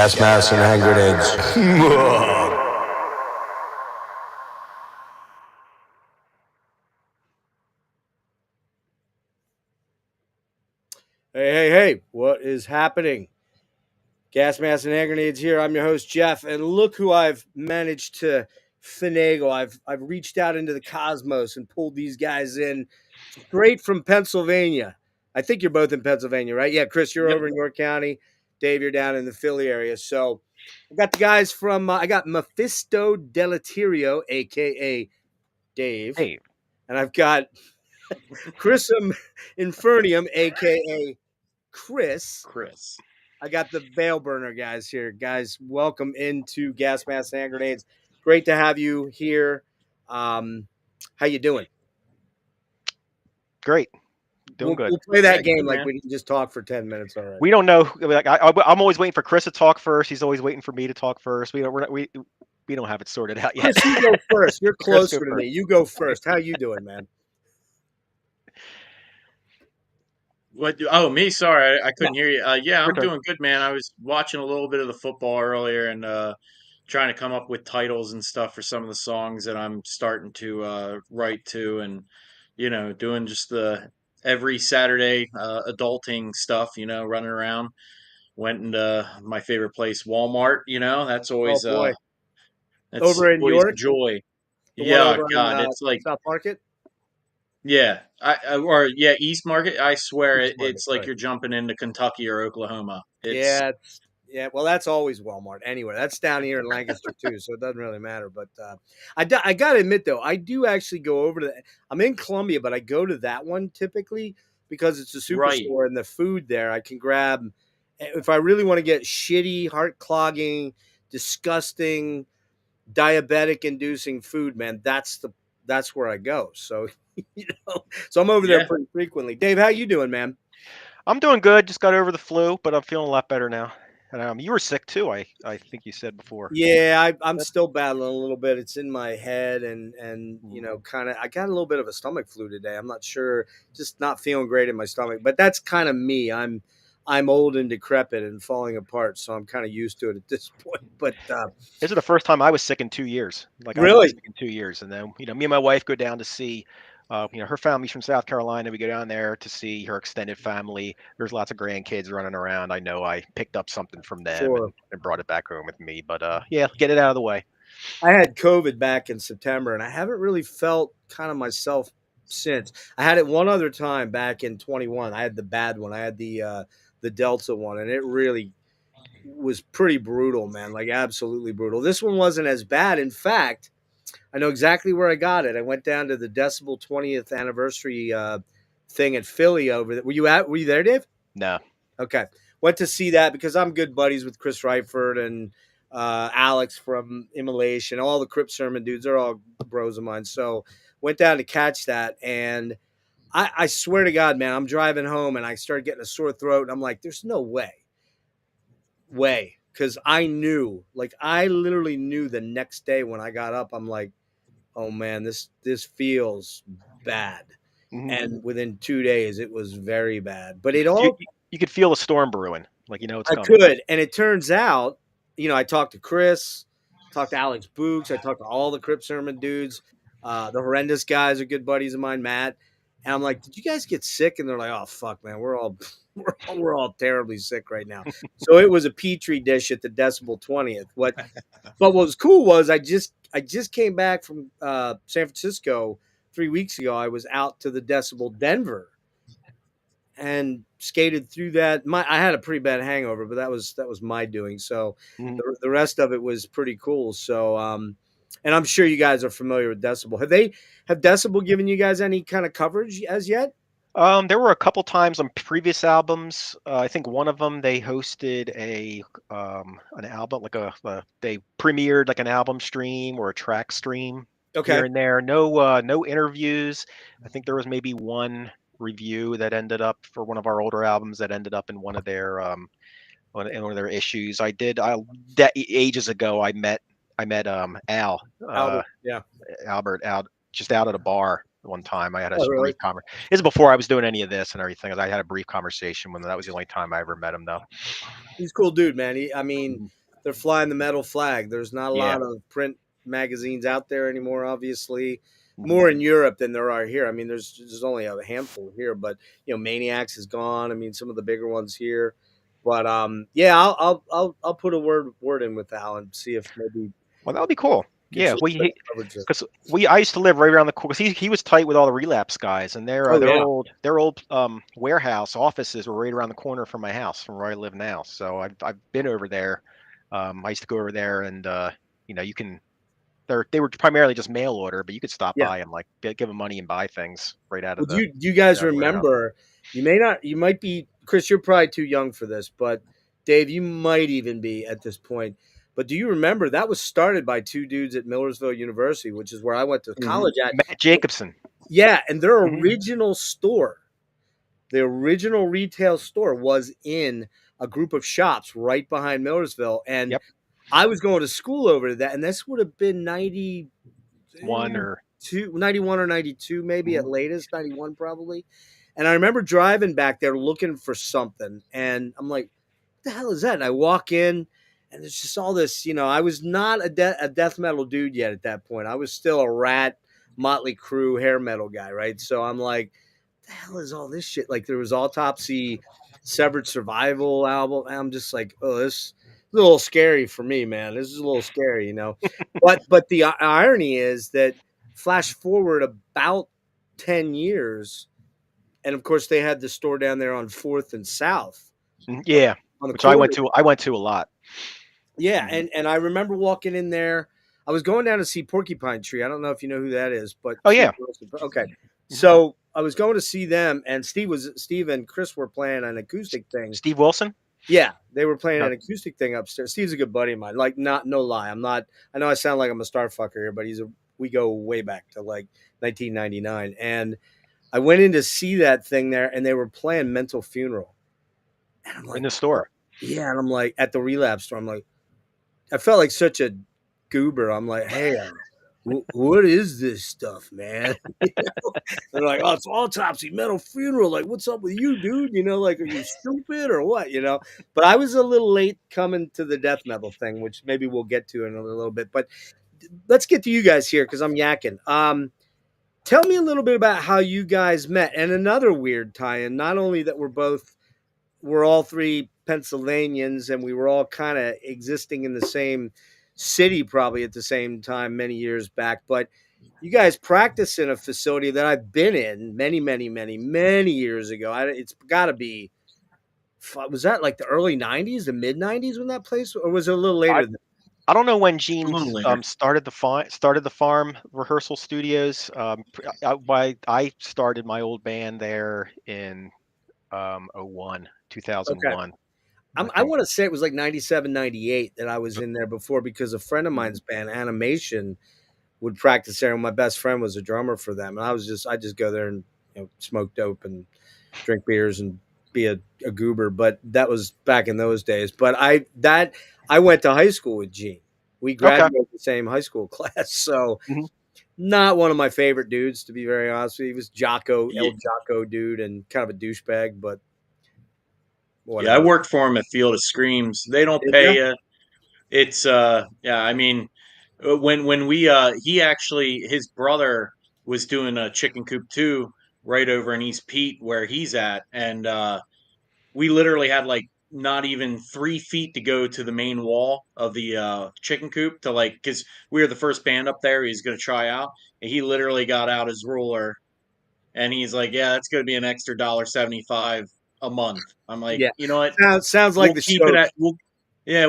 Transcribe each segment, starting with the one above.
gas masks and hand grenades. Hey, what is happening? Gas masks and hand grenades here. I'm your host, Jeff, and look who I've managed to finagle. I've reached out into the cosmos and pulled these guys in straight from Pennsylvania. I think you're both in Pennsylvania, right? Yeah, Chris, you're over in York County. Dave, you're down in the Philly area. So I got the guys from, I got Mephisto Deleterio, a.k.a. Dave. Hey. And I've got Chrisom Infernium, a.k.a. Chris. I got the Veilburner guys here. Guys, welcome into Gas Masks and Hand Grenades. Great to have you here. How you doing? Great. Doing good. We'll play that game like we can just talk for 10 minutes already. We don't know. Like I'm always waiting for Chris to talk first. He's always waiting for me to talk first. We don't have it sorted out yet. Chris, you go first. You're closer to me. You go first. How you doing, man? What? Oh, me? Sorry, I couldn't hear you. Yeah, I'm doing good, man. I was watching a little bit of the football earlier and trying to come up with titles and stuff for some of the songs that I'm starting to write to, and doing just the every Saturday adulting stuff. Running around. Went into my favorite place, Walmart. That's always that's over in York. Joy. Yeah, God, it's like South Market. Yeah, East Market. I swear it's like you're jumping into Kentucky or Oklahoma. Yeah. Well, that's always Walmart anywhere. That's down here in Lancaster too, so it doesn't really matter. But I got to admit though, I do actually go over to. I'm in Columbia, but I go to that one typically because it's a superstore and the food there. I can grab if I really want to get shitty, heart clogging, disgusting, diabetic-inducing food. Man, that's where I go. So. So I'm over there pretty frequently. Dave, how you doing, man? I'm doing good. Just got over the flu, but I'm feeling a lot better now. And you were sick too, I think you said before. Yeah, I'm still battling a little bit. It's in my head, and kind of. I got a little bit of a stomach flu today. I'm not sure, just not feeling great in my stomach. But that's kind of me. I'm old and decrepit and falling apart, so I'm kind of used to it at this point. But this is the first time I was sick in 2 years. Really? I was sick in 2 years, and then me and my wife go down to see. Her family's from South Carolina. We go down there to see her extended family. There's lots of grandkids running around. I know I picked up something from them and brought it back home with me. But get it out of the way. I had COVID back in September, and I haven't really felt kind of myself since. I had it one other time back in 21. I had the bad one. I had the Delta one, and it really was pretty brutal, man. Like absolutely brutal. This one wasn't as bad. In fact, I know exactly where I got it. I went down to the Decibel 20th anniversary thing at Philly over there. Were you there, Dave? No. Okay. Went to see that because I'm good buddies with Chris Reifert and Alex from Immolation. All the Crypt Sermon dudes, they're all bros of mine. So went down to catch that. And I swear to God, man, I'm driving home and I started getting a sore throat. And I'm like, there's no way. Because I knew, I literally knew the next day when I got up, I'm like, oh man, this feels bad. Mm-hmm. And within 2 days, it was very bad. But it all you could feel a storm brewing, it's coming. I could, and it turns out, I talked to Chris, talked to Alex Books, I talked to all the Crypt Sermon dudes, the Horrendous guys are good buddies of mine, Matt, and I'm like, did you guys get sick? And they're like, oh fuck, man, we're all terribly sick right now. So it was a petri dish at the Decibel 20th. But what was cool was I just came back from San Francisco 3 weeks ago. I was out to the Decibel Denver and skated through that. I had a pretty bad hangover, but that was my doing. So the rest of it was pretty cool. So and I'm sure you guys are familiar with Decibel. Have Decibel given you guys any kind of coverage as yet? There were a couple times on previous albums. I think one of them they hosted an album, they premiered like an album stream or a track stream here and there. No interviews. I think there was maybe one review that ended up for one of our older albums that ended up in one of their issues. That ages ago. I met Al. Albert just out at a bar. one time. I had a Oh, really? brief conversation. This is before I was doing any of this and everything. I had a brief conversation with him. That was the only time I ever met him, though. He's a cool dude, man. I mean, Mhm. they're flying the metal flag. There's not a Yeah. lot of print magazines out there anymore, obviously. Mhm. More in Europe than there are here. I mean, there's only a handful here, but Maniacs is gone. I mean, some of the bigger ones here. But yeah, I'll put a word in with Al and see if maybe Well, that would be cool. get Yeah, you we coverage. because I used to live right around the corner. He was tight with all the relapse guys, and Oh their yeah, old warehouse offices were right around the corner from my house, from where I live now. So I've been over there. I used to go over there, and you can. They were primarily just mail order, but you could stop yeah. by and like give them money and buy things right out Well, of the do you guys warehouse. remember? You may not. You might be, Chris. You're probably too young for this, but Dave, you might even be at this point. But do you remember that was started by two dudes at Millersville University, which is where I went to college at? Matt Jacobson. Yeah, and their Mhm. original store, the original retail store, was in a group of shops right behind Millersville, and Yep. I was going to school over that, and this would have been 90. One or 91 or 92, maybe at Mhm. latest, 91 probably. And I remember driving back there looking for something. And I'm like, what the hell is that? And I walk in and it's just all this, I was not a death metal dude yet at that point. I was still a Rat, Motley Crue, hair metal guy, right? So I'm like, the hell is all this shit? Like there was Autopsy, Severed Survival album. And I'm just like, oh, this is a little scary for me, man. This is a little scary. But the irony is that flash forward about 10 years, and of course they had the store down there on 4th and South Yeah, on the which I corner. went to. I went to a lot. Yeah, Mhm. and I remember walking in there. I was going down to see Porcupine Tree. I don't know if you know who that is, but Oh yeah. okay. Mhm. So I was going to see them, and Steve and Chris were playing an acoustic thing. Steve Wilson. Yeah, they were playing Okay. an acoustic thing upstairs. Steve's a good buddy of mine. Like, not no lie. I'm not. I know I sound like I'm a star fucker here, but we go way back to like 1999. And I went in to see that thing there, and they were playing Mental Funeral. And I'm In like, the what? store. Yeah, and I'm like at the relapse store. I'm like, I felt like such a goober. I'm like, hey, what is this stuff, man? They're like, oh, it's Autopsy, Metal Funeral. Like, what's up with you, dude? Like, are you stupid or what? But I was a little late coming to the death metal thing, which maybe we'll get to in a little bit. But let's get to you guys here because I'm yakking. Tell me a little bit about how you guys met, and another weird tie-in. Not only that we're all three Pennsylvanians, and we were all kind of existing in the same city probably at the same time many years back, but you guys practice in a facility that I've been in many, many, many, many years ago. It's got to be, was that like the early 90s, the mid 90s when that place, or was it a little I later than I don't know when A Gene little later. started the farm rehearsal studios. I started my old band there in 01, Okay. 2001. I I think. want to say it was like 97, 98 that I was in there before because a friend of mine's band, Animation, would practice there. And my best friend was a drummer for them. And I just go there and smoke dope and drink beers and be a goober. But that was back in those days. But I went to high school with Gene. We Okay. graduated the same high school class. So Mhm. not one of my favorite dudes, to be very honest with you. He was Yeah, El Jocko dude and kind of a douchebag, but yeah, I whatever. worked for him at Field of Screams. They don't Did pay you? you. It's yeah, I mean, when we he actually, his brother was doing a chicken coop too right over in East Pete where he's at, and we literally had like not even 3 feet to go to the main wall of the chicken coop to like, because we were the first band up there. He's going to try out, and he literally got out his ruler and he's like, "Yeah, that's going to be an extra $1.75 a month." I'm like, Yeah. you know what? Sounds like We'll the keep it at Stokes.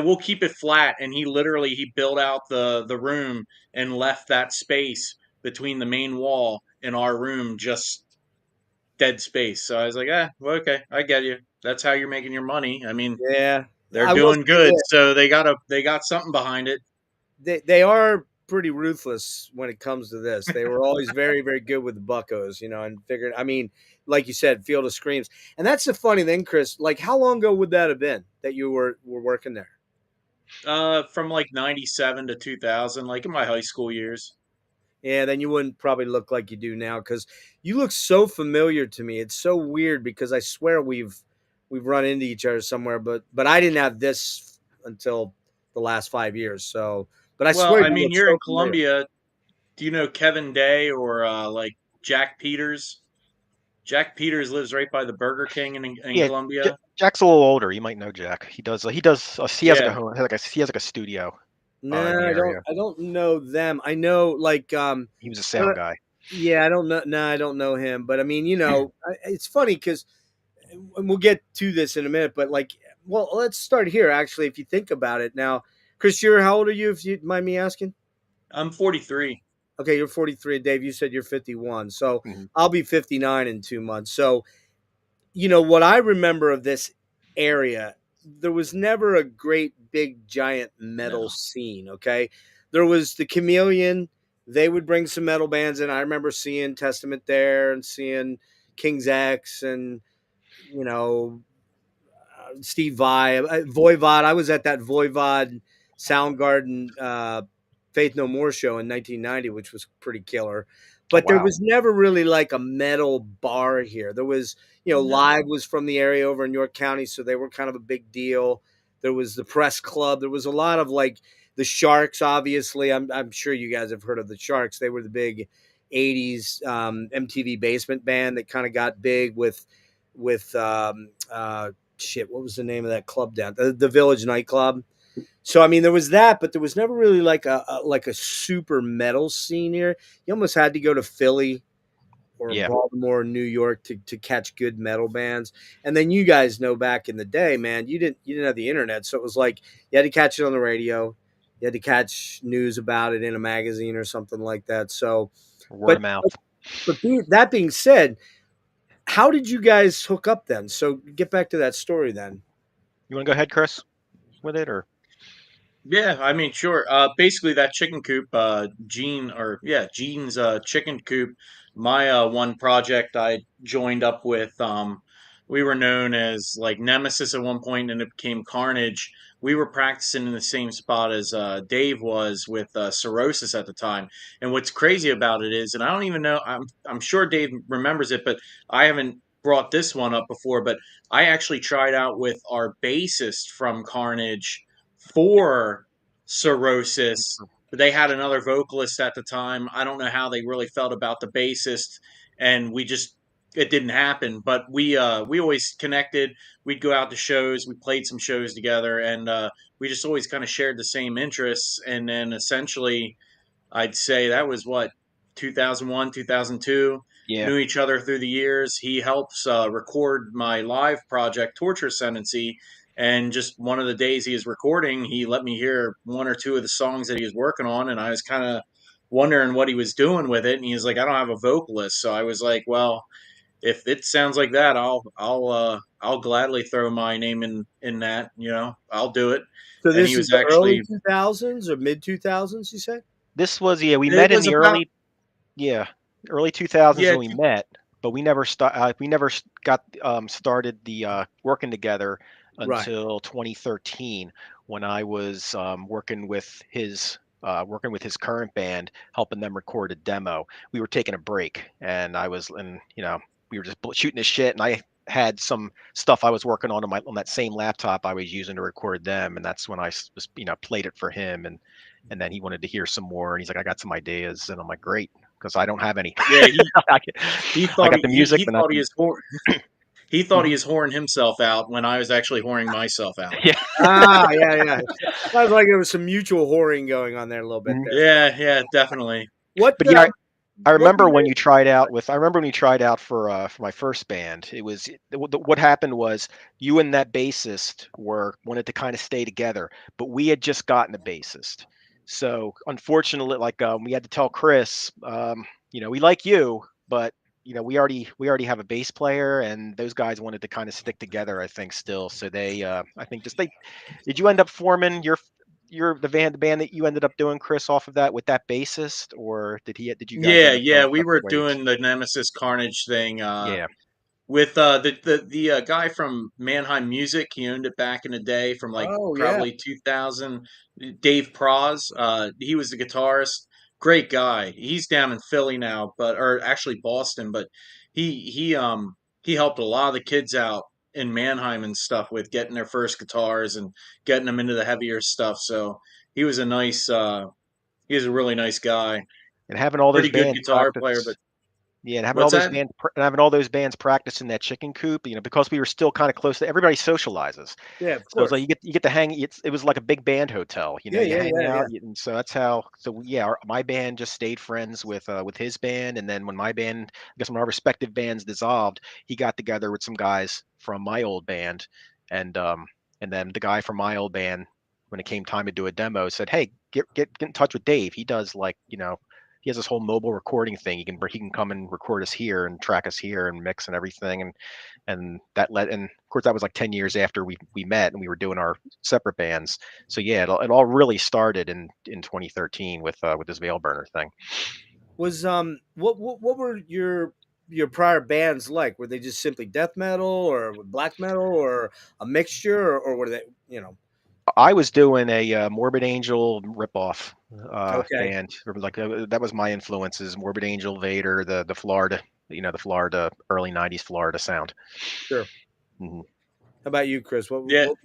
we'll keep it flat. And he built out the room and left that space between the main wall and our room just dead space. So I was like, well, okay, I get you. That's how you're making your money. I mean, Yeah. they're I will doing say good, this. so they got something behind it. They are pretty ruthless when it comes to this. They were always very, very good with the buckos, and figured, I mean, like you said, Field of Screams. And that's the funny thing, Chris. Like, how long ago would that have been that you were working there? From like 97 to 2000, like in my high school years. Yeah, then you wouldn't probably look like you do now because you look so familiar to me. It's so weird because I swear we've run into each other somewhere, but I didn't have this until the last 5 years. So, but I Well, swear I you mean, look you're in so familiar. Columbia. Do you know Kevin Day or like Jack Peters? Jack Peters lives right by the Burger King in Yeah, Columbia. Jack's a little older. You might know Jack. He has like a Yeah, home, he has like a studio in No, the area. I don't know them. I know like He was a but sound guy. yeah, I don't know. No, I don't know him. But I mean, it's funny because and we'll get to this in a minute. But like, well, let's start here. Actually, if you think about it now, Chris, how old are you? If you mind me asking. I'm 43. Okay, you're 43. Dave, you said you're 51. So Mhm. I'll be 59 in 2 months. So what I remember of this area, there was never a great big giant metal No. scene. Okay, there was the Chameleon. They would bring some metal bands in. I remember seeing Testament there and seeing King's X and you know Steve Vai, Voivod. I was at that Voivod Soundgarden Faith No More show in 1990, which was pretty killer. Oh But there wow. was never really like a metal bar here. There was, No. Live was from the area over in York County, so they were kind of a big deal. There was the Press Club. There was a lot of like the Sharks. Obviously, I'm sure you guys have heard of the Sharks. They were the big '80s MTV basement band that kind of got big with shit, what was the name of that club down the Village nightclub? So I mean, there was that, but there was never really like a super metal scene here. You almost had to go to Philly or Yeah. Baltimore or New York to catch good metal bands. And then you guys know back in the day, man, you didn't have the internet, so it was like you had to catch it on the radio, you had to catch news about it in a magazine or something like that. So, Word but of mouth. that being said, how did you guys hook up then? So get back to that story then. You want to go ahead, Chris, with it, or Yeah, I mean, sure. Basically, that chicken coop, Gene's chicken coop. My one project I joined up with, we were known as like Nemesis at one point, and it became Carnage. We were practicing in the same spot as Dave was with Cirrhosis at the time. And what's crazy about it is, and I don't even know, I'm sure Dave remembers it, but I haven't brought this one up before. But I actually tried out with our bassist from Carnage for Cirrhosis, but they had another vocalist at the time. I don't know how they really felt about the bassist, and it didn't happen. But we always connected. We'd go out to shows. We played some shows together, and we just always kind of shared the same interests. And then essentially, I'd say that was what 2001, 2002. yeah, Knew each other through the years. He helps record my live project, Torture Ascendancy. And just one of the days he was recording, he let me hear one or two of the songs that he was working on. And I was kind of wondering what he was doing with it. And he was like, I don't have a vocalist. So I was like, well, if it sounds like that, I'll gladly throw my name in that, I'll do it. So And this he is was the early actually, 2000s or mid 2000s, you said? this was we it met in was the about, early 2000s yeah, when we met, but we never got started the working together Right. until 2013 when I was working with his current band, helping them record a demo. We were taking a break, and we were just shooting the shit, and I had some stuff I was working on that same laptop I was using to record them, and that's when I just played it for him, and then he wanted to hear some more, and he's like, I got some ideas, and I'm like, great, because I don't have any. yeah, I he I thought got the music, he but not thought the. he thought he Mhm. was whoring himself out when I was actually whoring myself out. Yeah. Yeah, yeah. Sounds like there was some mutual whoring going on there a little bit Mhm. there. Yeah, yeah, definitely. What But yeah, I what remember when year? you tried out with. I remember when you tried out for my first band. It was what happened was you and that bassist wanted to kind of stay together, but we had just gotten a bassist. So unfortunately, like we had to tell Chris, we like you, but we already have a bass player, and those guys wanted to kind of stick together. I think still. So I think just they. Did you end up forming the band that you ended up doing, Chris, off of that with that bassist, or did you guys Yeah, end up yeah, going we separate were ways? doing the Nemesis Carnage thing Yeah. with the guy from Mannheim Music. He owned it back in the day from like Oh yeah. probably 2000. Dave Proz, he was the guitarist. great guy. He's down in Philly now, or actually Boston, but he helped a lot of the kids out in Mannheim and stuff with getting their first guitars and getting them into the heavier stuff. So he was a nice he was a really nice guy. And having all those Pretty good bands guitar player, but practice. Yeah, and having all what's those that? bands and having all those bands practice in that chicken coop, because we were still kind of close to everybody socializes. Yeah, of So it's like course. you get to hang. It was like a big band hotel. Yeah, You yeah, hang yeah, out, yeah. and so that's how. So yeah, my band just stayed friends with his band, and then when my band, I guess when our respective bands dissolved, he got together with some guys from my old band, and um, and then the guy from my old band, when it came time to do a demo, said, "Hey, get in touch with Dave. He does he has this whole mobile recording thing. He can come and record us here and track us here and mix and everything." And that led, and of course that was like 10 years after we met and we were doing our separate bands. So yeah, it all really started in 2013 with this Veilburner thing. Was what were your prior bands like? Were they just simply death metal or black metal or a mixture, or were they, you know? I was doing a Morbid Angel ripoff Okay, band. Like that was my influences: Morbid Angel, Vader, the Florida, the Florida early '90s Florida sound. sure. Mhm. How about you, Chris? Yeah, What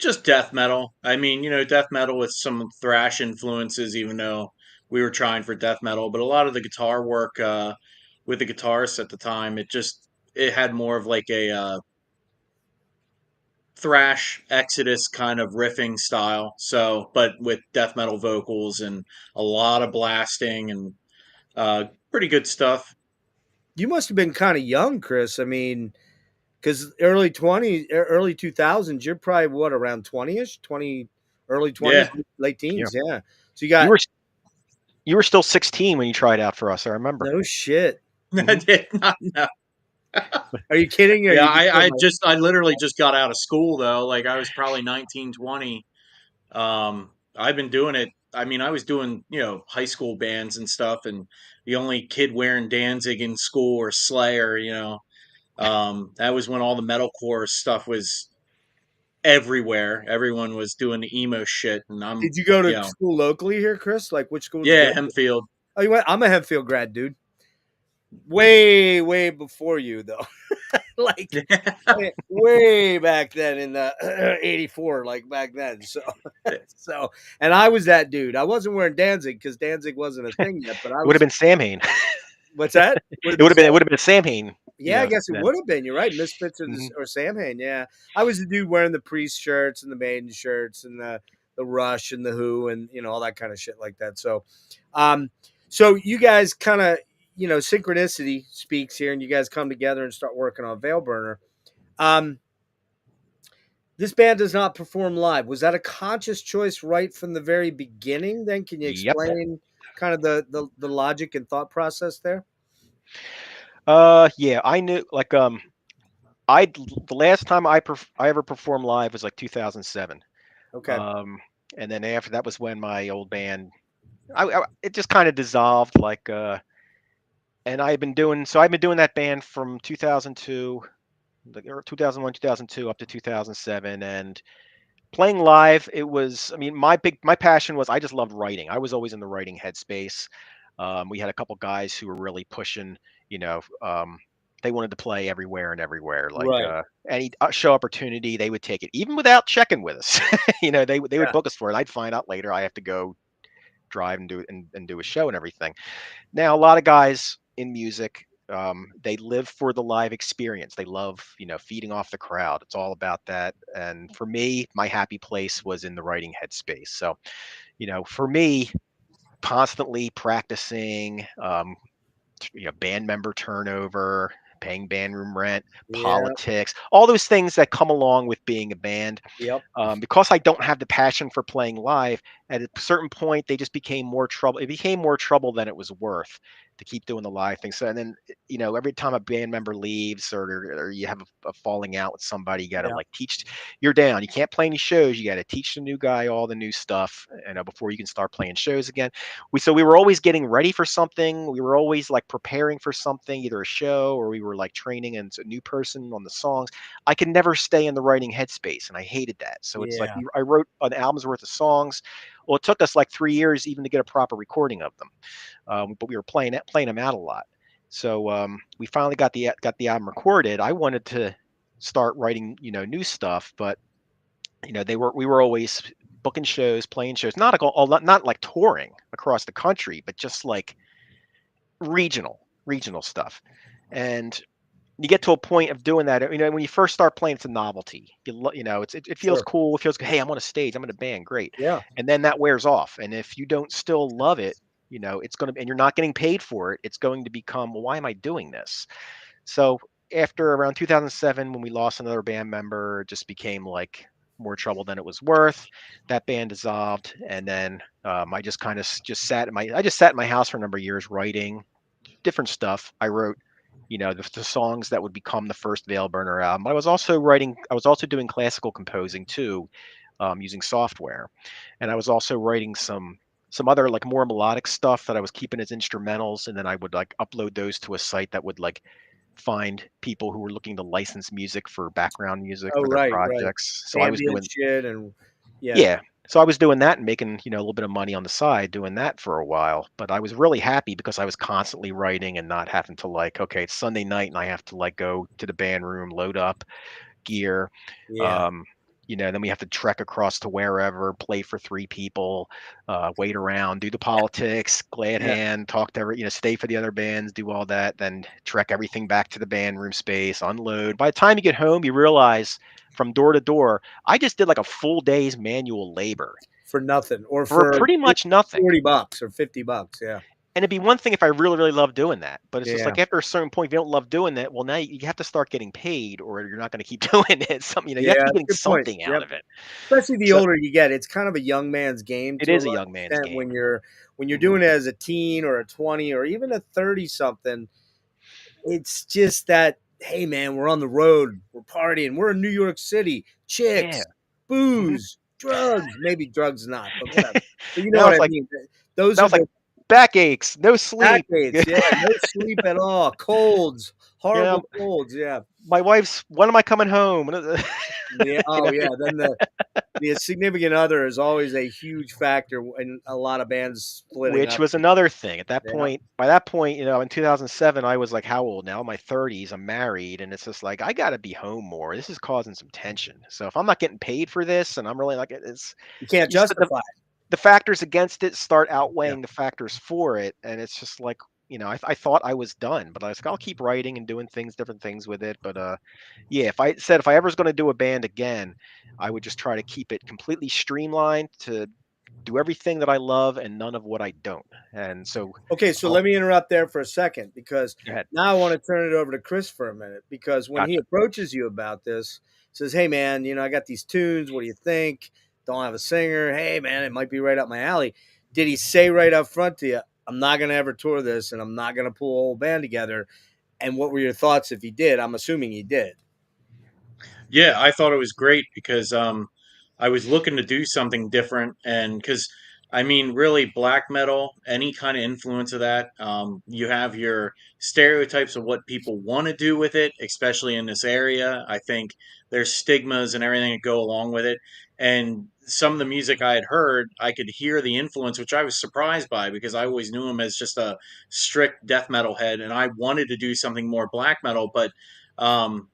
just death metal. I mean, death metal with some thrash influences, even though we were trying for death metal. But a lot of the guitar work with the guitarists at the time, it had more of like a thrash Exodus kind of riffing style. So, but with death metal vocals and a lot of blasting and pretty good stuff. you must have been kind of young, Chris. I mean, because early 20s, early 2000s, you're probably what, around 20ish, 20, early 20s, Yeah, late Yeah, teens. Yeah. So you you got were you were still 16 when you tried out for us. I remember. no shit. I Hmm. did not know. Are you kidding? Or are Yeah, you just I literally just got out of school though. Like I was probably 19, 20. I've been doing it. I mean, I was doing, high school bands and stuff, and the only kid wearing Danzig in school or Slayer. That was when all the metalcore stuff was everywhere. Everyone was doing the emo shit, and Did you go you to know, school locally here, Chris? Like, which school did you go yeah, to? Hemfield. Oh, you went. I'm a Hempfield grad, dude. Way, way before you, though. Like, way back then in the '84, like back then. So, so, and I was that dude. I wasn't wearing Danzig because Danzig wasn't a thing yet. But I It would have was. been Samhain. What's that? Would have It been. would have been it would have been Samhain. Yeah, I guess it Then. would have been. You're right. Misfits Hmm. or Samhain. Yeah, I was the dude wearing the Priest shirts and the Maiden shirts and the Rush and the Who and all that kind of shit like that. So, um, so you guys kind of synchronicity speaks here, and you guys come together and start working on Veilburner. Um, this band does not perform live. Was that a conscious choice right from the very beginning? Then can you Yep. explain kind of the logic and thought process there? Yeah, I knew I the last time I ever performed live was like 2007. Okay, Um, and then after that was when my old band it just kind of dissolved and I've been doing that band from 2002, or 2001, 2002 up to 2007, and playing live, it was, I mean, my passion was, I just loved writing. I was always in the writing headspace. We had a couple guys who were really pushing, you know, um, they wanted to play everywhere and everywhere. Like right. any show opportunity, they would take it, even without checking with us. They would Yeah, book us for it. I'd find out later I have to go drive and do a show and everything. Now, a lot of guys in music, they live for the live experience. They love, feeding off the crowd. It's all about that. And for me, my happy place was in the writing headspace. So, for me, constantly practicing, band member turnover, paying band room rent, yeah, politics, all those things that come along with being a band. yep, Because I don't have the passion for playing live, at a certain point, they just became more trouble. It became more trouble than it was worth to keep doing the live thing. So, and then, every time a band member leaves or you have a falling out with somebody, you got to yeah, like you're down. You can't play any shows. You got to teach the new guy all the new stuff, before you can start playing shows again. So we were always getting ready for something. We were always like preparing for something, either a show or we were like training and a new person on the songs. I could never stay in the writing headspace, and I hated that. So it's like yeah. I wrote an album's worth of songs. Well, it took us like 3 years even to get a proper recording of them, but we were playing them out a lot. So we finally got the album recorded. I wanted to start writing, new stuff, but we were always booking shows, playing shows, not like touring across the country, but just like regional stuff. And you get to a point of doing that, when you first start playing, it's a novelty. It feels Sure. cool. It feels good. Hey, I'm on a stage. I'm in a band. Great. Yeah. And then that wears off. And if you don't still love it, and you're not getting paid for it, it's going to become, well, why am I doing this? So after around 2007, when we lost another band member, it just became like more trouble than it was worth. That band dissolved. And then I just kind of just sat in my house for a number of years writing different stuff. I wrote, the songs that would become the first Veilburner album. I was also doing classical composing too, using software, and I was also writing some other like more melodic stuff that I was keeping as instrumentals, and then I would like upload those to a site that would like find people who were looking to license music for background music Oh, for their right, right. projects. So I was Ambient doing, shit and yeah. yeah. So I was doing that and making, a little bit of money on the side doing that for a while. But I was really happy because I was constantly writing and not having to like, okay, it's Sunday night and I have to like go to the band room, load up gear. Yeah. Um, then we have to trek across to wherever, play for 3 people, wait around, do the politics, glad Yeah. hand, talk to stay for the other bands, do all that, then trek everything back to the band room space, unload. By the time you get home, you realize from door to door, I just did like a full day's manual labor For nothing or for for pretty much nothing. $40 or $50. Yeah. And it'd be one thing if I really, really love doing that, but it's just Yeah. like after a certain point, if you don't love doing that, well, now you have to start getting paid, or you're not going to keep doing it. You have to Yeah. be getting Good point. something out Yep. of it. Especially the So older you get, it's kind of a young man's game it to a is a large young man's extent game. when you're doing it as a teen or a 20 or even a 30 something. It's just that, hey man, we're on the road, we're partying, we're in New York City, Yeah. chicks, booze, drugs, maybe drugs not, but whatever. But you know Now what I it's like mean. Those now are it's like the backaches, no sleep. decades, yeah, no sleep at all, colds, Yeah, horrible colds, yeah. my wife's. When am I coming home? Yeah, you oh know, yeah, then the significant other is always a huge factor in a lot of bands splitting which up. was another thing. At that Yeah. point, by that point, in 2007, I was like, how old now? In my 30s. I'm married, and it's just like I got to be home more. This is causing some tension. So if I'm not getting paid for this, and I'm really like, it's You can't you just justify the factors against it start it. outweighing the factors for it, and it's just like I thought I was done, but I was like, I'll keep writing and doing different things with it. But yeah, if I ever was going to do a band again, I would just try to keep it completely streamlined to do everything that I love and none of what I don't. And so, Okay, so I'll let me interrupt there for a second because go ahead. now I want to turn it over to Chris for a minute because when he Gotcha. approaches you about this, says, "Hey man, I got these tunes. What do you think? Don't have a singer. Hey man, it might be right up my alley." Did he say right up front to you, "I'm not going to ever tour this and I'm not going to pull a whole band together"? And what were your thoughts if he did? I'm assuming he did. Yeah, I thought it was great because I was looking to do something different, and because I mean, really, black metal, any kind of influence of that, you have your stereotypes of what people want to do with it, especially in this area. I think there's stigmas and everything that go along with it, and some of the music I had heard, I could hear the influence, which I was surprised by because I always knew him as just a strict death metal head, and I wanted to do something more black metal, but. Um,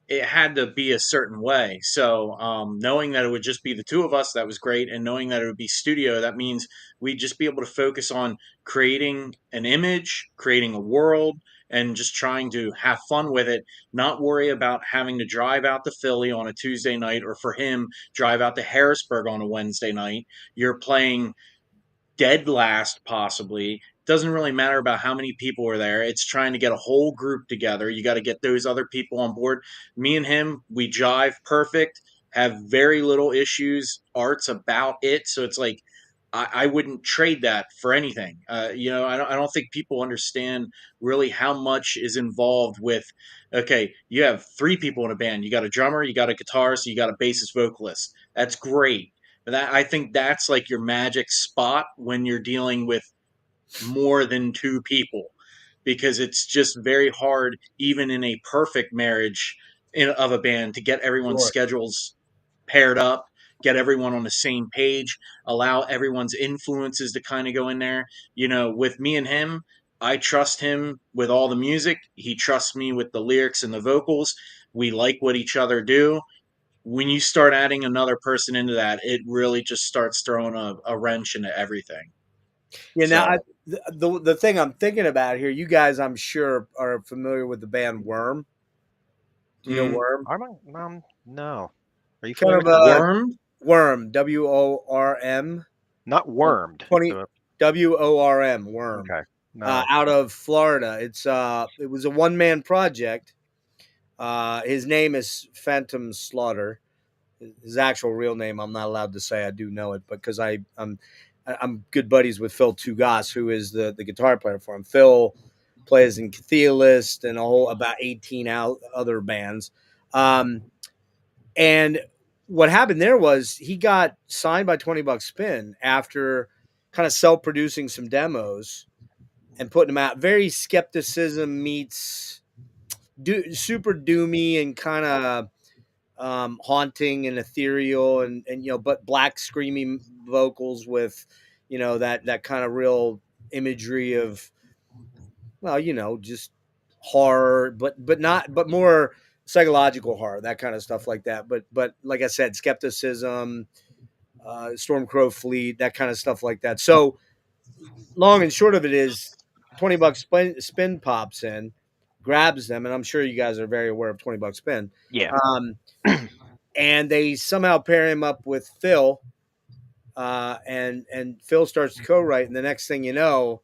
it had to be a certain way. So knowing that it would just be the two of us, that was great. And knowing that it would be studio, that means we'd just be able to focus on creating an image, creating a world, and just trying to have fun with it, not worry about having to drive out to Philly on a Tuesday night or for him, drive out to Harrisburg on a Wednesday night. You're playing dead last possibly. Doesn't really matter about how many people are there. It's trying to get a whole group together. You got to get those other people on board. Me and him, we jive perfect, have very little issues. Art's about it. So it's like I wouldn't trade that for anything. I don't think people understand really how much is involved with. Okay, you have 3 people in a band. You got a drummer, you got a guitarist, you got a bassist vocalist. That's great. That I think that's like your magic spot when you're dealing with more than 2 people, because it's just very hard, even in a perfect marriage of a band, to get everyone's Sure. schedules paired up. get everyone on the same page, allow everyone's influences to kind of go in there. With me and him, I trust him with all the music. He trusts me with the lyrics and the vocals. We like what each other do. When you start adding another person into that, it really just starts throwing a wrench into everything. Yeah. Now, So, the thing I'm thinking about here, you guys, I'm sure, are familiar with the band Worm. Do you know mm, Worm? No. Are you Kind familiar of with the band? Worm? Worm, WORM. Not Wormed. 20 WORM, Worm. Okay. No. Out of Florida. It was a one-man project. His name is Phantom Slaughter. His actual real name I'm not allowed to say. I do know it because I'm good buddies with Phil Tugas, who is the guitar player for him. Phil plays in Cathealist and about 18 other bands. And what happened there was he got signed by 20 Bucks Spin after kind of self-producing some demos and putting them out. Very skepticism meets super doomy and kind of haunting and ethereal and but black screaming vocals with that kind of real imagery of just horror, but more psychological horror, that kind of stuff like that. But like I said, skepticism, Stormcrow Fleet, that kind of stuff like that. So long and short of it is, 20 Bucks spin pops in, grabs them, and I'm sure you guys are very aware of 20 Bucks Spin. Yeah. And they somehow pair him up with Phil, and Phil starts to co-write, and the next thing you know,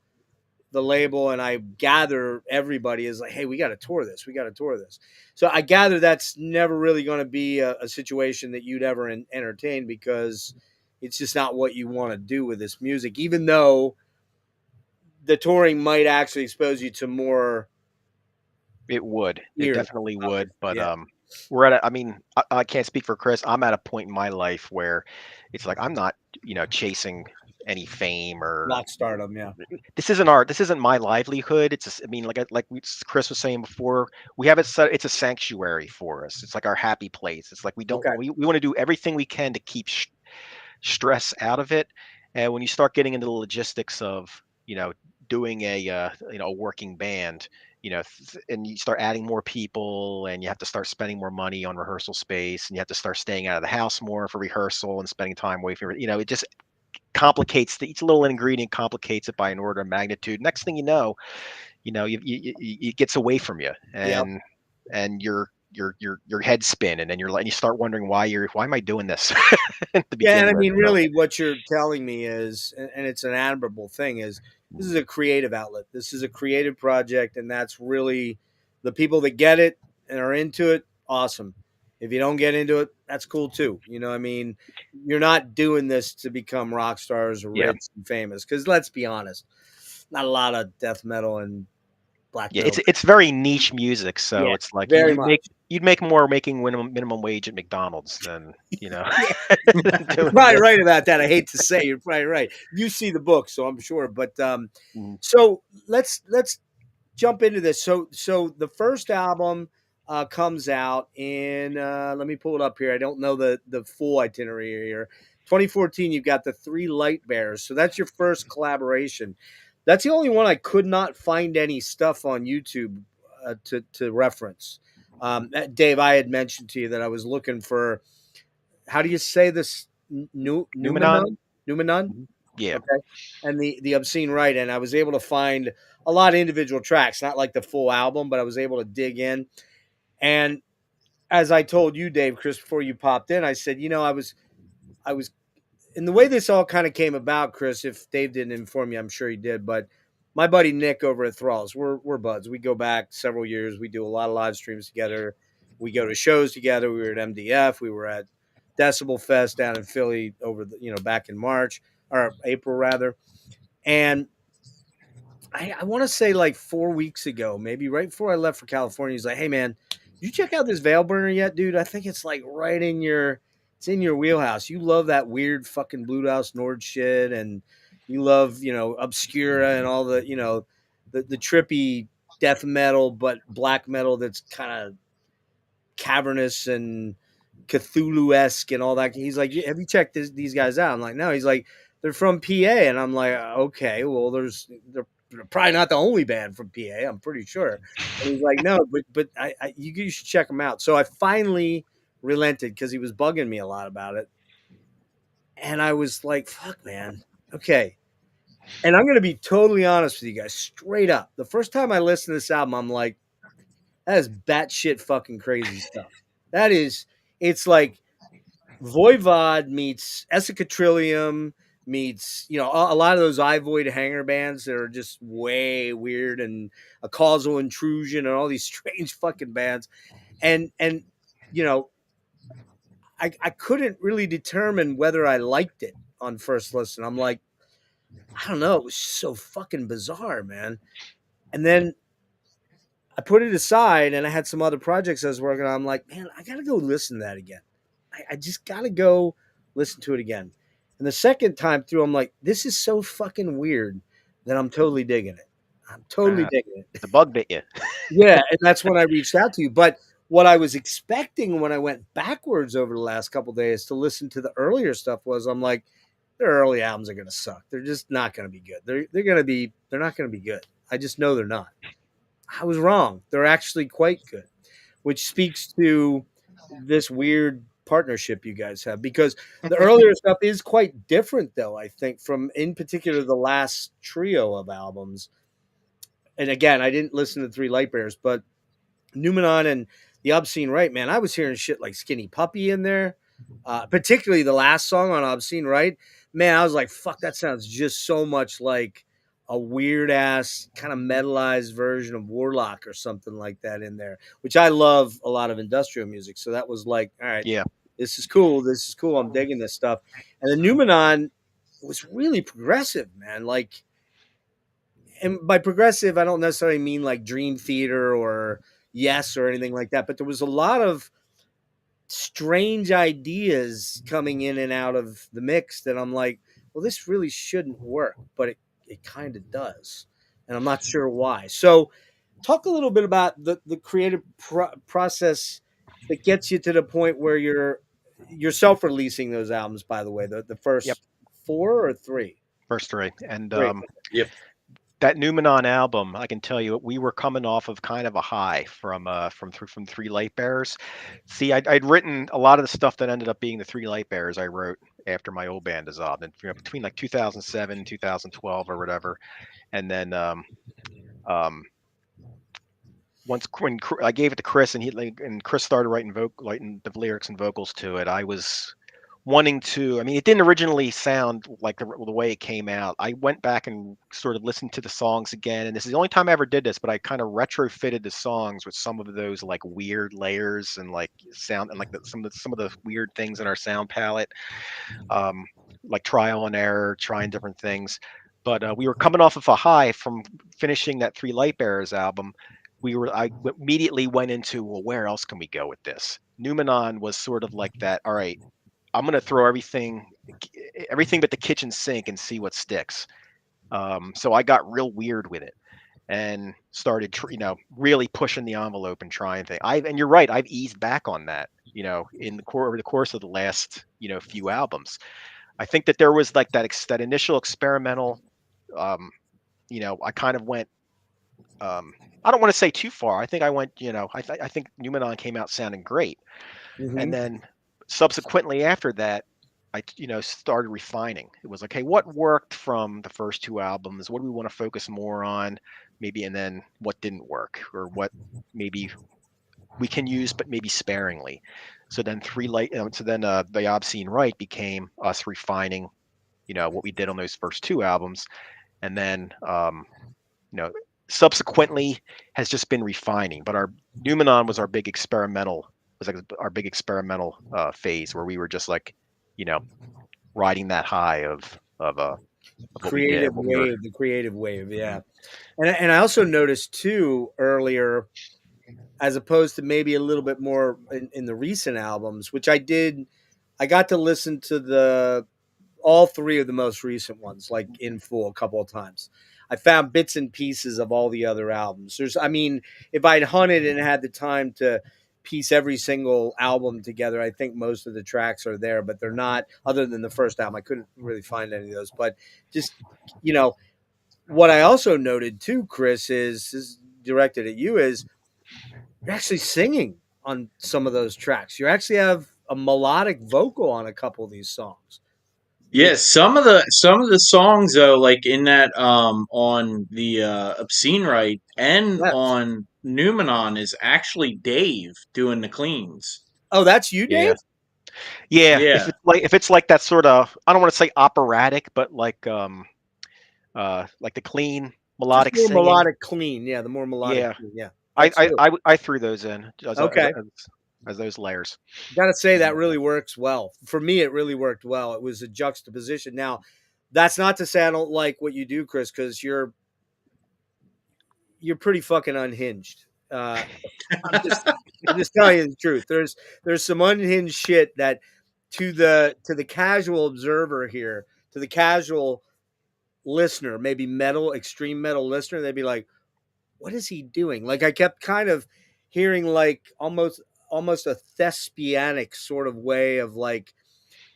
the label and I gather everybody is like, hey, we got to tour this. We got to tour this. So I gather that's never really going to be a situation that you'd ever entertain, because it's just not what you want to do with this music, even though the touring might actually expose you to more. It would. It definitely would. But yeah. we're at I mean, I can't speak for Chris. I'm at a point in my life where it's like I'm not, chasing any fame or Rock stardom. Yeah. This isn't my livelihood. I mean, Chris was saying before, we have it set. It's a sanctuary for us. It's like our happy place. It's like we want to do everything we can to keep stress out of it. And when you start getting into the logistics of, doing a working band, and you start adding more people, and you have to start spending more money on rehearsal space, and you have to start staying out of the house more for rehearsal and spending time away from it just complicates each little ingredient complicates it by an order of magnitude. Next thing you know, it gets away from you, and your head spin, and then and you start wondering why am I doing this? Yeah, and I mean, really, what you're telling me is, and it's an admirable thing, is this is a creative outlet. This is a creative project, and that's really the people that get it and are into it. Awesome. If you don't get into it, that's cool too. I mean, you're not doing this to become rock stars or rich and famous, because let's be honest, not a lot of death metal and black metal. It's very niche music, so it's like you'd make more making minimum wage at McDonald's than Probably right about that. I hate to say, you're probably right. You see the book, so I'm sure. But so let's jump into this. So the first album comes out in let me pull it up here. I don't know the full itinerary here. 2014, you've got the Three Light Bearers. So that's your first collaboration. That's the only one I could not find any stuff on YouTube to reference. Dave, I had mentioned to you that I was looking for, how do you say this? Numenon? Yeah. Okay. And the Obscene Right. And I was able to find a lot of individual tracks, not like the full album, but I was able to dig in. And as I told you, Dave, Chris, before you popped in, I said, I was and the way this all kind of came about, Chris, if Dave didn't inform you, I'm sure he did, but my buddy Nick over at Thralls, we're buds. We go back several years. We do a lot of live streams together. We go to shows together. We were at MDF. We were at Decibel Fest down in Philly back in March or April rather. And I want to say like 4 weeks ago, maybe right before I left for California, he's like, hey man, did you check out this Veilburner yet, dude? I think it's like right in it's in your wheelhouse. You love that weird fucking Blut Aus Nord shit, and you love, Obscura and all the, the trippy death metal, but black metal that's kind of cavernous and Cthulhu-esque and all that. He's like, have you checked these guys out? I'm like, no. He's like, they're from PA, and I'm like, okay, well, they're probably not the only band from PA. I'm pretty sure. And he's like, no, but you should check them out. So I finally relented because he was bugging me a lot about it, and I was like, fuck, man, okay. And I'm gonna be totally honest with you guys, straight up. The first time I listened to this album, I'm like, that is batshit fucking crazy stuff. That is, it's like Voivod meets Esoctrilihum meets, you know, a lot of those I Void hanger bands that are just way weird, and a causal intrusion and all these strange fucking bands. And you know, I couldn't really determine whether I liked it on first listen. I'm like, I don't know, it was so fucking bizarre, man. And then I put it aside and I had some other projects I was working on. I'm like, man, I gotta go listen to that again. I just gotta go listen to it again. And the second time through, I'm like, this is so fucking weird that I'm totally digging it. I'm totally digging it. The bug bit you. Yeah, and that's when I reached out to you. But what I was expecting when I went backwards over the last couple of days to listen to the earlier stuff was, I'm like, their early albums are gonna suck. They're just not gonna be good. They're not gonna be good. I just know they're not. I was wrong. They're actually quite good, which speaks to this weird partnership you guys have, because the earlier stuff is quite different, though, I think, from in particular the last trio of albums. And again, I didn't listen to Three Light Bearers, but Numenon and the Obscene Right, man, I was hearing shit like Skinny Puppy in there, particularly the last song on Obscene Right. Man, I was like, fuck, that sounds just so much like a weird ass kind of metalized version of Warlock or something like that in there, which I love a lot of industrial music. So that was like, all right, Yeah. this is cool. This is cool. I'm digging this stuff. And the Numenon was really progressive, man. Like, and by progressive, I don't necessarily mean like Dream Theater or Yes or anything like that, but there was a lot of strange ideas coming in and out of the mix that I'm like, well, this really shouldn't work, but it kind of does. And I'm not sure why. So talk a little bit about the creative process that gets you to the point where you're self-releasing those albums, by the way, the first four or three? First three. And Yep. that Numenon album, I can tell you, we were coming off of kind of a high from Three Light Bearers. See, I'd written a lot of the stuff that ended up being the Three Light Bearers. I wrote after my old band dissolved, and between like 2007, 2012, or whatever. And then once when I gave it to Chris, and Chris started writing the lyrics and vocals to it, I was wanting to. I mean, it didn't originally sound like the way it came out. I went back and sort of listened to the songs again, and this is the only time I ever did this. But I kind of retrofitted the songs with some of those like weird layers and like sound, and like some of the weird things in our sound palette, like trial and error, trying different things. But we were coming off of a high from finishing that Three Light Bearers album. I immediately went into, well, where else can we go with this? Numenon was sort of like that. All right, I'm going to throw everything but the kitchen sink and see what sticks. So I got real weird with it and started, really pushing the envelope and trying things. And you're right, I've eased back on that, over the course of the last, few albums. I think that there was like that initial experimental, I kind of went, I don't want to say too far. I think I went, I think Numenon came out sounding great. Mm-hmm. And then subsequently after that, I started refining. It was like, hey, what worked from the first two albums? What do we want to focus more on, maybe, and then what didn't work, or what maybe we can use, but maybe sparingly. So then the Obscene Right became us refining, what we did on those first two albums, and then subsequently has just been refining. But our Numenon was our big experimental. Phase where we were just like, riding that high of creative wave, the creative wave, yeah. And I also noticed too earlier, as opposed to maybe a little bit more in the recent albums, which I got to listen to all three of the most recent ones, like in full a couple of times. I found bits and pieces of all the other albums. If I'd hunted and had the time to piece every single album together. I think most of the tracks are there, but they're not, other than the first album. I couldn't really find any of those. But just, you know, what I also noted too, Chris, is directed at you, is you're actually singing on some of those tracks. You actually have a melodic vocal on a couple of these songs. Yeah, some of the songs though, like in that on the Obscene Right and Yes. on Numenon, is actually Dave doing the cleans. Oh, that's you, Dave? Yeah. Yeah. Yeah. If it's like that sort of, I don't want to say operatic, but like the clean Just melodic more singing. melodic clean. Yeah, the more melodic Yeah. clean. Yeah. That's true. I threw those in Okay. as those layers. Gotta say that really works well. For me, it really worked well. It was a juxtaposition. Now, that's not to say I don't like what you do, Chris, because you're pretty fucking unhinged. I'm just I'm just telling you the truth. There's some unhinged shit that to the casual observer here, to the casual listener, maybe extreme metal listener, they'd be like, what is he doing? Like I kept kind of hearing like almost a thespianic sort of way of like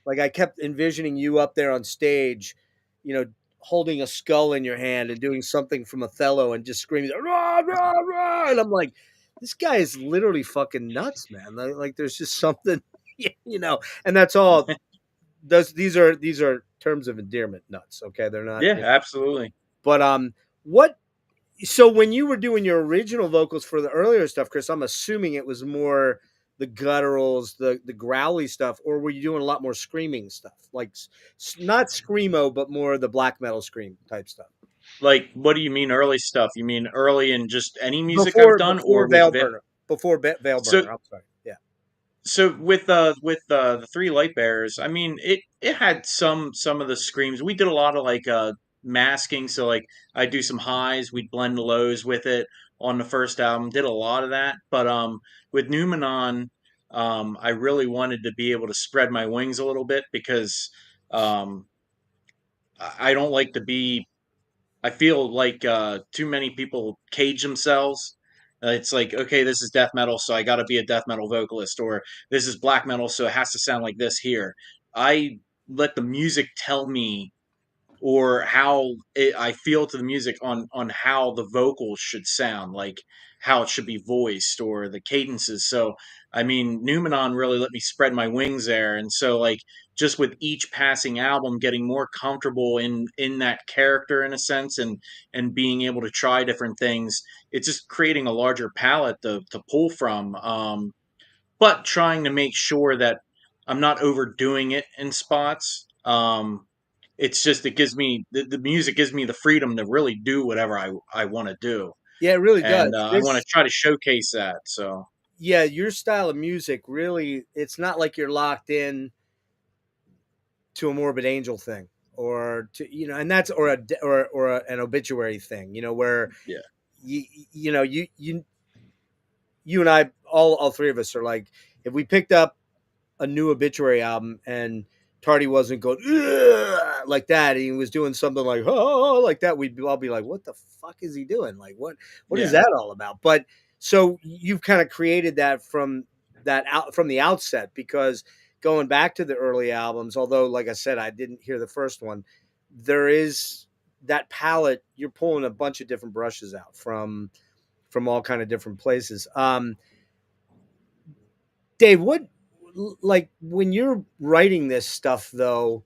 I kept envisioning you up there on stage, you know, holding a skull in your hand and doing something from Othello and just screaming, rah, rah, rah. And I'm like, this guy is literally fucking nuts, man. Like there's just something, you know, and that's all. These are terms of endearment, nuts. Okay, they're not. Yeah, absolutely. But what? So when you were doing your original vocals for the earlier stuff, Chris, I'm assuming it was more the gutturals, the growly stuff, or were you doing a lot more screaming stuff, like not screamo, but more the black metal scream type stuff? Like, what do you mean early stuff? You mean early in just any music I've Before done, or before with Veilburner, so Veilburner. I'm sorry. Yeah. so with the three light bearers, I mean it had some of the screams. We did a lot of like masking, so like I do some highs, we'd blend the lows with it on the first album. Did a lot of that, but with Numenon, I really wanted to be able to spread my wings a little bit because um I don't like to be. I feel like too many people cage themselves. It's like, okay, this is death metal, so I got to be a death metal vocalist, or this is black metal, so it has to sound like this here. I let the music tell me, or I feel to the music on how the vocals should sound, like how it should be voiced or the cadences. So, I mean, Numenon really let me spread my wings there, and so like just with each passing album, getting more comfortable in that character in a sense, and being able to try different things. It's just creating a larger palette to pull from. But trying to make sure that I'm not overdoing it in spots. It's just it gives me the music gives me the freedom to really do whatever I want to do, Yeah, it really and does. I want to try to showcase that. So Yeah, your style of music really, it's not like you're locked in to a Morbid Angel thing or to, you know, and that's, an obituary thing, you know, where yeah, you know, you and I, all three of us are like, if we picked up a new obituary album and Tardy wasn't going "Ugh," like that, and he was doing something like oh like that, we'd all be like, what the fuck is he doing? Like what is yeah, that all about? But so you've kind of created that from from the outset, because going back to the early albums, although like I said, I didn't hear the first one, there is that palette. You're pulling a bunch of different brushes out from all kind of different places. Dave, what, like when you're writing this stuff though,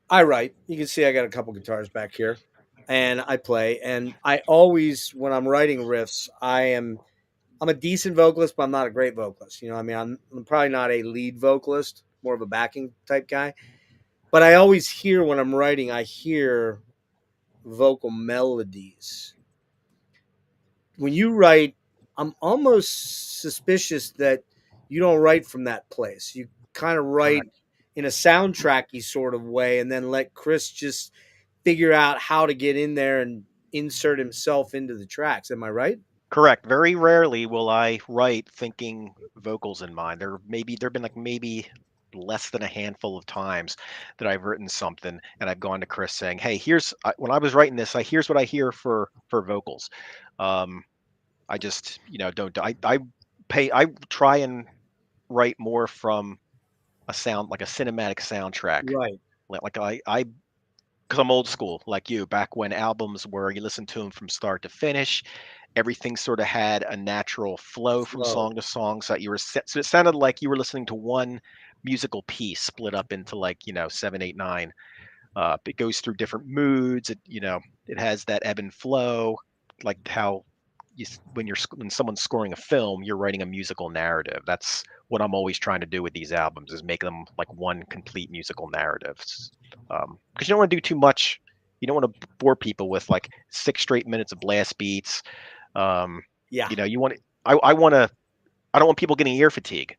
I write. You can see I got a couple guitars back here and I play, and I always, when I'm writing riffs, I'm a decent vocalist, but I'm not a great vocalist. You know, I mean, I'm probably not a lead vocalist, more of a backing type guy. But I always hear when I'm writing, I hear vocal melodies. When you write, I'm almost suspicious that you don't write from that place. You kind of write Correct. in a soundtracky sort of way, and then let Chris just figure out how to get in there and insert himself into the tracks. Am I right? Correct. Very rarely will I write thinking vocals in mind. There've been like maybe less than a handful of times that I've written something and I've gone to Chris saying, "Hey, when I was writing this, here's what I hear for vocals." Um, I just, don't. I try and write more from a sound, like a cinematic soundtrack. Right. Like because I'm old school, like you. Back when albums were, you listen to them from start to finish, everything sort of had a natural flow from Flow. song to song, so that so it sounded like you were listening to one musical piece split up into, like, 7, 8, 9. It goes through different moods. It has that ebb and flow, like how when someone's scoring a film, you're writing a musical narrative. That's what I'm always trying to do with these albums, is make them like one complete musical narrative. Because you don't want to do too much. You don't want to bore people with like 6 straight minutes of blast beats. Yeah. You want. I want to. I don't want people getting ear fatigue.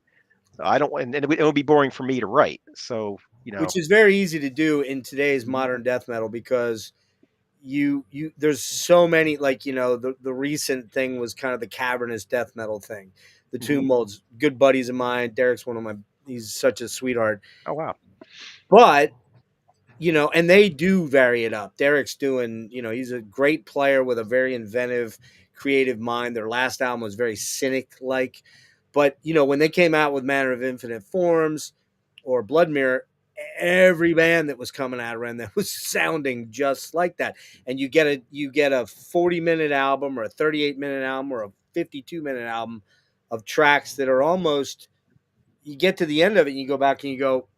I don't, and it would be boring for me to write. So Which is very easy to do in today's modern death metal, because you there's so many, like, the recent thing was kind of the cavernous death metal thing. The Tomb Molds, good buddies of mine. Derek's one of my, he's such a sweetheart. Oh wow. But and they do vary it up. Derek's doing, he's a great player with a very inventive, creative mind. Their last album was very cynic like. But when they came out with Manner of Infinite Forms or Blood Mirror, every band that was coming out around that was sounding just like that. And you get a 40-minute album, or a 38-minute album, or a 52-minute album of tracks that are almost, you get to the end of it and you go back and you go,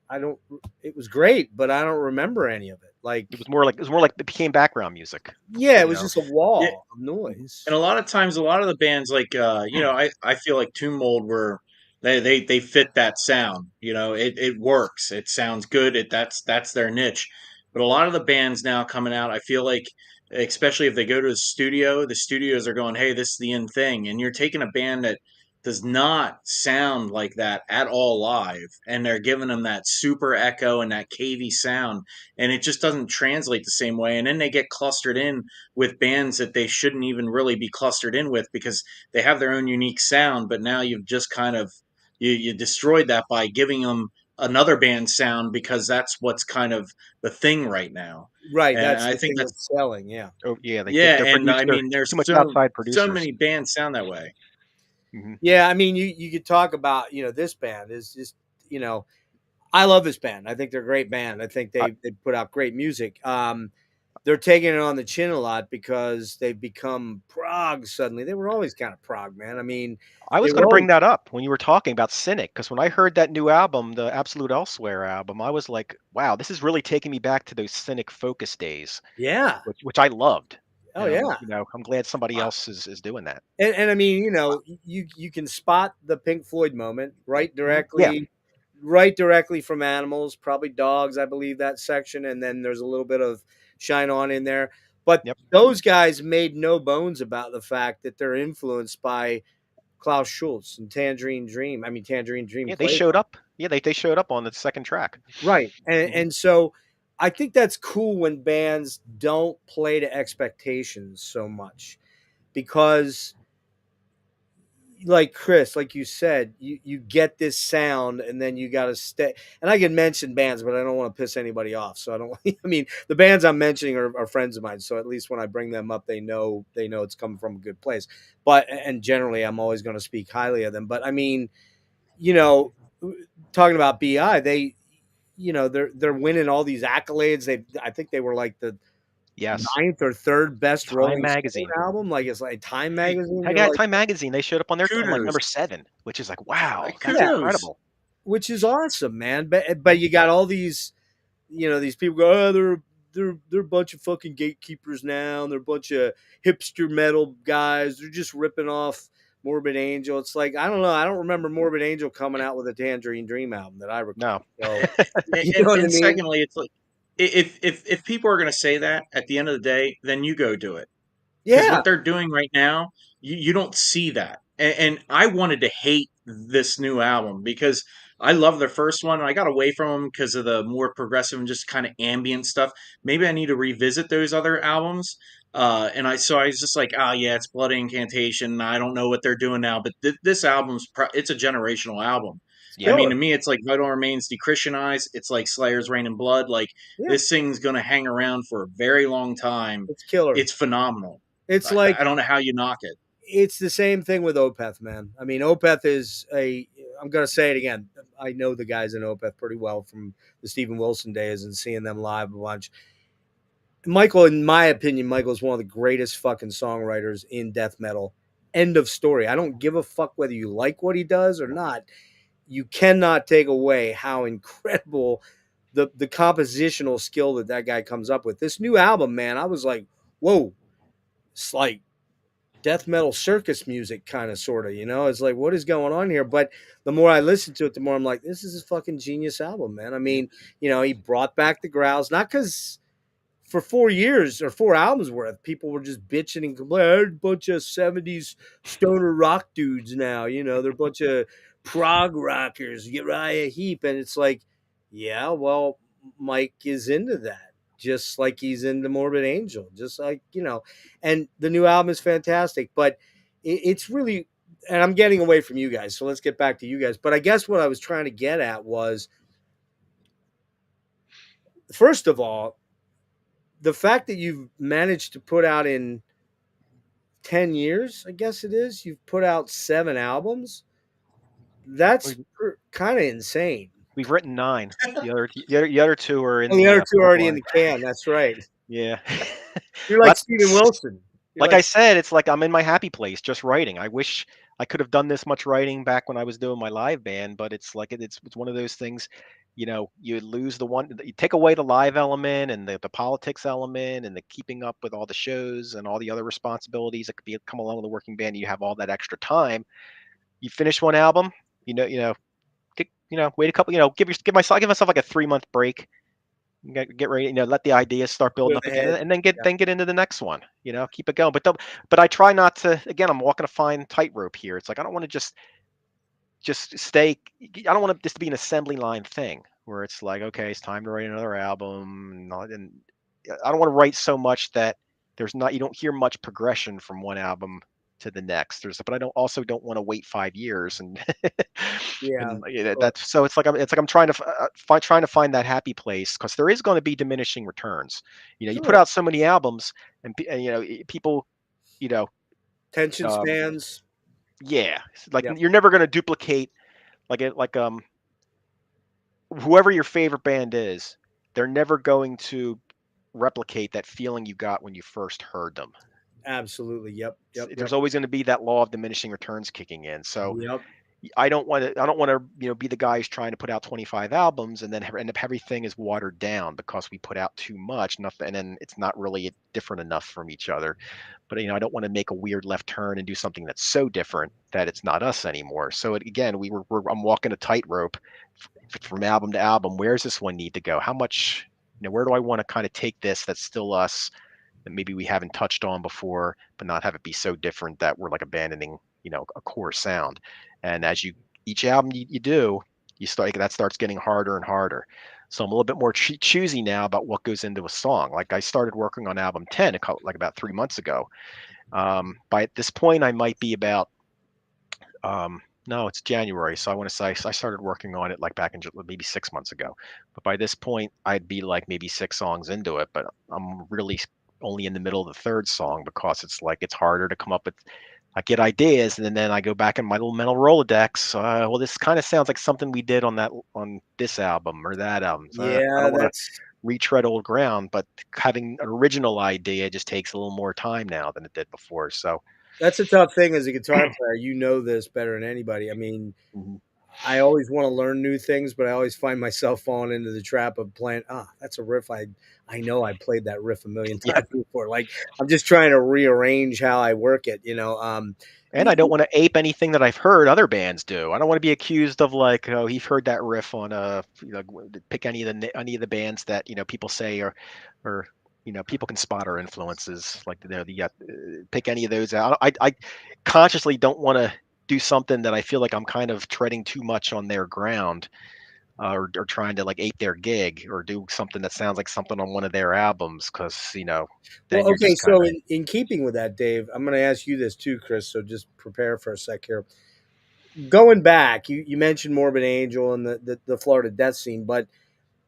I don't, it was great, but I don't remember any of it. Like, It was more like it became background music. yeah, it was just a wall Yeah. of noise. And a lot of times, a lot of the bands, like I feel like Tomb Mold were they fit that sound. It works. It sounds good. That's their niche. But a lot of the bands now coming out, I feel like, especially if they go to the studios are going, "Hey, this is the in thing," and you're taking a band that does not sound like that at all live, and they're giving them that super echo and that cavey sound, and it just doesn't translate the same way. And then they get clustered in with bands that they shouldn't even really be clustered in with, because they have their own unique sound. But now you've just kind of you destroyed that by giving them another band sound, because that's what's kind of the thing right now. Right, And that's I the think thing that's that's selling. Yeah, Oh yeah, yeah. they're And produced. I They're mean, there's too much so outside so producers. many bands sound that way. Hmm. yeah. I mean, you could talk about, this band is just, I love this band. I think they're a great band. I think I, they put out great music. They're taking it on the chin a lot because they've become prog suddenly. They were always kind of prog, man. I mean, I they was going were to bring always, that up when you were talking about Cynic, because when I heard that new album, the Absolute Elsewhere album, I was like, wow, this is really taking me back to those Cynic Focus days, yeah. which I loved. Oh And yeah. I'm glad somebody else is doing that. And I mean, you can spot the Pink Floyd moment Yeah. right directly from Animals, probably Dogs, I believe, that section, and then there's a little bit of Shine On in there. But Yep. those guys made no bones about the fact that they're influenced by Klaus Schulze and Tangerine Dream. I mean, Tangerine Dream Yeah, they played showed up. Yeah, they showed up on the second track. right, and Hmm. and so I think that's cool when bands don't play to expectations so much, because, like Chris, like you said, you get this sound, and then you got to stay. And I can mention bands, but I don't want to piss anybody off, so I don't. I mean, the bands I'm mentioning are friends of mine, so at least when I bring them up, they know it's coming from a good place. But, and generally, I'm always going to speak highly of them. But I mean, you know, talking about BI, they're winning all these accolades. I think they were like the Yes. ninth or third best Time Rolling Stone Magazine. album. Like, it's like Time Hey, Magazine. I They're got like, Time Magazine. They showed up on like kudos, number 7, which is like, wow, that's yeah, kudos. incredible. which is awesome, man. But you got all these, these people go, oh, they're a bunch of fucking gatekeepers now, and they're a bunch of hipster metal guys. They're just ripping off Morbid Angel. It's like, I don't know. I don't remember Morbid Angel coming out with a Tangerine Dream album that I recall. No. So, And, you and, know what I and mean? secondly, it's like, if people are going to say that at the end of the day, then you go do it. Because Yeah, what they're doing right now, you don't see that. And I wanted to hate this new album, because I love their first one. And I got away from them because of the more progressive and just kind of ambient stuff. Maybe I need to revisit those other albums. So I was just like, oh yeah, it's Blood Incantation. I don't know what they're doing now, but this album's it's a generational album. it's I Yeah. mean, killer. to me, it's like Vital Remains Dechristianized. It's like Slayer's Reign in Blood. Like, Yeah, this thing's gonna hang around for a very long time. it's killer. It's phenomenal. It's like, I don't know how you knock it. it's the same thing with Opeth, man. I mean, Opeth is I'm going to say it again. I know the guys in Opeth pretty well from the Stephen Wilson days and seeing them live a bunch. Michael, in my opinion, Michael is one of the greatest fucking songwriters in death metal. End of story. I don't give a fuck whether you like what he does or not. You cannot take away how incredible the compositional skill that guy comes up with. This new album, man, I was like, whoa, it's like death metal circus music kind of sort of, it's like, what is going on here? But the more I listen to it, the more I'm like, this is a fucking genius album, man. I mean, he brought back the growls, not because for 4 years or 4 albums worth, people were just bitching and complaining. They're a bunch of 70s stoner rock dudes now, they're a bunch of prog rockers, Uriah Heep. And it's like, yeah, well, Mike is into that, just like he's into Morbid Angel, just like, and the new album is fantastic, but it's really, and I'm getting away from you guys, so let's get back to you guys. But I guess what I was trying to get at was, first of all, the fact that you've managed to put out in 10 years, I guess it is, you've put out 7 albums. That's kind of insane. We've written 9. The other 2 are in the other 2 are already in the can. That's right. Yeah. You're like Stephen Wilson. Like I said, it's like I'm in my happy place just writing. I wish I could have done this much writing back when I was doing my live band, but it's like it's one of those things, you lose you take away the live element and the politics element and the keeping up with all the shows and all the other responsibilities that could come along with the working band. You have all that extra time. You finish one album, wait a couple, give myself like a 3-month break. Get ready, let the ideas start building up again, and then get into the next one. Keep it going. But I try not to. Again, I'm walking a fine tightrope here. It's like I don't want to just stay. I don't want this to be an assembly line thing where it's like, okay, it's time to write another album, and I don't want to write so much that you don't hear much progression from one album to the next. But I don't want to wait 5 years and that's so it's like I'm trying to find that happy place, because there is going to be diminishing returns. You put out so many albums and people, tension spans. You're never going to duplicate whoever your favorite band is. They're never going to replicate that feeling you got when you first heard them. Absolutely. Yep. There's always going to be that law of diminishing returns kicking in. So I don't want to be the guy who's trying to put out 25 albums and then end up everything is watered down because we put out too much, and then it's not really different enough from each other. But I don't want to make a weird left turn and do something that's so different that it's not us anymore. So again, I'm walking a tightrope from album to album. Where does this one need to go? How much? Where do I want to kind of take this that's still us, that maybe we haven't touched on before, but not have it be so different that we're like abandoning, a core sound. And as each album you do, that starts getting harder and harder. So I'm a little bit more choosy now about what goes into a song. Like I started working on album 10 about 3 months ago. By this point, I might be about, no, it's January. So I want to say I started working on it like back in maybe 6 months ago. But by this point, I'd be like maybe 6 songs into it. But I'm really only in the middle of the 3rd song, because it's harder to come up with. I get ideas, and then I go back in my little mental Rolodex. Well, this kind of sounds like something we did on this album or that album. So I don't want to retread old ground, but having an original idea just takes a little more time now than it did before. So that's a tough thing as a guitar player. This better than anybody. I mean, I always want to learn new things, but I always find myself falling into the trap of playing. That's a riff. I know I played that riff a million times before. Like I'm just trying to rearrange how I work it, And I don't want to ape anything that I've heard other bands do. I don't want to be accused of like, oh, he's heard that riff on pick any of the bands that people say or people can spot our influences. Like pick any of those out. I consciously don't want to do something that I feel like I'm kind of treading too much on their ground, or trying to like ape their gig, or do something that sounds like something on one of their albums, because Well, okay, so in keeping with that, Dave, I'm going to ask you this too, Chris. So just prepare for a sec here. Going back, you mentioned Morbid Angel and the Florida death scene, but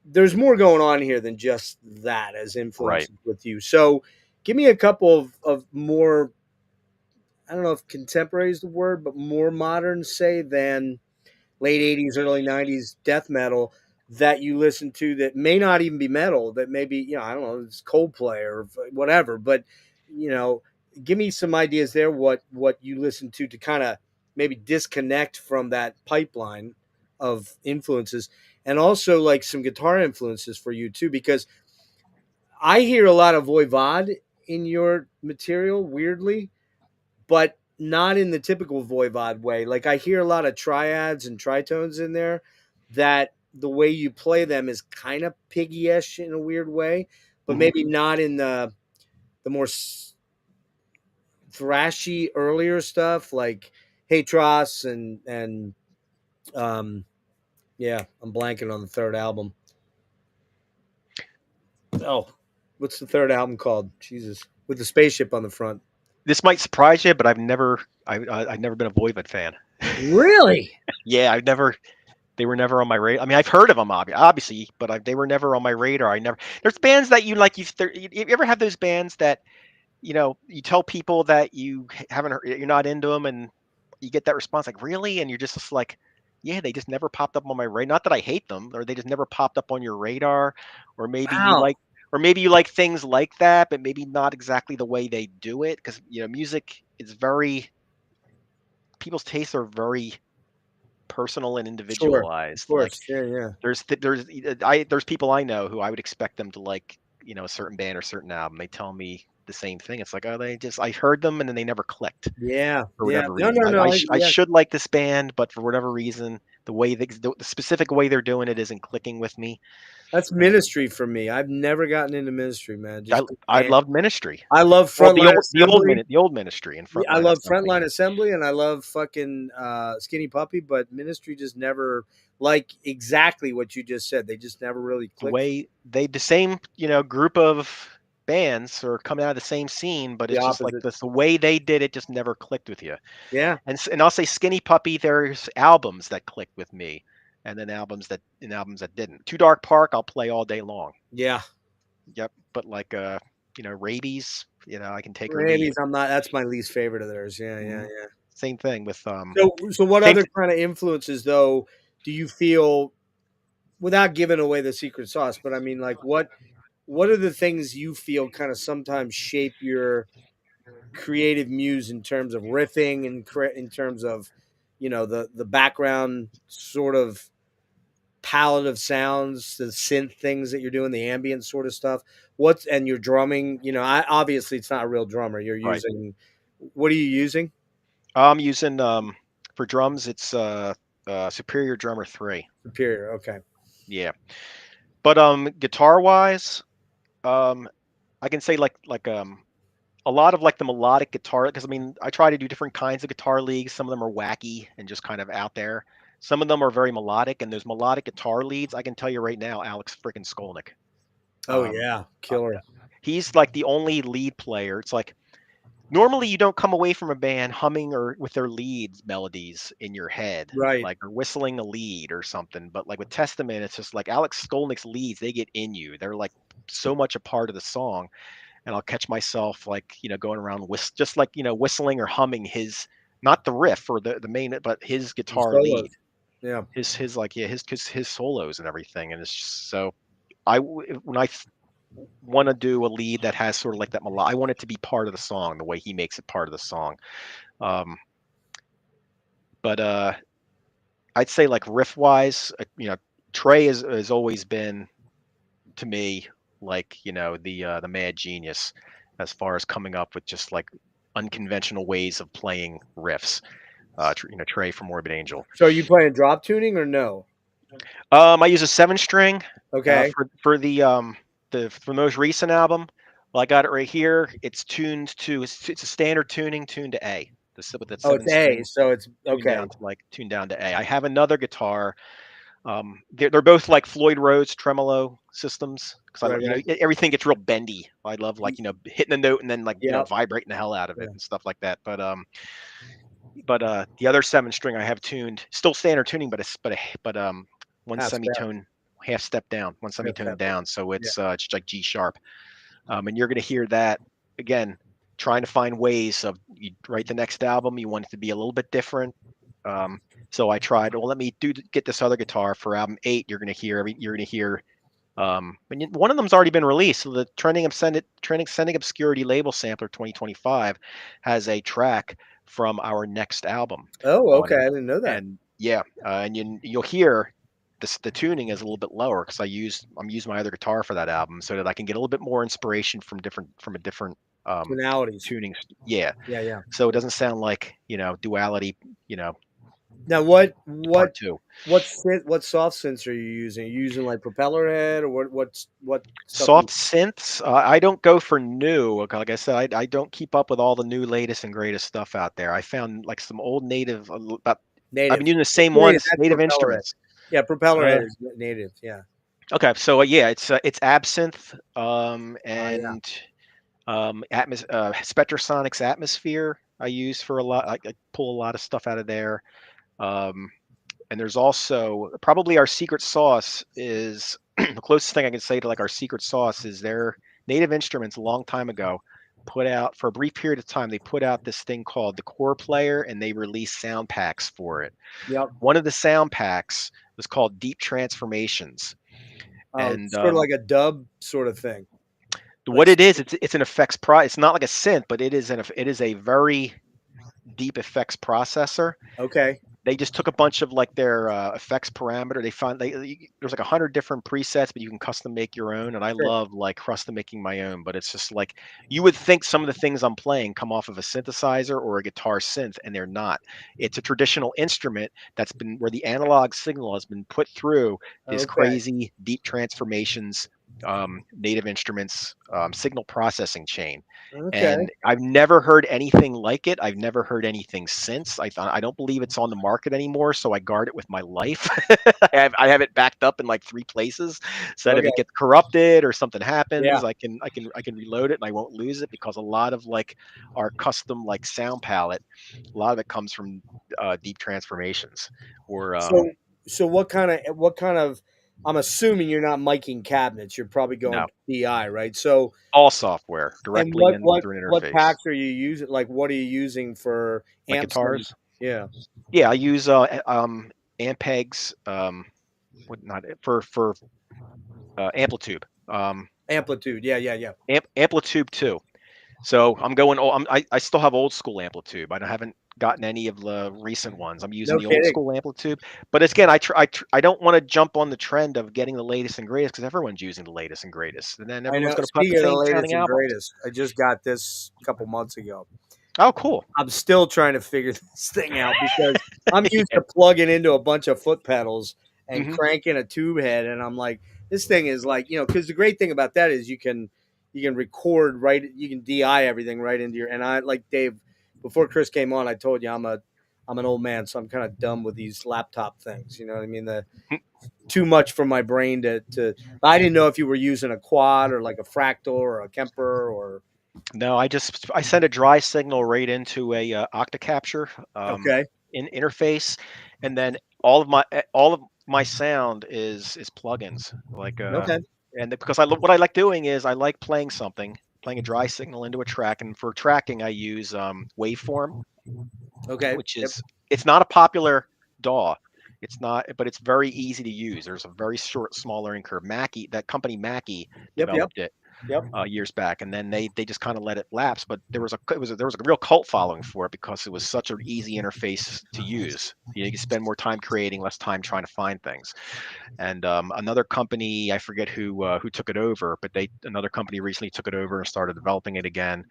there's more going on here than just that as influences with you. So give me a couple of more I don't know if contemporary is the word, but more modern, say, than late 80s, early 90s death metal that you listen to that may not even be metal, that maybe, I don't know, it's Coldplay or whatever, but, you know, give me some ideas there what you listen to kind of maybe disconnect from that pipeline of influences, and also like some guitar influences for you too, because I hear a lot of Voivod in your material, weirdly, but not in the typical Voivod way. Like I hear a lot of triads and tritones in there that the way you play them is kind of piggy-ish in a weird way, but maybe not in the more thrashy earlier stuff like Hatros and yeah, I'm blanking on the third album. Oh, what's the third album called? Jesus, with the spaceship on the front. This might surprise you, but I've never been a Voivod fan. Really? Yeah, they were never on my radar. I mean, I've heard of them obviously, but they were never on my radar. There's bands that you like. You ever have those bands that you tell people that you haven't heard, you're not into them, and you get that response like, really? And you're just like, yeah, they just never popped up on my radar. Not that I hate them, or they just never popped up on your radar, or Wow. maybe you like things like that, but maybe not exactly the way they do it, because music is people's tastes are very personal and Sure. Of individualized. Like course. Yeah, yeah. there's people I know who I would expect them to like, a certain band or certain album. They tell me the same thing. It's like, oh, I heard them and then they never clicked Yeah. for Yeah. whatever No, reason. no, no. I Yeah. should like this band, but for whatever reason, the specific way they're doing it isn't clicking with me. That's Ministry for me. I've never gotten into Ministry, man. Just I love Ministry. I love Well, Frontline Assembly. the old Ministry and Yeah, I Frontline love Assembly. Frontline Assembly, and I love fucking Skinny Puppy, but Ministry just never, like exactly what you just said. They just never really The clicked. way the same group of bands are coming out of the same scene, but The it's just like opposite. the way they did it just never clicked with you. Yeah. And I'll say Skinny Puppy, there's albums that clicked with me, and then albums that didn't. Too Dark Park, I'll play all day long. Yeah. Yep, but like Rabies, I can take or leave. Rabies, I'm not. That's my least favorite of theirs. Yeah, yeah, yeah. Same thing with So what same other kind of influences though do you feel, without giving away the secret sauce? But I mean, like, what are the things you feel kind of sometimes shape your creative muse in terms of riffing and in terms of the background sort of palette of sounds, the synth things that you're doing, the ambient sort of stuff. And your drumming, I obviously it's not a real drummer. You're right. using, what are you using? I'm using for drums. It's Superior Drummer 3. Superior. Okay. Yeah, but guitar wise, I can say like a lot of like the melodic guitar, because I mean I try to do different kinds of guitar leads. Some of them are wacky and just kind of out there. Some of them are very melodic, and those melodic guitar leads, I can tell you right now, Alex freaking Skolnick. Oh Um, yeah, uh, killer. he's like the only lead player. It's like normally you don't come away from a band humming or with their leads melodies in your head, Right. like or whistling a lead or something. But like with Testament, it's just like Alex Skolnick's leads, they get in you. They're like so much a part of the song. And I'll catch myself like, going around just like, whistling or humming his, not the riff or the main, but his And guitar lead, solos. Yeah. his like, yeah, his solos and everything. And it's just so when I want to do a lead that has sort of like that I want it to be part of the song, the way he makes it part of the song. Um, but I'd say like riff wise, Trey has always been to me like, the mad genius as far as coming up with just like unconventional ways of playing riffs. Trey from Morbid Angel. So are you playing drop tuning or no? I use a 7-string Okay. for the most recent album. Well, I got it right here. It's tuned to it's a standard tuning tuned to A. With that Oh, it's 7 A, string so it's tuned okay. down to A. I have another guitar. They're both like Floyd Rhodes tremolo systems, because I Right. everything gets real bendy. I love like hitting a note and then like Yeah. vibrating the hell out of it Yeah. and stuff like that. But the other 7-string I have tuned still standard tuning, but one Half step. semitone half step down, Half step. down, so Yeah. it's like G sharp. And you're gonna hear that again. trying to find ways of you write the next album, you want it to be a little bit different. So I tried, well, let me get this other guitar for album 8. You're going to hear and one of them's already been released. So the Trending Obscurity label sampler 2025 has a track from our next album. Oh, on okay. it. I didn't know that. And yeah, and you'll hear the tuning is a little bit lower because I'm using my other guitar for that album so that I can get a little bit more inspiration from a different Tonalities. tunings. Yeah. Yeah. So it doesn't sound like, Duality, Now, what part 2. what soft synths are you using? Are you using like Propeller Head, or what stuff? Soft synths. I don't go for new. Like I said, I don't keep up with all the new latest and greatest stuff out there. I found like some old native. I've Native. been using the same Native, ones, that's native Propeller instruments. Yeah, Propeller Head is native. Yeah. Okay, so yeah, it's absinthe Yeah. Spectrasonics Atmosphere. I use for a lot. I pull a lot of stuff out of there. And there's also probably our secret sauce is the closest thing I can say to like our secret sauce is their Native Instruments a long time ago put out for a brief period of time. They put out this thing called the Core Player, and they released sound packs for it. Yep. One of the sound packs was called Deep Transformations. And sort of like a dub sort of thing. What it is, it's an effects It's not like a synth, but it is a very deep effects processor. Okay. They just took a bunch of like their effects parameter. There's like 100 different presets, but you can custom make your own. And I love like custom making my own, but it's just like you would think some of the things I'm playing come off of a synthesizer or a guitar synth, and they're not. It's a traditional instrument where the analog signal has been put through this crazy deep transformations, Native Instruments signal processing chain. And I've never heard anything like it. I've never heard anything since. I don't believe it's on the market anymore, so I guard it with my life. I have it backed up in like 3 places, so that if it gets corrupted or something happens, I can reload it and I won't lose it, because a lot of like our custom like sound palette, a lot of it comes from deep transformations. Or so what kind of I'm assuming you're not miking cabinets. You're probably going DI, right? So all software directly in through an interface. What packs are you using? Like, what are you using for like amps? Guitars? Yeah, I use Ampegs. For Amplitude. Amplitude. Yeah. Amplitude 2. So I'm going. I still have old school Amplitude. I haven't gotten any of the recent ones. I'm using the old school Amplitude. But again, I don't want to jump on the trend of getting the latest and greatest, because everyone's using the latest and greatest, and then everyone's going to put the same sounding albums. I just got this a couple months ago. Oh, cool. I'm still trying to figure this thing out, because I'm used to plugging into a bunch of foot pedals and cranking a tube head, and I'm like, this thing is like, because the great thing about that is you can record you can DI everything right into your, and I, like Dave, before Chris came on, I told you I'm an old man, so I'm kind of dumb with these laptop things. You know what I mean? Too much for my brain to. I didn't know if you were using a quad or like a fractal or a Kemper or. No, I send a dry signal right into a Octacapture interface, and then all of my sound is plugins, like and because what I like doing is I like playing a dry signal into a track, and for tracking I use Waveform, which is it's not a popular DAW. It's not, but it's very easy to use. There's a very small learning curve. That company Mackie developed it. Years back, and then they just kind of let it lapse. But there was a real cult following for it, because it was such an easy interface to use. You can spend more time creating, less time trying to find things. And another company, I forget who took it over, but another company recently took it over and started developing it again,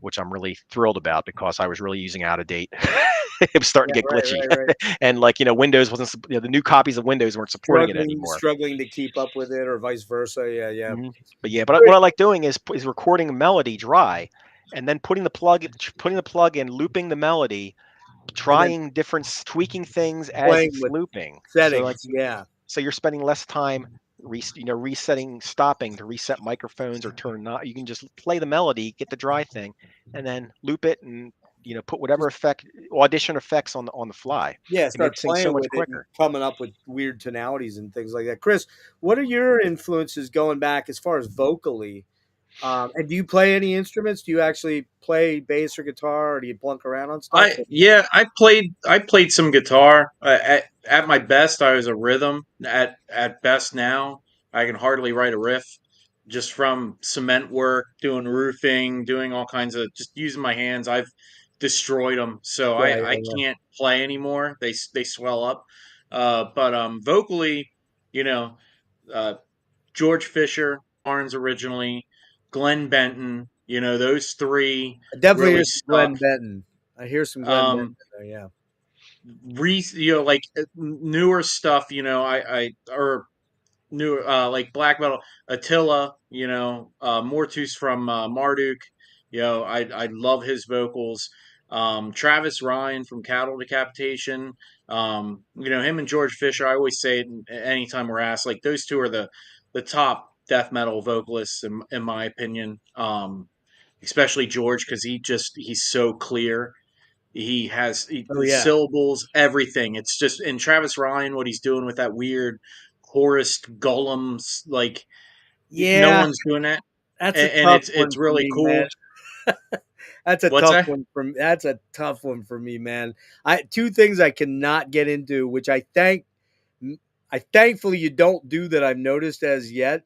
which I'm really thrilled about, because I was really using out of date. It was starting to get glitchy, right. And like Windows wasn't, the new copies of Windows weren't supporting it anymore. Struggling to keep up with it, or vice versa. Yeah. But what I like doing is recording a melody dry, and then putting the plug in, looping the melody, trying tweaking things as it's looping. Settings, so you're spending less time resetting, stopping to reset microphones or turn not. You can just play the melody, get the dry thing, and then loop it, and put whatever audition effects on the fly. Start playing so much quicker, coming up with weird tonalities and things like that. Chris, what are your influences going back as far as vocally? And do you play any instruments? Do you actually play bass or guitar, or do you plunk around on stuff? I played some guitar. At my best, I was a rhythm. At best now, I can hardly write a riff. Just from cement work, doing roofing, doing all kinds of just using my hands. I've destroyed them, so Yeah, I yeah, yeah. can't play anymore. They swell up. But vocally, you know, uh, George Fisher, Barnes originally, Glenn Benton. Those three I definitely really hear some stuck. Glenn Benton. I hear some Glenn Benton Um, there, yeah. like newer stuff. I or new like black metal Attila. Mortus from Marduk. I love his vocals. Travis Ryan from Cattle Decapitation. Him and George Fisher. I always say it anytime we're asked. Like those two are the top death metal vocalists in my opinion. Especially George because he's so clear. He has Oh the yeah, syllables, everything. It's just in Travis Ryan what he's doing with that weird chorused golems. Like no yeah. one's doing that, That's a and tough it's one for really me, man. cool. That's a What's tough that? one for me. That's a tough one for me, man. I two things I cannot get into, which I thankfully you don't do that I've noticed as yet.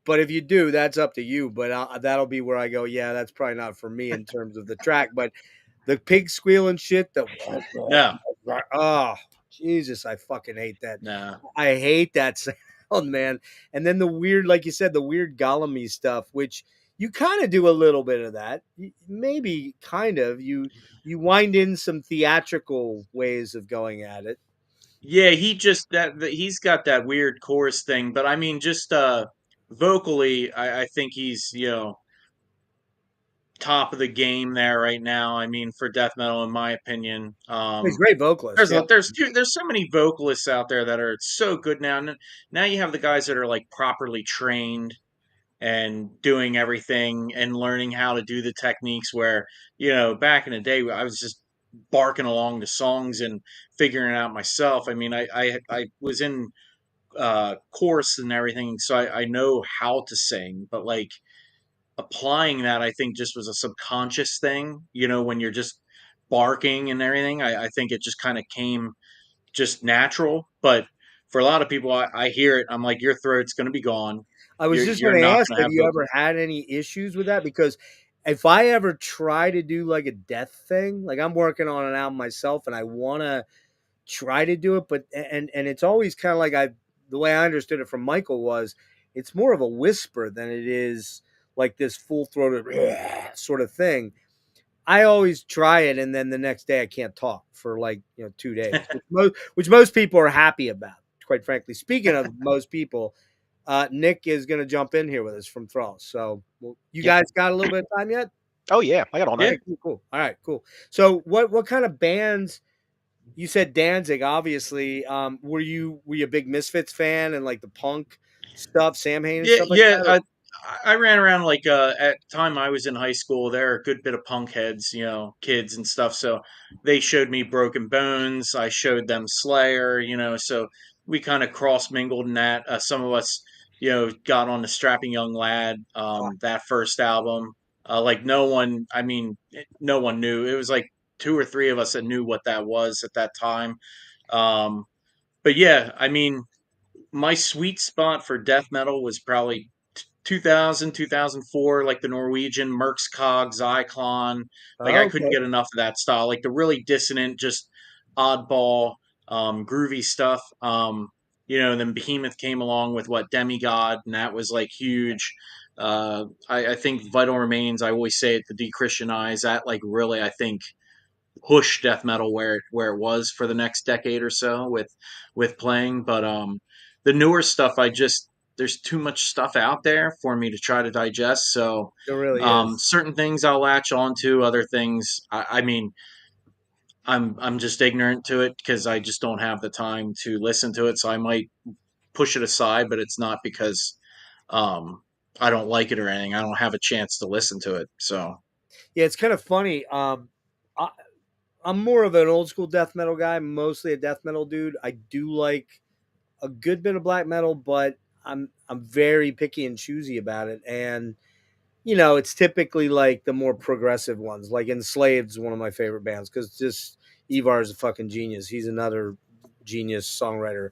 But if you do, that's up to you. But that'll be where I go. Yeah, that's probably not for me in terms of the track. But the pig squealing shit, No, oh Jesus, I fucking hate that. no. I hate that sound, man. And then the weird, like you said, the weird Gollum stuff, which you kind of do a little bit of that. Maybe kind of. You wind in some theatrical ways of going at it. Yeah, he's got that weird chorus thing, but I mean, just vocally, I think he's top of the game there right now. I mean, for death metal, in my opinion. He's a great vocalist. There's Yeah. there's so many vocalists out there that are so good now. Now you have the guys that are like properly trained and doing everything and learning how to do the techniques. Where back in the day, I was just barking along the songs and figuring it out myself. I mean, I was in course and everything, so I know how to sing, but like applying that, I think just was a subconscious thing. When you're just barking and everything, I think it just kind of came just natural. But for a lot of people, I hear it. I'm like, your throat's going to be gone. I was just You're going to not ask, going to have have you ever vocals. had any issues with that? Because if I ever try to do like a death thing, like I'm working on an album myself and I want to try to do it, but and it's always kind of like the way I understood it from Michael was it's more of a whisper than it is like this full throated sort of thing. I always try it, and then the next day I can't talk for like 2 days, which most people are happy about. Quite frankly, speaking of most people, Nick is going to jump in here with us from Thralls. So, you Yeah. guys got a little bit of time yet? Oh yeah, I got all Yeah. night. Okay, cool, cool. All right, cool. So, what kind of bands? You said Danzig, obviously. Were you a big Misfits fan and like the punk stuff, Sam Hain and Yeah, stuff like yeah. that? Or- I ran around like at the time I was in high school. There are a good bit of punk heads, kids and stuff. So they showed me Broken Bones. I showed them Slayer. So we kind of cross mingled in that. Some of us, got on the Strapping Young Lad. That first album, like no one. I mean, no one knew. It was like two or three of us that knew what that was at that time. Um, but yeah, I mean my sweet spot for death metal was probably 2000, 2004, like the Norwegian Merckskog, Zyklon. Like I Oh, couldn't okay. get enough of that style, like the really dissonant, just oddball, groovy stuff. And then Behemoth came along with what Demigod, and that was like huge. I think Vital Remains. I always say it to de-Christianize that. Like really, I think push death metal where it was for the next decade or so with playing. But the newer stuff, there's too much stuff out there for me to try to digest. So It really is. certain things I'll latch onto, other things I mean I'm just ignorant to it because I just don't have the time to listen to it. So I might push it aside, but it's not because um I don't like it or anything. I don't have a chance to listen to it. So Yeah, it's kind of funny. I, I'm more of an old school death metal guy, mostly a death metal dude. I do like a good bit of black metal, but I'm very picky and choosy about it. And it's typically like the more progressive ones. Like Enslaved's one of my favorite bands because just Ivar is a fucking genius. He's another genius songwriter.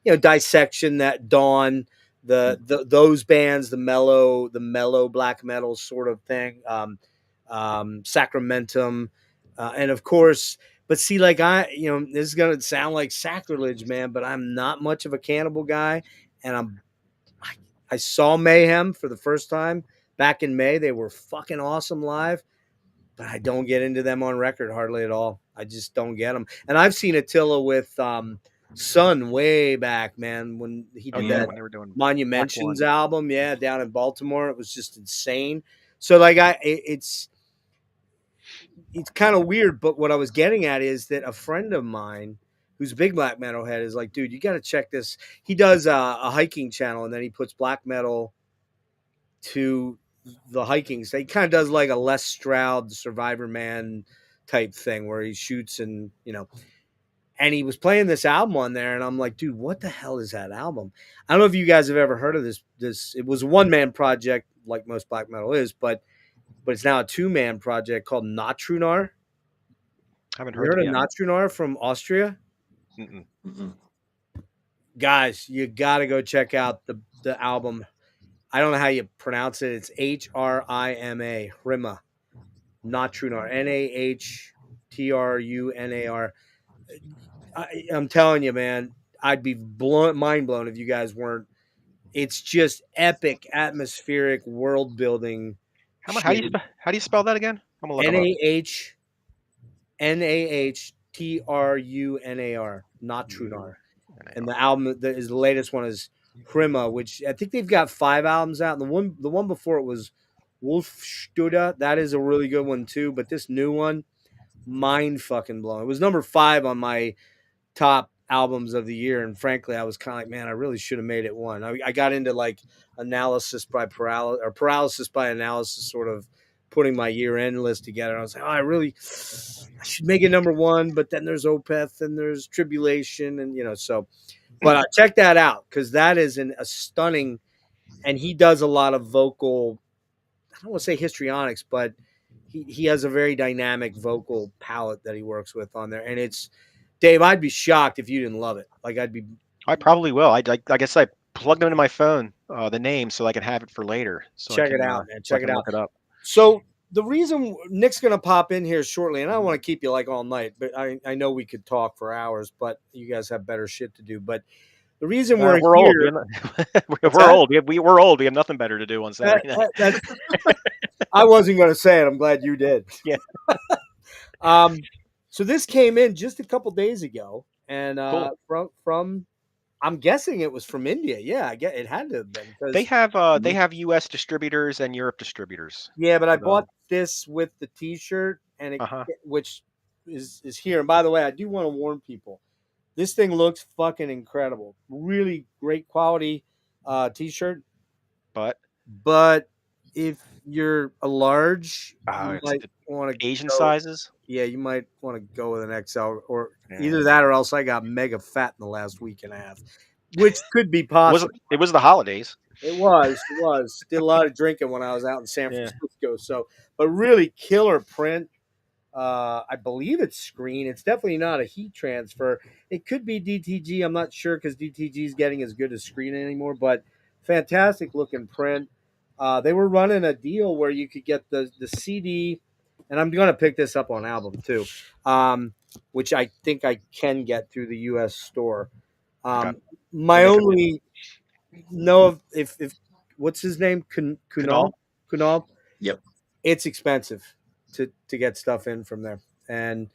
Dissection, that Dawn, those bands, the mellow black metal sort of thing. Sacramentum, and of course, but see, like this is gonna sound like sacrilege, man, but I'm not much of a Cannibal guy, and I saw Mayhem for the first time back in May. They were fucking awesome live, but I don't get into them on record hardly at all. I just don't get them. And I've seen Attila with Sun way back, man, when he did that when they were doing Monumentions album, down in Baltimore. It was just insane. So like it's kind of weird, but what I was getting at is that a friend of mine who's a big black metal head is like, dude, you got to check this. He does a hiking channel, and then he puts black metal to the hiking. So he kind of does like a Les Stroud, Survivor Man type thing where he shoots and and he was playing this album on there, and I'm like, dude, what the hell is that album? I don't know if you guys have ever heard of this. It was a one-man project like most black metal is, but it's now a two-man project called Natrunar. Haven't heard of Natrunar from Austria? Mm-mm. Mm-mm. Guys, you got to go check out the album. I don't know how you pronounce it. It's Hrima, Hrima, Natrunar, Nahtrunar. I'm telling you, man, I'd be mind blown if you guys weren't. It's just epic, atmospheric, world building. How do you spell that again? I'm gonna look Nahtrunar, Natrunar. And the album that is the latest one is Hrima, which I think they've got 5 albums out. And the one before it was Wolfstuda. That is a really good one too. But this new one, mind fucking blowing. It was number 5 on my top albums of the year, and frankly, I was kind of like, man, I really should have made it one. I got into like analysis by paralysis or paralysis by analysis, sort of putting my year-end list together. I was like, I should make it number 1, but then there's Opeth and there's Tribulation, and so. But check that out because that is a stunning, and he does a lot of vocal. I don't want to say histrionics, but he has a very dynamic vocal palette that he works with on there, and it's. Dave, I'd be shocked if you didn't love it. Like I probably will. I guess I plugged them into my phone, the name, so I can have it for later. So check it out, man. Check it out. Look it up. So the reason Nick's going to pop in here shortly, and I don't want to keep you like all night, but I know we could talk for hours, but you guys have better shit to do. But the reason we're here, old. We're old. We're old. We have nothing better to do on Saturday night. I wasn't going to say it. I'm glad you did. Yeah. So this came in just a couple days ago, and cool. from I'm guessing it was from India. Yeah, I get it had to have been. They have U.S. distributors and Europe distributors. Yeah, but I bought this with the T-shirt, and which is here. And by the way, I do want to warn people: this thing looks fucking incredible. Really great quality T-shirt. But if you're a large, you might want to Asian sizes. Yeah, you might want to go with an XL, or either that, or else I got mega fat in the last week and a half, which could be possible. It was the holidays. It was. Did a lot of drinking when I was out in San Francisco. So, but really killer print. I believe it's screen. It's definitely not a heat transfer. It could be DTG. I'm not sure because DTG is getting as good as screen anymore. But fantastic looking print. They were running a deal where you could get the CD, and I'm going to pick this up on album too, which I think I can get through the U.S. store. My only know if what's his name? Kunal? Yep. It's expensive to get stuff in from there. And,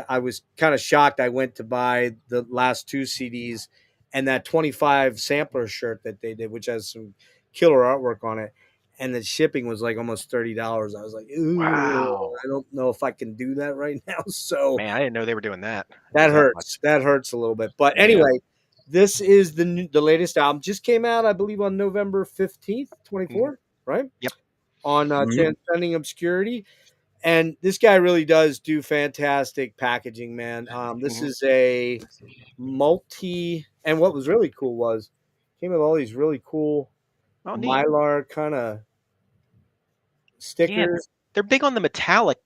I was kind of shocked. I went to buy the last 2 CDs and that 25 sampler shirt that they did, which has some killer artwork on it. And the shipping was like almost $30. I was like, ooh, wow. I don't know if I can do that right now. So, man, I didn't know they were doing that. That hurts. That hurts a little bit. But anyway, this is the latest album. Just came out, I believe, on November 15th, 24, right? Yep. On Transcending Obscurity. And this guy really does do fantastic packaging, man. This is a multi, and what was really cool was came with all these really cool Mylar kind of, I don't know what you call it. It's like a stickers. they're big on the metallic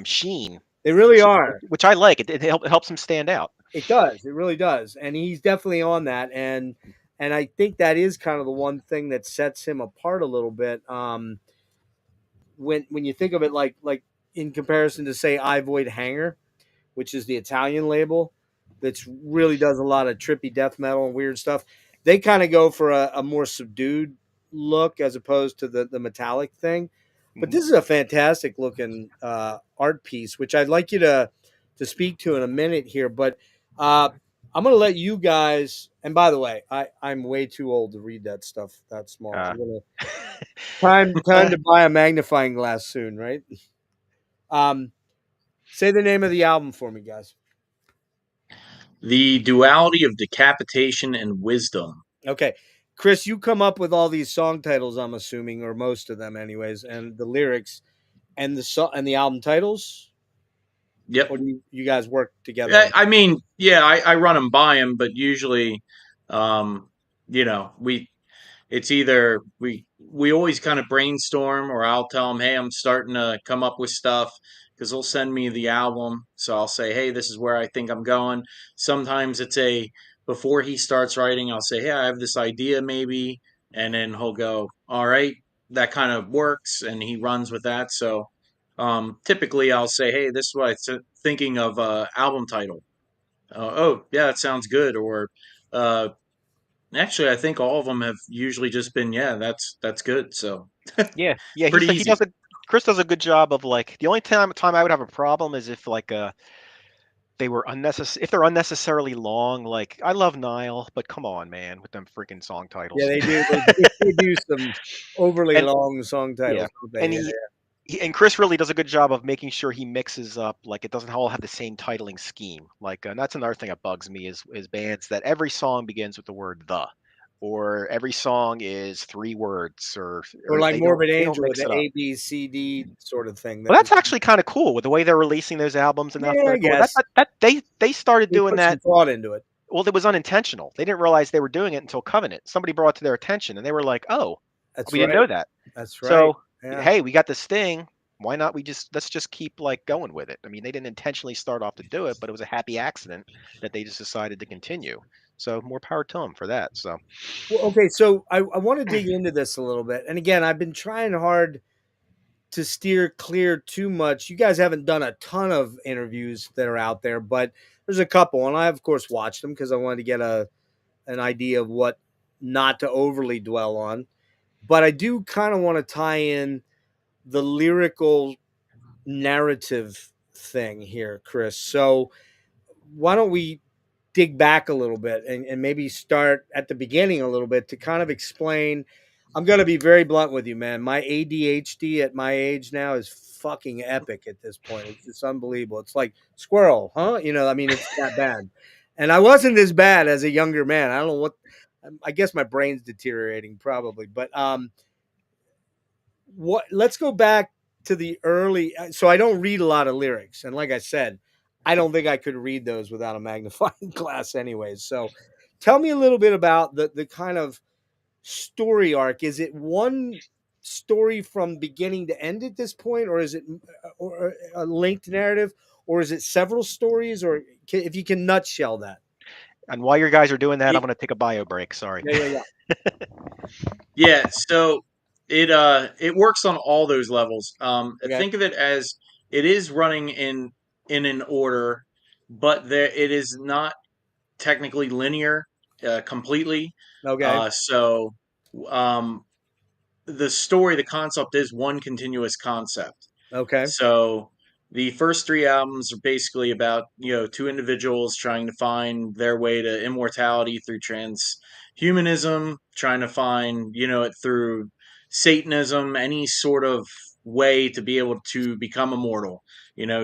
sheen. They really are, which I like. It helps him stand out. It does. It really does, and he's definitely on that. And I think that is kind of the one thing that sets him apart a little bit. When you think of it like in comparison to say I Void Hanger, which is the Italian label that's really does a lot of trippy death metal and weird stuff. They kind of go for a more subdued look as opposed to the metallic thing. But this is a fantastic looking art piece, which I'd like you to speak to in a minute here. But I'm going to let you guys. And by the way, I'm way too old to read that stuff that small. I'm gonna, time to buy a magnifying glass soon, right? Say the name of the album for me, guys. The Duality of Decapitation and Wisdom. Okay. Chris, you come up with all these song titles, I'm assuming, or most of them anyways, and the lyrics and the album titles? Yep. Or do you guys work together? I mean, yeah, I run them by him, but usually, it's either we always kind of brainstorm, or I'll tell him, hey, I'm starting to come up with stuff, because he'll send me the album. So I'll say, hey, this is where I think I'm going. Sometimes it's before he starts writing, I'll say, hey, I have this idea maybe. And then he'll go, all right, that kind of works. And he runs with that. So typically I'll say, hey, this is what I'm thinking of album title. Oh, yeah, that sounds good. Or actually, I think all of them have usually just been, yeah, that's good. So yeah, pretty easy. Chris does a good job of like the only time I would have a problem is if like they were unnecessary, if they're unnecessarily long. Like I love Nile, but come on, man, with them freaking song titles. Yeah, they do. They do some overly long song titles. Yeah. And Chris really does a good job of making sure he mixes up, like it doesn't all have the same titling scheme. Like and that's another thing that bugs me is bands that every song begins with the word "the," or every song is 3 words, or like Morbid Angel with the the ABCD sort of thing. Well, that's actually kind of cool with the way they're releasing those albums and I guess. that they started doing that. Some thought into it. Well, it was unintentional. They didn't realize they were doing it until Covenant. Somebody brought it to their attention, and they were like, "Oh, we didn't know that." That's right. So, hey, we got this thing. Why not? Let's just keep like going with it. I mean, they didn't intentionally start off to do it, but it was a happy accident that they just decided to continue. So more power to them for that. So, well, okay. So I want to dig into this a little bit. And again, I've been trying hard to steer clear too much. You guys haven't done a ton of interviews that are out there, but there's a couple, and I of course watched them because I wanted to get an idea of what not to overly dwell on. But I do kind of want to tie in the lyrical narrative thing here, Chris. So why don't we dig back a little bit and maybe start at the beginning a little bit to kind of explain. I'm going to be very blunt with you, man. My ADHD at my age now is fucking epic at this point. It's just unbelievable. It's like squirrel, huh? I mean, it's that bad. And I wasn't this bad as a younger man. I don't know what, I guess my brain's deteriorating probably, but let's go back to the early. So I don't read a lot of lyrics. And like I said, I don't think I could read those without a magnifying glass anyways. So tell me a little bit about the kind of story arc. Is it one story from beginning to end at this point, or is it or a linked narrative, or is it several stories, or if you can nutshell that? And while you guys are doing that, I'm going to take a bio break. Sorry. Yeah. So it works on all those levels. Okay. Think of it as it is running in an order, but it is not technically linear completely. Okay. So the story, the concept is one continuous concept. Okay. So the first 3 albums are basically about, 2 individuals trying to find their way to immortality through transhumanism, trying to find, it through Satanism, any sort of way to be able to become immortal,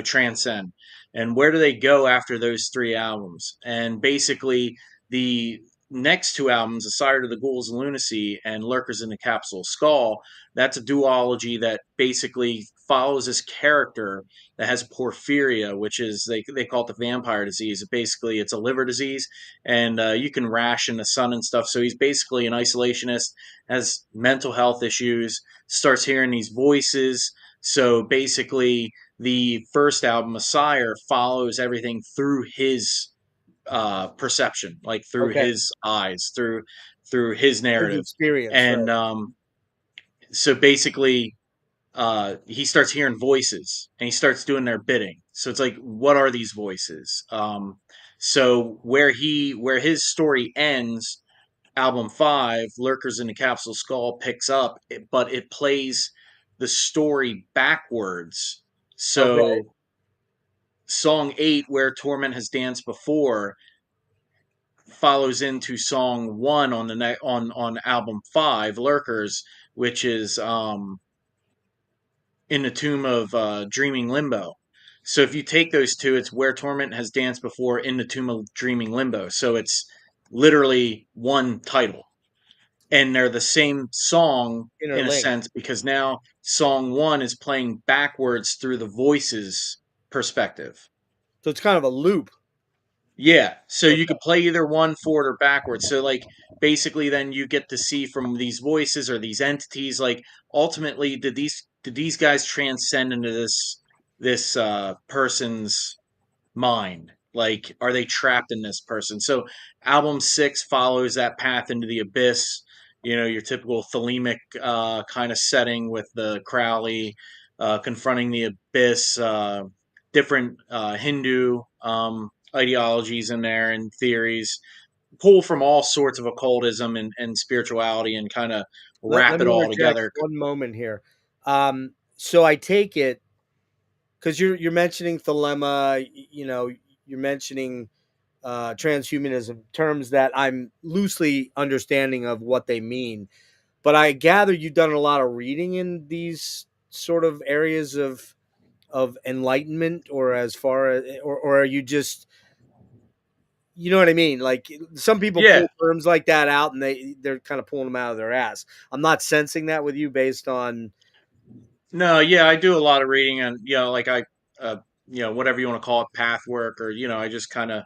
transcend. And where do they go after those 3 albums? And basically the next 2 albums, The Sire to the Ghouls and Lunacy and Lurkers in the Capsule Skull, that's a duology that basically follows this character that has porphyria, which is they call it the vampire disease. Basically, it's a liver disease, and you can rash in the sun and stuff. So he's basically an isolationist, has mental health issues, starts hearing these voices. So basically, the first album, Messiah, follows everything through his perception, like through Okay. his eyes, through his His narrative, experience, right? and so basically he starts hearing voices and he starts doing their bidding. So it's like, what are these voices? So where his story ends, album 5, Lurkers in the Capsule Skull, picks up, but it plays the story backwards. Okay. So song 8, Where Torment Has Danced Before, follows into song 1 on on album 5, Lurkers, which is in the tomb of Dreaming Limbo. So if you take those two, it's Where Torment Has Danced Before, in the tomb of Dreaming Limbo. So it's literally one title, and they're the same song in a Interlinked. sense, because now song 1 is playing backwards through the voices perspective. So it's kind of a loop. Yeah, so you Okay. could play either one forward or backwards. So like basically then you get to see from these voices or these entities, like ultimately did these guys transcend into this person's mind? Like, are they trapped in this person? So album 6 follows that path into the abyss, you know, your typical thelemic kind of setting with the Crowley confronting the abyss, different Hindu ideologies in there and theories, pull from all sorts of occultism and spirituality and kind of Let wrap it me all interject together. one moment here. So I take it because you're mentioning thelema, you know, you're mentioning transhumanism, terms that I'm loosely understanding of what they mean. But I gather you've done a lot of reading in these sort of areas of enlightenment, or as far as, or are you just, you know what I mean? Like some people Yeah. pull terms like that out and they're kind of pulling them out of their ass. I'm not sensing that with you based on. No, yeah, I do a lot of reading and like uh whatever you want to call it, path work, or I just kind of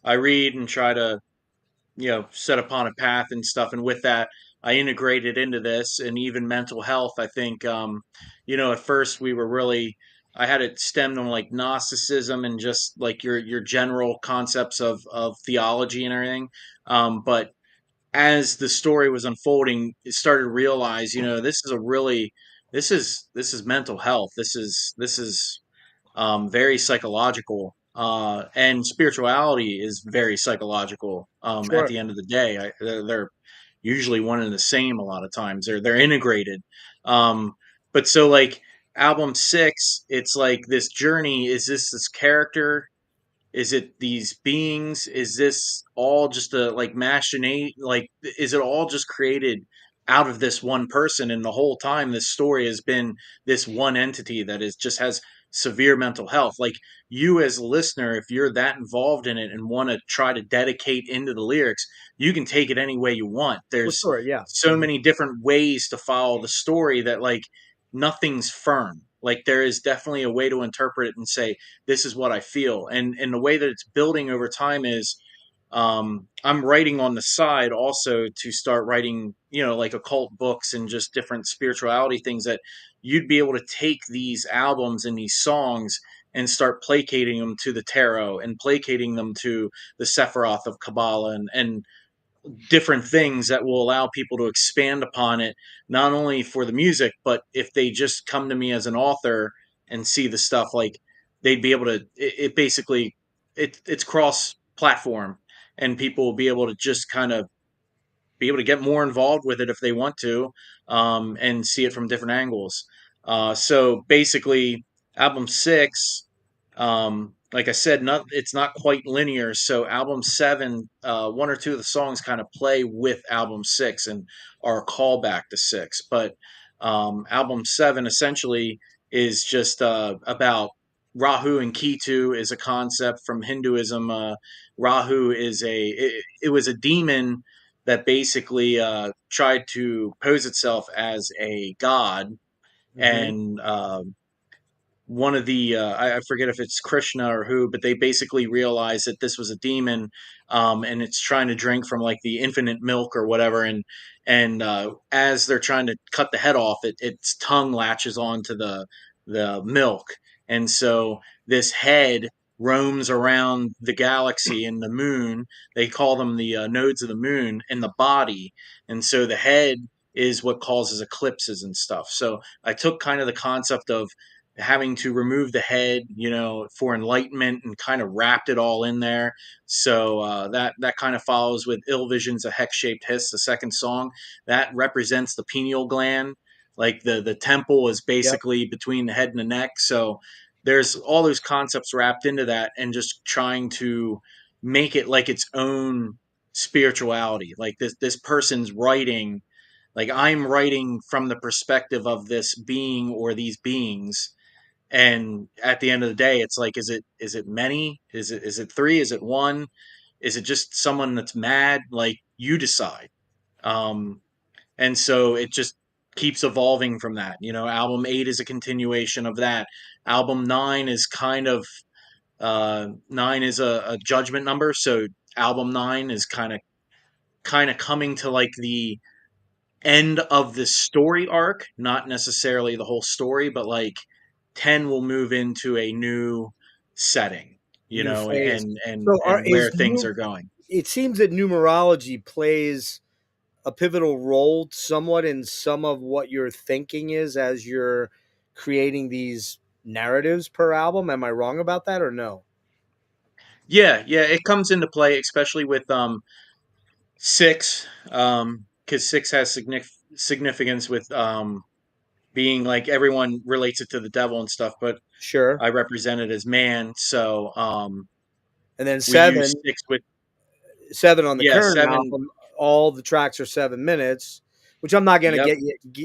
I read and try to set upon a path and stuff, and with that I integrate it into this. And even mental health, I think at first we were really, I had it stemmed on like Gnosticism and just like your general concepts of theology and everything, but as the story was unfolding, it started to realize, this is a really, this is mental health. This is very psychological, and spirituality is very psychological. At Sure. the end of the day, they're usually one and the same. A lot of times, they're integrated. Um, but so like album 6, it's like this journey. Is this character? Is it these beings? Is this all just a like machinate? Like, is it all just created out of this one person? And the whole time, this story has been this one entity that is just has severe mental health. Like, you as a listener, if you're that involved in it and want to try to dedicate into the lyrics, you can take it any way you want. Well, There's sure. Yeah. so many different ways to follow the story that like nothing's firm. Like, there is definitely a way to interpret it and say, this is what I feel. And the way that it's building over time is, I'm writing on the side also to start writing, like occult books and just different spirituality things that you'd be able to take these albums and these songs and start placating them to the tarot and placating them to the Sephiroth of Kabbalah and different things that will allow people to expand upon it, not only for the music, but if they just come to me as an author and see the stuff, like they'd be able to, it basically, it's cross platform, and people will be able to just kind of be able to get more involved with it if they want to, and see it from different angles. So basically, album 6, like I said, it's not quite linear. So album 7, one or two of the songs kind of play with album 6 and are a callback to 6. But album 7 essentially is just about Rahu and Ketu is a concept from Hinduism. Rahu is it was a demon that basically tried to pose itself as a god, Hmm. and one of the I forget if it's Krishna or who, but they basically realize that this was a demon, and it's trying to drink from like the infinite milk or whatever, and as they're trying to cut the head off, its tongue latches onto the milk, and so this head roams around the galaxy and the moon. They call them the nodes of the moon and the body, and so the head is what causes eclipses and stuff. So I took kind of the concept of having to remove the head, for enlightenment, and kind of wrapped it all in there. So that kind of follows with Ill Visions, a Hex-Shaped Hiss, the second song. That represents the pineal gland. Like the temple is Yep. basically between the head and the neck. So there's all those concepts wrapped into that, and just trying to make it like its own spirituality. Like this person's writing, like I'm writing from the perspective of this being or these beings, and at the end of the day, it's like, is it many, is it three, is it one, is it just someone that's mad? Like, you decide. um and so it just keeps evolving from that. Album 8 is a continuation of that. Album 9 is kind of 9 is a judgment number, so album 9 is kind of coming to like the end of the story arc, not necessarily the whole story, but like 10 will move into a new setting, New phase. and So where things are going. it seems that numerology plays a pivotal role somewhat in some of what your thinking is as you're creating these narratives per album. Am I wrong about that or no? Yeah, it comes into play, especially with 6, because 6 has significance with being like, everyone relates it to the devil and stuff, but Sure. I represent it as man. So And then we use 7 6 with, on the yeah, current 7. album, all the tracks are 7 minutes, which I'm not going to Yep.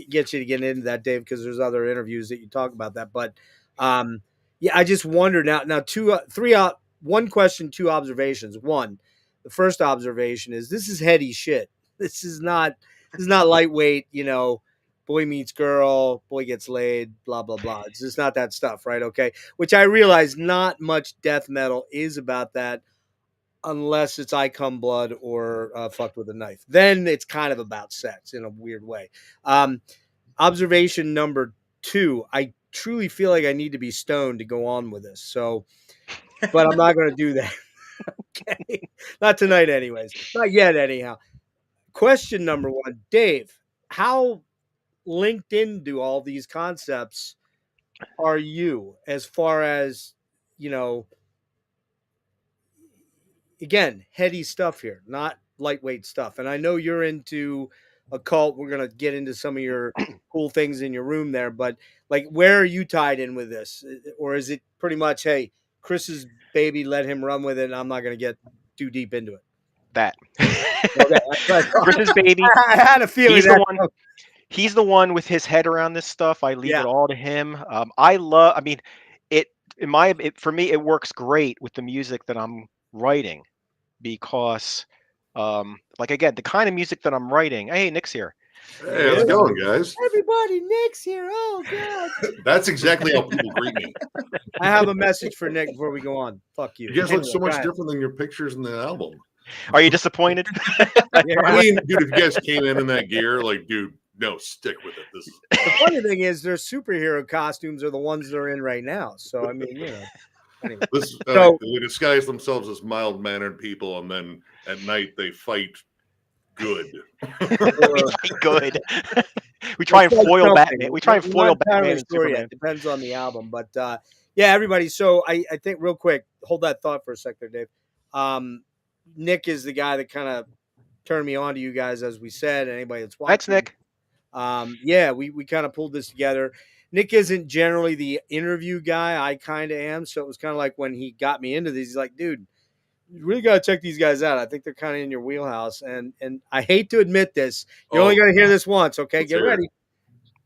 get you to get into that, Dave, because there's other interviews that you talk about that. But yeah, I just wonder now two, three, one question, two observations. One, the first observation is this is heady shit. This is not lightweight. Boy meets girl, boy gets laid, blah blah blah. It's just not that stuff, right? Okay, which I realize not much death metal is about that, unless it's I Come Blood or Fucked with a Knife. Then it's kind of about sex in a weird way. Observation number 2, I truly feel like I need to be stoned to go on with this. So, but I'm not going to do that. Okay. Not tonight, anyways. Not yet, anyhow. Question number 1, Dave, how linked into all these concepts are you as far as, again, heady stuff here, not lightweight stuff. And I know you're into occult. We're going to get into some of your cool things in your room there, but like, where are you tied in with this? Or is it pretty much, hey, Chris's baby, let him run with it, and I'm not going to get too deep into it? That. Okay, that's right. Chris's baby. I had a feeling He's the one. He's the one with his head around this stuff. I leave it all to him. I mean, for me, it works great with the music that I'm writing, because, like, again, the kind of music that I'm writing. Hey, Nick's here. Hey, how's it going, guys? Everybody, Nick's here. Oh, God. That's exactly how people greet me. I have a message for Nick before we go on. Fuck you. You guys look so much different than your pictures in the album. Are you disappointed? I mean, dude, if you guys came in that gear, like, dude, no, stick with it. This is the funny thing is, their superhero costumes are the ones they're in right now. So I mean, anyway. They disguise themselves as mild-mannered people, and then at night they fight good. Good. We try and foil Batman. We try and foil Batman. It depends on the album, but yeah, everybody. So I think real quick, hold that thought for a sec there, Dave. Nick is the guy that kind of turned me on to you guys, as we said. Anybody that's watching, thanks, Nick. Yeah, we kind of pulled this together. Nick isn't generally the interview guy. I kind of am. So it was kind of like when he got me into these, he's like, dude, you really got to check these guys out. I think they're kind of in your wheelhouse. And I hate to admit this. You only got to hear this once. Okay. Get ready.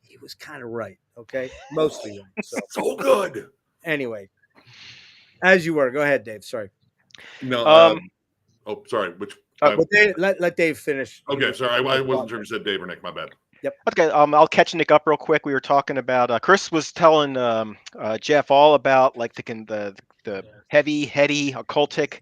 He was kind of right. Okay. Mostly right. So good. Anyway, as you were. Go ahead, Dave. Sorry. No. Sorry. Which? Let Dave finish. Okay. Sorry. I wasn't sure if you said Dave or Nick. My bad. Yep. Okay, I'll catch Nick up real quick. We were talking about Chris was telling Jeff all about like the heavy, heady, occultic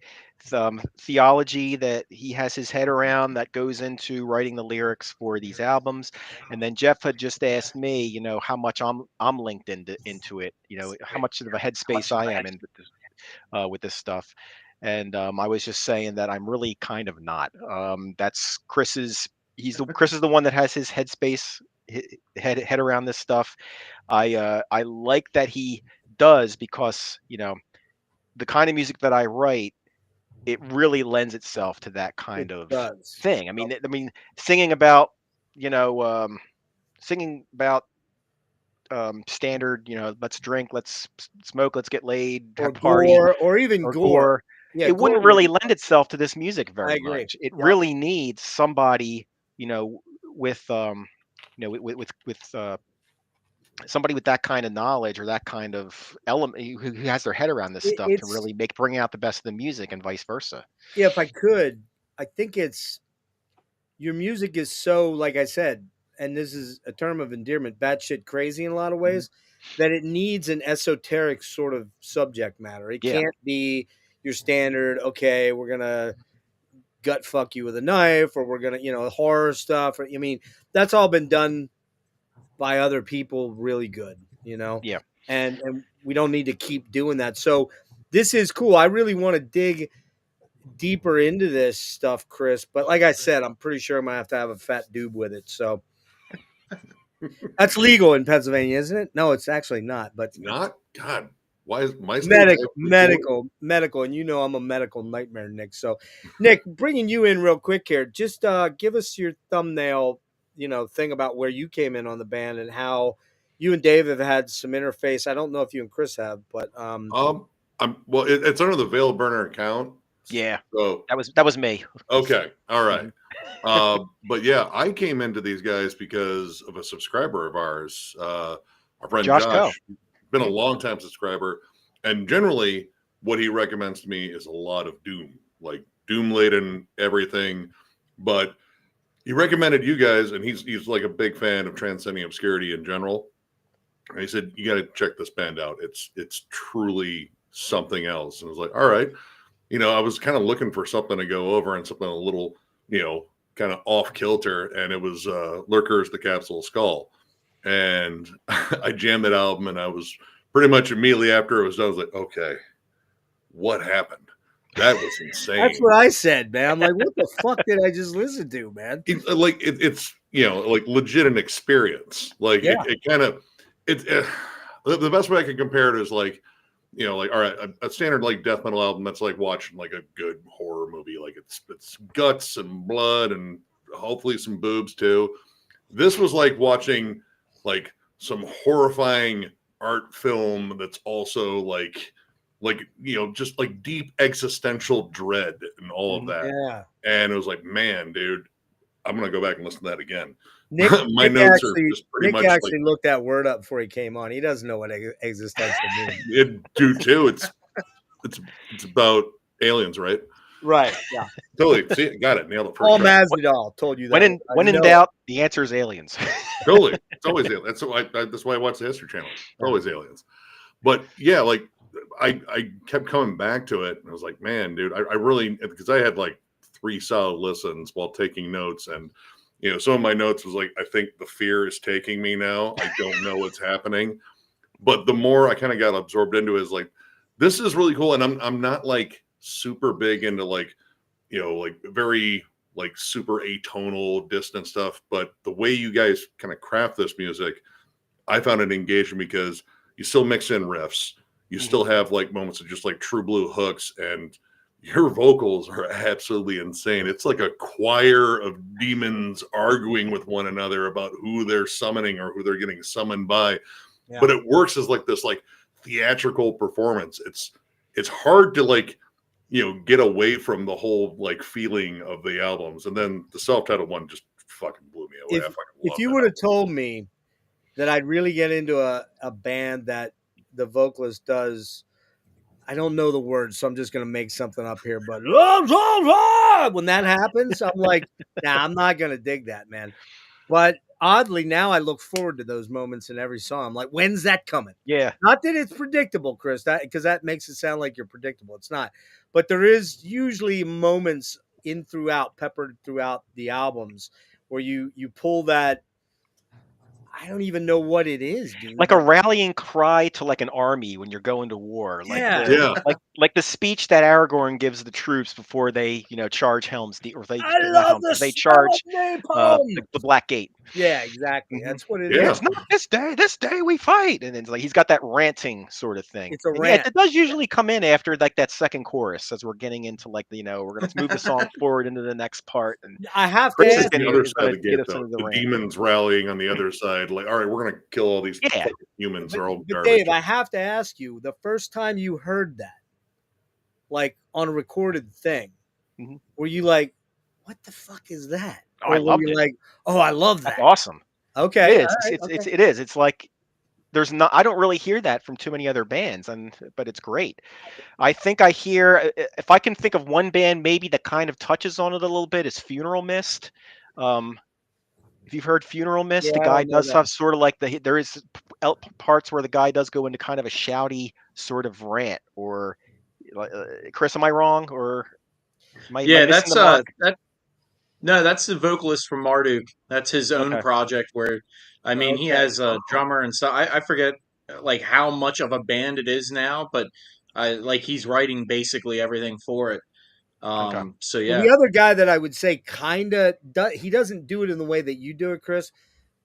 theology that he has his head around that goes into writing the lyrics for these albums. And then Jeff had just asked me, how much I'm linked into it, how much of a headspace I am in with this stuff. And I was just saying that I'm really kind of not. That's Chris's. Chris is the one that has his headspace head around this stuff. I like that he does because the kind of music that I write, it really lends itself to that kind It of does. thing. I mean, singing about singing about standard, let's drink, let's smoke, let's get laid, Or have a party, gore, or even or gore. gore. Yeah, It wouldn't gore. really lend itself to this music I very agree. much. It Yeah. really needs somebody, with somebody with that kind of knowledge or that kind of element who has their head around this stuff to It's really bring out the best of the music and vice versa. yeah. If I could, I think it's your music is so, like I said, and this is a term of endearment, batshit crazy in a lot of ways, that it needs an esoteric sort of subject matter. It Yeah. can't be your standard. Okay, we're gonna gut fuck you with a knife, or we're gonna, horror stuff. Or, I mean, that's all been done by other people really good, Yeah. and we don't need to keep doing that. So this is cool. I really want to dig deeper into this stuff, Chris, but like I said, I'm pretty sure I'm gonna have to have a fat doob with it. So that's legal in Pennsylvania, isn't it? No, it's actually not, but Not God. Why is my state medical, and I'm a medical nightmare, Nick. So, Nick, bringing you in real quick here, just give us your thumbnail, thing about where you came in on the band and how you and Dave have had some interface. I don't know if you and Chris have, but it's under the Veilburner account. Yeah. So that was me. Okay. All right. But yeah, I came into these guys because of a subscriber of ours, our friend Josh. Been a long time subscriber, and generally what he recommends to me is a lot of doom, like doom laden everything. But he recommended you guys, and he's like a big fan of Transcending Obscurity in general. And he said, you got to check this band out. It's truly something else. And I was like, all right. I was kind of looking for something to go over and something a little, kind of off kilter. And it was Lurkers, the Capsule Skull. And I jammed that album, and I was pretty much immediately after it was done, I was like, okay, what happened? That was insane. That's what I said, man. I'm like, what the fuck did I just listen to, man? It's like legit an experience. Like it kind of the best way I can compare it is like, all right, a standard like death metal album that's like watching like a good horror movie. Like it's guts and blood and hopefully some boobs too. This was like watching like some horrifying art film that's also like just like deep existential dread and all of that. Yeah. And it was like, man, dude, I'm gonna go back and listen to that again. Nick, My notes are just pretty much actually looked that word up before he came on. He doesn't know what existential means. It do too. It's about aliens, right? Right. Yeah. Totally. See, got it. Nailed it. Paul Masvidal told you that. When in doubt, the answer is aliens. Totally. It's always aliens. That's why I watch the History Channel. It's always aliens. But yeah, like I kept coming back to it, and I was like, man, dude, I really, because I had like 3 solid listens while taking notes, and some of my notes was like, I think the fear is taking me now. I don't know what's happening. But the more I kind of got absorbed into it, is like, this is really cool. And I'm not like super big into like, like very like super atonal, distant stuff. But the way you guys kind of craft this music, I found it engaging because you still mix in riffs. You still have like moments of just like true blue hooks, and your vocals are absolutely insane. It's like a choir of demons arguing with one another about who they're summoning or who they're getting summoned by. Yeah. But it works as like this like theatrical performance. It's hard to like, get away from the whole like feeling of the albums. And then the self-titled one just fucking blew me away. If you would have told me that I'd really get into a band that the vocalist does, I don't know the words, so I'm just going to make something up here. But when that happens, I'm like, nah, I'm not going to dig that, man. But oddly, now I look forward to those moments in every song. I'm like, when's that coming? Yeah. Not that it's predictable, Chris, because that makes it sound like you're predictable. It's not. But there is usually moments peppered throughout the albums where you pull that. I don't even know what it is, dude. Like a rallying cry to like an army when you're going to war. Yeah. Like the speech that Aragorn gives the troops before they, charge Helm's Deep, or I love they charge the Black Gate. Yeah, exactly. That's what it is. Yeah. It's not this day. This day we fight, and then it's like he's got that ranting sort of thing. It's a And rant. Yeah, it does usually come in after like that second chorus, as we're getting into like let's move the song forward into the next part. And I have to Chris ask The is other is side of gonna the get gate, us though. into the The rant. demons rallying on the other side, like, all right, we're gonna kill all these Yeah. fucking humans. They're all But garbage. Dave, I have to ask you, the first time you heard that, like on a recorded thing, Mhm. were you like, what the fuck is that? Oh, I Or were loved you it. like, oh, I love That's that. awesome. Okay. It is. all right, It is. It's like there's not. I don't really hear that from too many other bands, but it's great. I think I hear, if I can think of one band maybe that kind of touches on it a little bit, is Funeral Mist. If you've heard Funeral Mist, the Yeah, I guy don't know does that. have sort of like there is parts where the guy does go into kind of a shouty sort of rant. Or Chris, am I wrong, or am I missing that's the mark? no, that's the vocalist from Marduk. That's his own Okay. project where, I mean, he Okay. has a drummer and stuff. I forget like how much of a band it is now, but like he's writing basically everything for it. Okay. So Well, yeah. the other guy that I would say he doesn't do it in the way that you do it, Chris,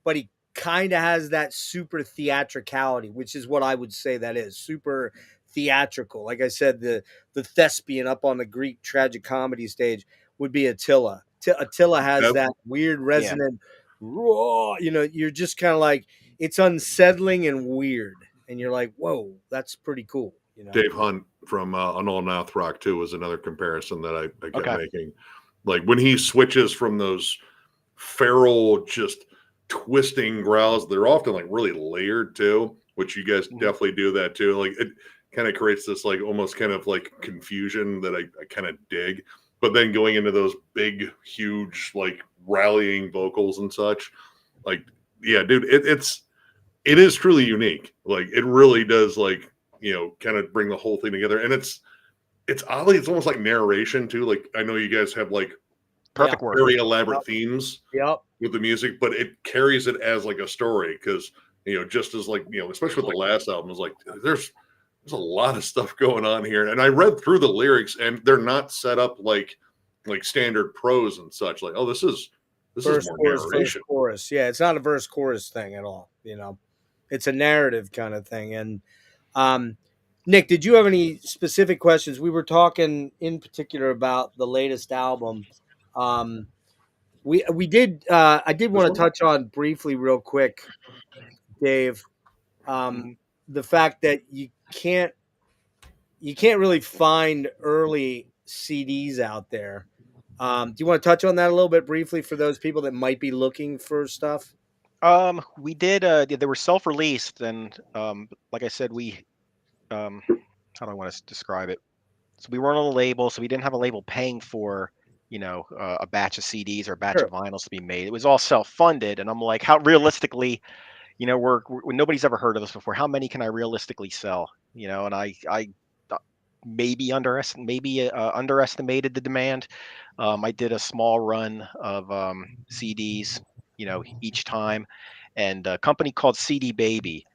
but he kind of has that super theatricality, which is what I would say that is super theatrical. Like I said, the thespian up on the Greek Tragi-Comedy stage would be Attila. Attila has Yep. that weird resonant raw, you're just kind of like, it's unsettling and weird. And you're like, whoa, that's pretty cool. Dave Hunt from Anol Nath Rock too was another comparison that I kept Okay. making. Like when he switches from those feral, just twisting growls, they're often like really layered too, which you guys definitely do that too. Like it kind of creates this like almost kind of like confusion that I kind of dig. But then going into those big, huge, like rallying vocals and such, like, yeah, dude, it is truly unique. Like it really does, like, kind of bring the whole thing together. And it's oddly, it's almost like narration too. Like I know you guys have like Perfect word. very elaborate themes Yep. with the music, but it carries it as like a story because just as like especially with the last album, is like there's a lot of stuff going on here. And I read through the lyrics, and they're not set up like standard prose and such. Like, oh, this is Verse, more chorus, narration. verse, chorus. Yeah, it's not a verse chorus thing at all. It's a narrative kind of thing. And Nick, did you have any specific questions? We were talking in particular about the latest album. We did. I did want to touch on briefly, real quick, Dave. The fact that you can't really find early CDs out there. Do you want to touch on that a little bit briefly for those people that might be looking for stuff? We did. They were self-released, and like I said, we how do I want to describe it? So we weren't on a label, so we didn't have a label paying for a batch of CDs or a batch of vinyls to be made. It was all self-funded, and I'm like, how realistically, we're nobody's ever heard of this before. How many can I realistically sell? And I maybe underestimated the demand. I did a small run of CDs, each time, and a company called CD Baby.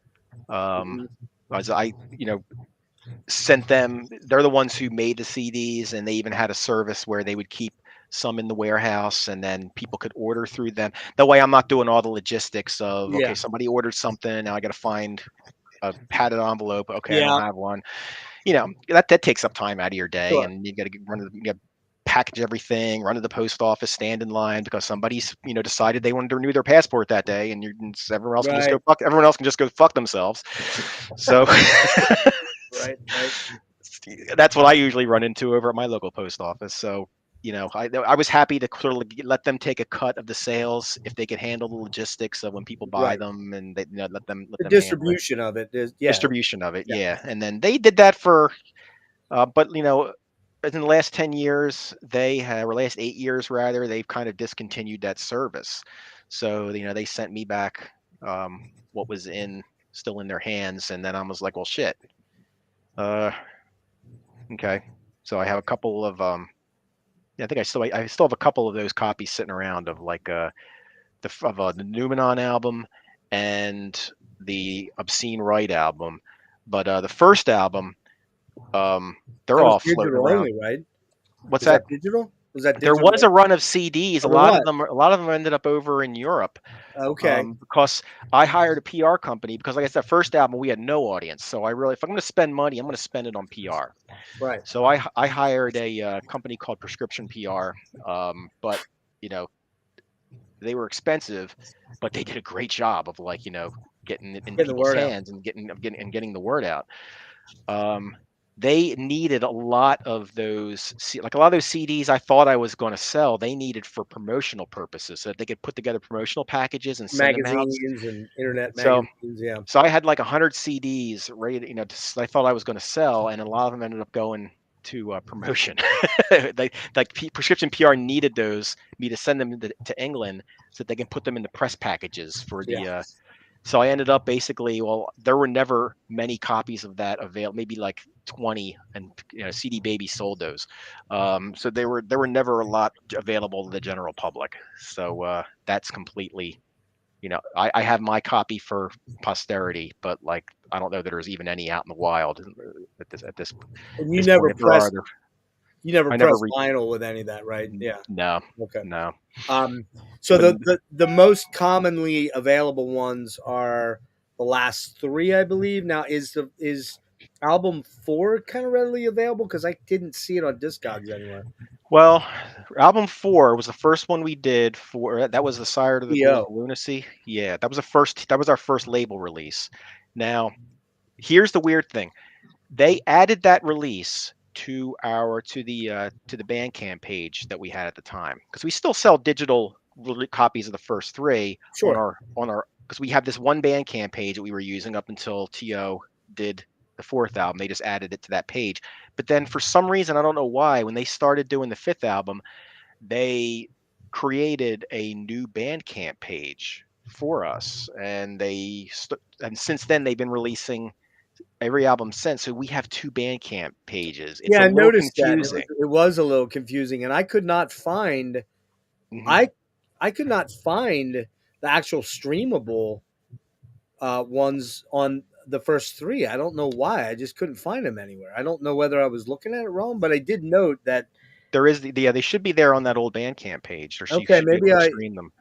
I sent them. They're the ones who made the CDs, and they even had a service where they would keep some in the warehouse, and then people could order through them. That way, I'm not doing all the logistics of okay, somebody ordered something, now I got to find a padded envelope. Okay, I don't have one. That takes up time out of your day, and you got to package everything, run to the post office, stand in line because somebody's decided they wanted to renew their passport that day, and everyone else can just go fuck. Everyone else can just go fuck themselves. So, right. That's what I usually run into over at my local post office. So, I was happy to clearly let them take a cut of the sales if they could handle the logistics of when people buy them, and they let them distribution of it. Distribution of it, and then they did that for, but in the last 10 years, or last 8 years rather, they've kind of discontinued that service. So they sent me back what was still in their hands, and then I was like, well, shit. Okay. So I have a couple of I think I still have a couple of those copies sitting around of like the Numenon album and the Obscene Right album, but the first album, they're That was all floating digital around. only, right? What's Was that? that digital? Was that There digital? was a run of CDs. Oh, A lot of them ended up over in Europe. Okay. Because I hired a PR company because, like I said, first album we had no audience. So if I'm going to spend money, I'm going to spend it on PR. Right. So I hired a company called Prescription PR, but they were expensive, but they did a great job of getting it in Getting the people's word out. hands and getting the word out. They needed a lot of those, like a lot of those CDs I thought I was going to sell. They needed for promotional purposes, so that they could put together promotional packages and send them out. Magazines and internet So, magazines, yeah. so I had like 100 CDs ready, I thought I was going to sell, and a lot of them ended up going to promotion. Prescription PR needed me to send them to England so that they can put them in the press packages for the. So I ended up basically, there were never many copies of that available, maybe like 20, and CD Baby sold those. So there were never a lot available to the general public. So that's completely, I have my copy for posterity, but like I don't know that there's even any out in the wild at this And you this never point. If there are, pressed vinyl with any of that, right? Yeah. No. Okay. No. So the most commonly available ones are the last three, I believe. Now, is album 4 kind of readily available? Because I didn't see it on Discogs anywhere. Well, album 4 was the first one we did that was the Sire to the Ghouls of P.O. Lunacy. Yeah, that was our first label release. Now, here's the weird thing. They added that release to the Bandcamp page that we had at the time, because we still sell digital copies of the first 3 Sure. on our because we have this one Bandcamp page that we were using up until T.O. did the 4th album. They just added it to that page. But then for some reason, I don't know why, when they started doing the 5th album, they created a new Bandcamp page for us, and and since then they've been releasing every album since. So we have 2 Bandcamp pages. It's Yeah, a I little noticed confusing. that. It was a little confusing, and I could not find I could not find the actual streamable ones on the first 3. I don't know why. I just couldn't find them anywhere. I don't know whether I was looking at it wrong, but I did note that there is they should be there on that old Bandcamp page. Or you okay, should be maybe able to stream them.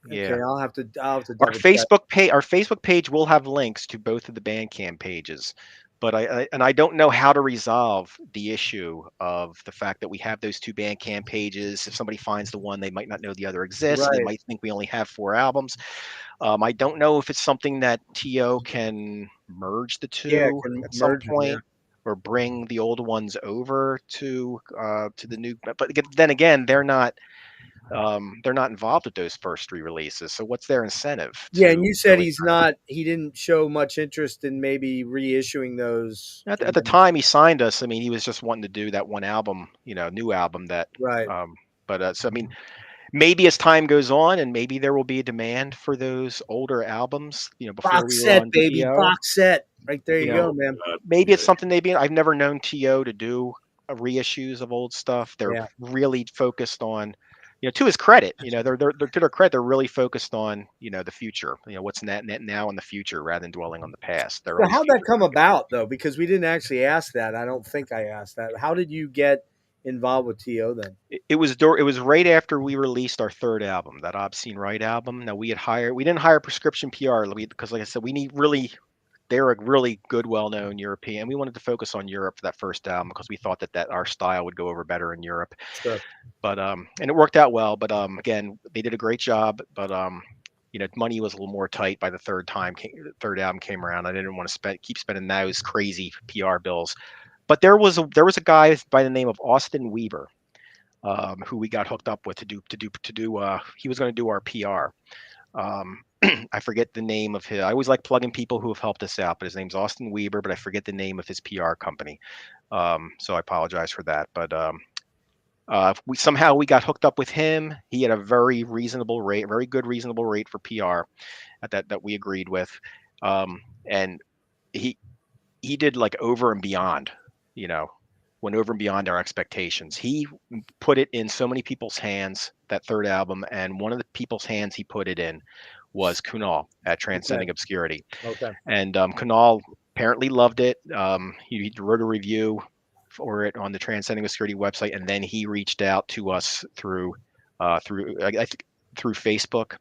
Yeah. Okay, I'll have to Our double check. Facebook page will have links to both of the Bandcamp pages, but I don't know how to resolve the issue of the fact that we have those 2 Bandcamp pages. If somebody finds the one, they might not know the other exists. Right. They might think we only have 4 albums. I don't know if it's something that T.O. can merge the 2 at some point, or bring the old ones over to the new. But then again, they're not involved with those first 3 releases. So what's their incentive? Yeah, and you said he didn't show much interest in maybe reissuing those. At the time he signed us, I mean, he was just wanting to do that one album, new album that. Right. So I mean, maybe as time goes on, and maybe there will be a demand for those older albums, before box we were set, on baby, TO. box set. Right there, you go, man. Maybe it's something I've never known TO to do reissues of old stuff. They're really focused on, to his credit, they're to their credit, they're really focused on, the future, what's now in the future rather than dwelling on the past. So how'd that come about though? Because we didn't actually ask that. I don't think I asked that. How did you get involved with TO then? It was right after we released our 3rd album, that Obscene Right album. Now we didn't hire Prescription PR because, like I said, they're a really good, well-known European. We wanted to focus on Europe for that first album because we thought that our style would go over better in Europe. Sure. But and it worked out well. But again, they did a great job. But money was a little more tight by the 3rd album came around. I didn't want to keep spending those crazy PR bills. But there was a guy by the name of Austin Weber, who we got hooked up with to do. He was going to do our PR. I forget the name of his. I always like plugging people who have helped us out, but his name's Austin Weber, but I forget the name of his PR company. So I apologize for that. But we got hooked up with him. He had a very reasonable rate, very good reasonable rate for PR at that we agreed with, and he did like over and beyond, went over and beyond our expectations. He put it in so many people's hands, that third album, and one of the people's hands he put it in was Kunal at Transcending Obscurity. Okay. And Kunal apparently loved it. He wrote a review for it on the Transcending Obscurity website, and then he reached out to us through Facebook,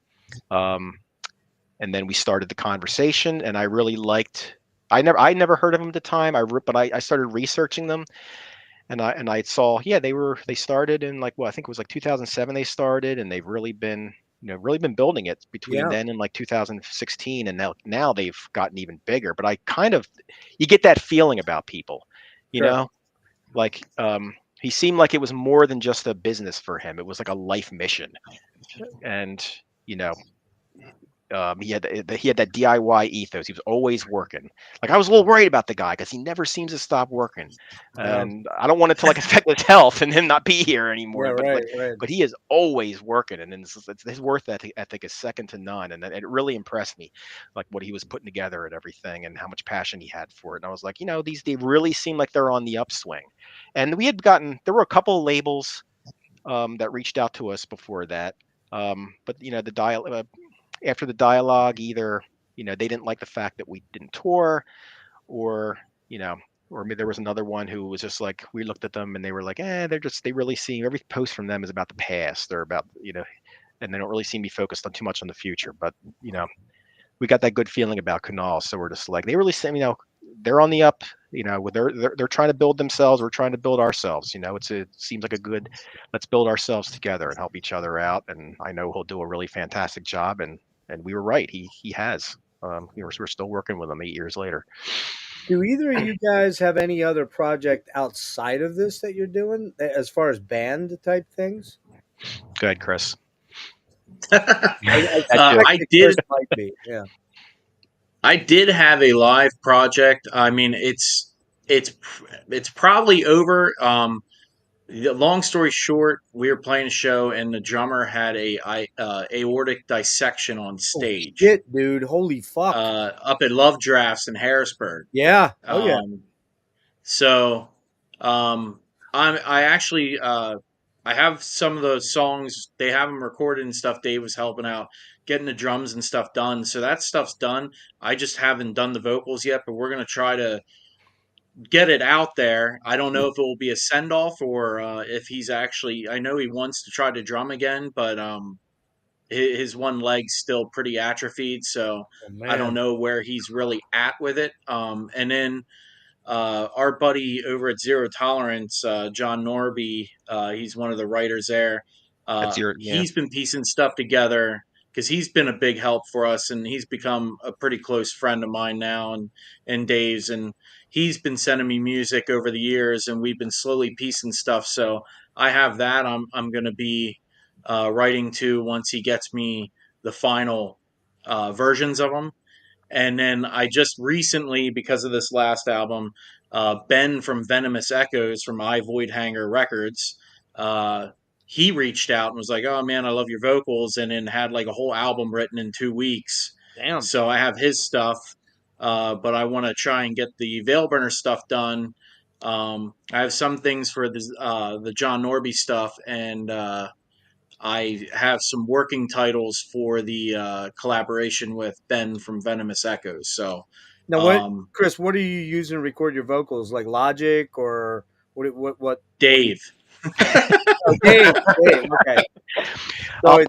and then we started the conversation. And I really liked. I never heard of them at the time. But I started researching them, and I saw they started in I think it was like 2007 they started, and they've really been building it between then and like 2016, and now they've gotten even bigger. But you get that feeling about people, you know. He seemed like it was more than just a business for him. It was like a life mission. And, he had that DIY ethos. He was always working. Like, I was a little worried about the guy because he never seems to stop working. And I don't want it to affect his health and him not be here anymore. But he is always working, and his work ethic is second to none. And it really impressed me, like what he was putting together and everything, and how much passion he had for it. And I was like, they really seem like they're on the upswing. And there were a couple of labels that reached out to us before that. But after the dialogue, either they didn't like the fact that we didn't tour, or maybe there was another one who was just like, we looked at them and they were like, they really seem, every post from them is about the past, or about and they don't really seem to be focused on too much on the future. But we got that good feeling about Kunal, so we're just like, they really seem, they're on the up. They're trying to build themselves. We're trying to build ourselves. It seems like a good, let's build ourselves together and help each other out. And I know he'll do a really fantastic job. And we were right. He has. We're still working with him 8 years later. Do either of you guys have any other project outside of this that you're doing, as far as band type things? Go ahead, Chris. I did. Might be. Yeah. I did have a live project. I mean, it's probably over. Long story short, we were playing a show, and the drummer had a aortic dissection on stage. Oh, shit, dude! Holy fuck! Up at Love Drafts in Harrisburg. Yeah. Oh yeah. So, I actually I have some of those songs. They have them recorded and stuff. Dave was helping out getting the drums and stuff done. So that stuff's done. I just haven't done the vocals yet, but we're going to try to get it out there. I don't know if it will be a send-off, or if he's actually, I know he wants to try to drum again, but his one leg's still pretty atrophied. So I don't know where he's really at with it. And then our buddy over at Zero Tolerance, John Norby, he's one of the writers there. He's been piecing stuff together, because he's been a big help for us, and he's become a pretty close friend of mine now, and Dave's, and he's been sending me music over the years, and we've been slowly piecing stuff. So I have that. I'm going to be writing to, once he gets me the final versions of them. And then I just recently, because of this last album, Ben from Venomous Echoes from I Void Hanger Records, he reached out and was like, "Oh man, I love your vocals," and then had like a whole album written in 2 weeks. Damn. So I have his stuff, but I want to try and get the Veilburner stuff done. I have some things for the John Norby stuff, and I have some working titles for the collaboration with Ben from Venomous Echoes. So now, Chris, what are you using to record your vocals? Like Logic, or what? Dave. Dave. Okay. So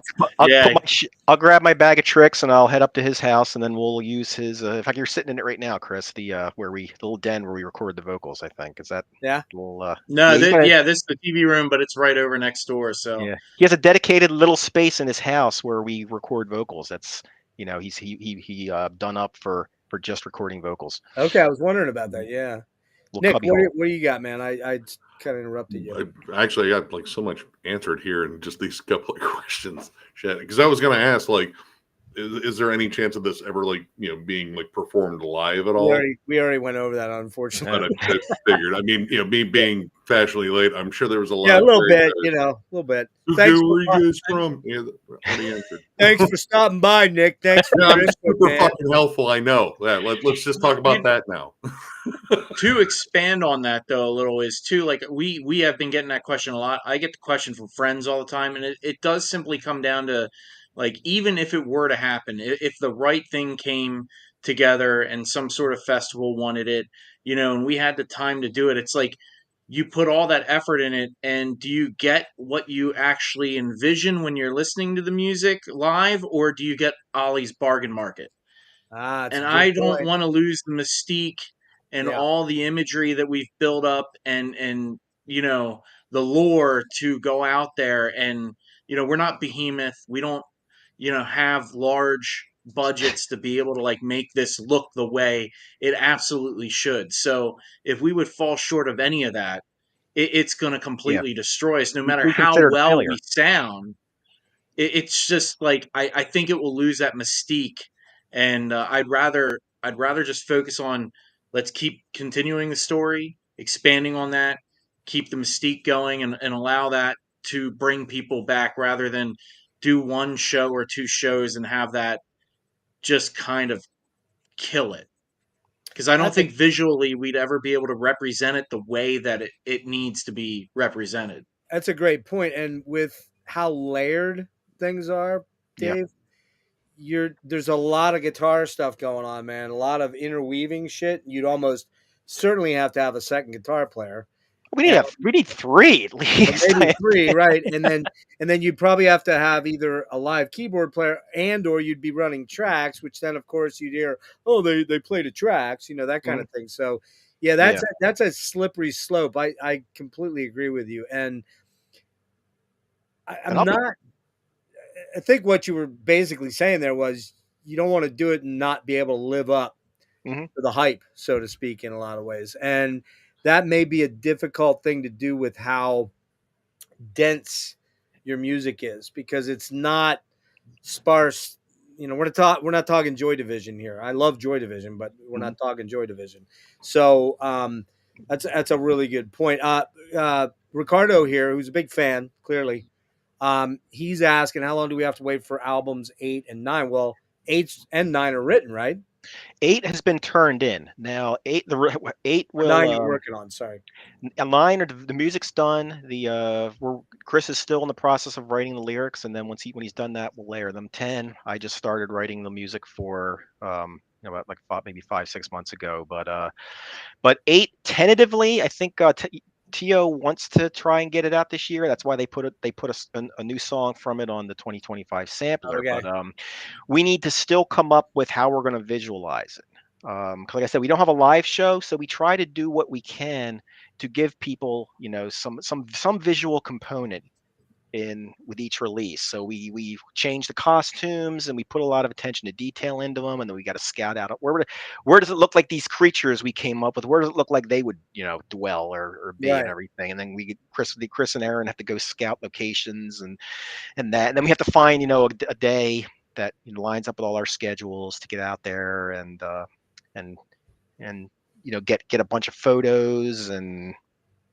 I'll grab my bag of tricks and I'll head up to his house, and then we'll use his. In fact, you're sitting in it right now, Chris. The little den where we record the vocals. I think is that. Yeah. Little, this is the TV room, but it's right over next door. So yeah, he has a dedicated little space in his house where we record vocals. That's he done up for just recording vocals. Okay, I was wondering about that. Yeah. Nick, what do you got, man? I kind of interrupted you. I got like so much answered here in just these couple of questions, because I was going to ask, like, is there any chance of this ever like being like performed live at all? We already went over that, unfortunately. But I figured. I mean, me being fashionably late, I'm sure there was a lot. Yeah, a little bit, a little bit. Thanks. Where you guys from? Yeah, thanks for stopping by, Nick. Thanks for I'm super fucking helpful. I know. Yeah, let's just talk about that now. To expand on that though a little is too, like we have been getting that question a lot. I get the question from friends all the time, and it does simply come down to, like, even if it were to happen, if the right thing came together and some sort of festival wanted it, and we had the time to do it, it's like you put all that effort in it, and do you get what you actually envision when you're listening to the music live, or do you get Ollie's bargain market? And I don't want to lose the mystique and all the imagery that we've built up, and the lore to go out there, and we're not Behemoth. We don't have large budgets to be able to like make this look the way it absolutely should. So if we would fall short of any of that, it's going to completely destroy us, no matter how well we sound. It's just like I think it will lose that mystique, and I'd rather just focus on, let's keep continuing the story, expanding on that, keep the mystique going, and allow that to bring people back, rather than do one show or two shows and have that just kind of kill it. Because I don't think visually we'd ever be able to represent it the way that it needs to be represented. That's a great point. And with how layered things are, Dave, there's a lot of guitar stuff going on, man. A lot of interweaving shit. You'd almost certainly have to have a second guitar player. We need three at least. Maybe three, right? And then you'd probably have to have either a live keyboard player or you'd be running tracks, which then of course you'd hear, oh, they played a tracks, that kind of thing. So yeah, that's a slippery slope. I completely agree with you. And I think what you were basically saying there was you don't want to do it and not be able to live up to the hype, so to speak, in a lot of ways. And that may be a difficult thing to do with how dense your music is, because it's not sparse. We're not talking Joy Division here. I love Joy Division, but we're not talking Joy Division. So that's a really good point. Ricardo here, who's a big fan, clearly, he's asking, how long do we have to wait for albums 8 and 9? Well, 8 and 9 are written, right? 8 has been turned in. Now 8 will 9 you're working on. Sorry. 9 the music's done. Chris is still in the process of writing the lyrics, and then when he's done that, we'll layer them. 10, I just started writing the music for about maybe 5-6 months ago. But 8 tentatively, I think Tio wants to try and get it out this year. That's why they put a new song from it on the 2025 sampler. Okay. But we need to still come up with how we're going to visualize it. Like I said, we don't have a live show, so we try to do what we can to give people, some visual component with each release. So we change the costumes, and we put a lot of attention to detail into them, and then we got to scout out where does it look like these creatures we came up with, where does it look like they would dwell or be, and everything. And then Chris and Aaron have to go scout locations and then we have to find a day that lines up with all our schedules to get out there and get a bunch of photos, and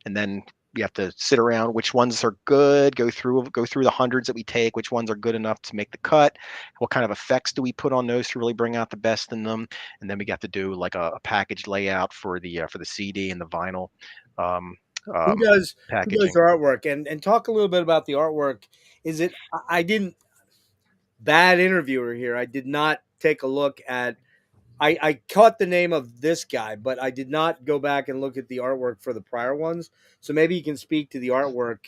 then we have to sit around which ones are good, go through the hundreds that we take, which ones are good enough to make the cut, what kind of effects do we put on those to really bring out the best in them, and then we got to do like a package layout for the CD and the vinyl. Who does the artwork, and talk a little bit about the artwork? Bad interviewer here. I did not take a look at. I caught the name of this guy, but I did not go back and look at the artwork for the prior ones. So maybe you can speak to the artwork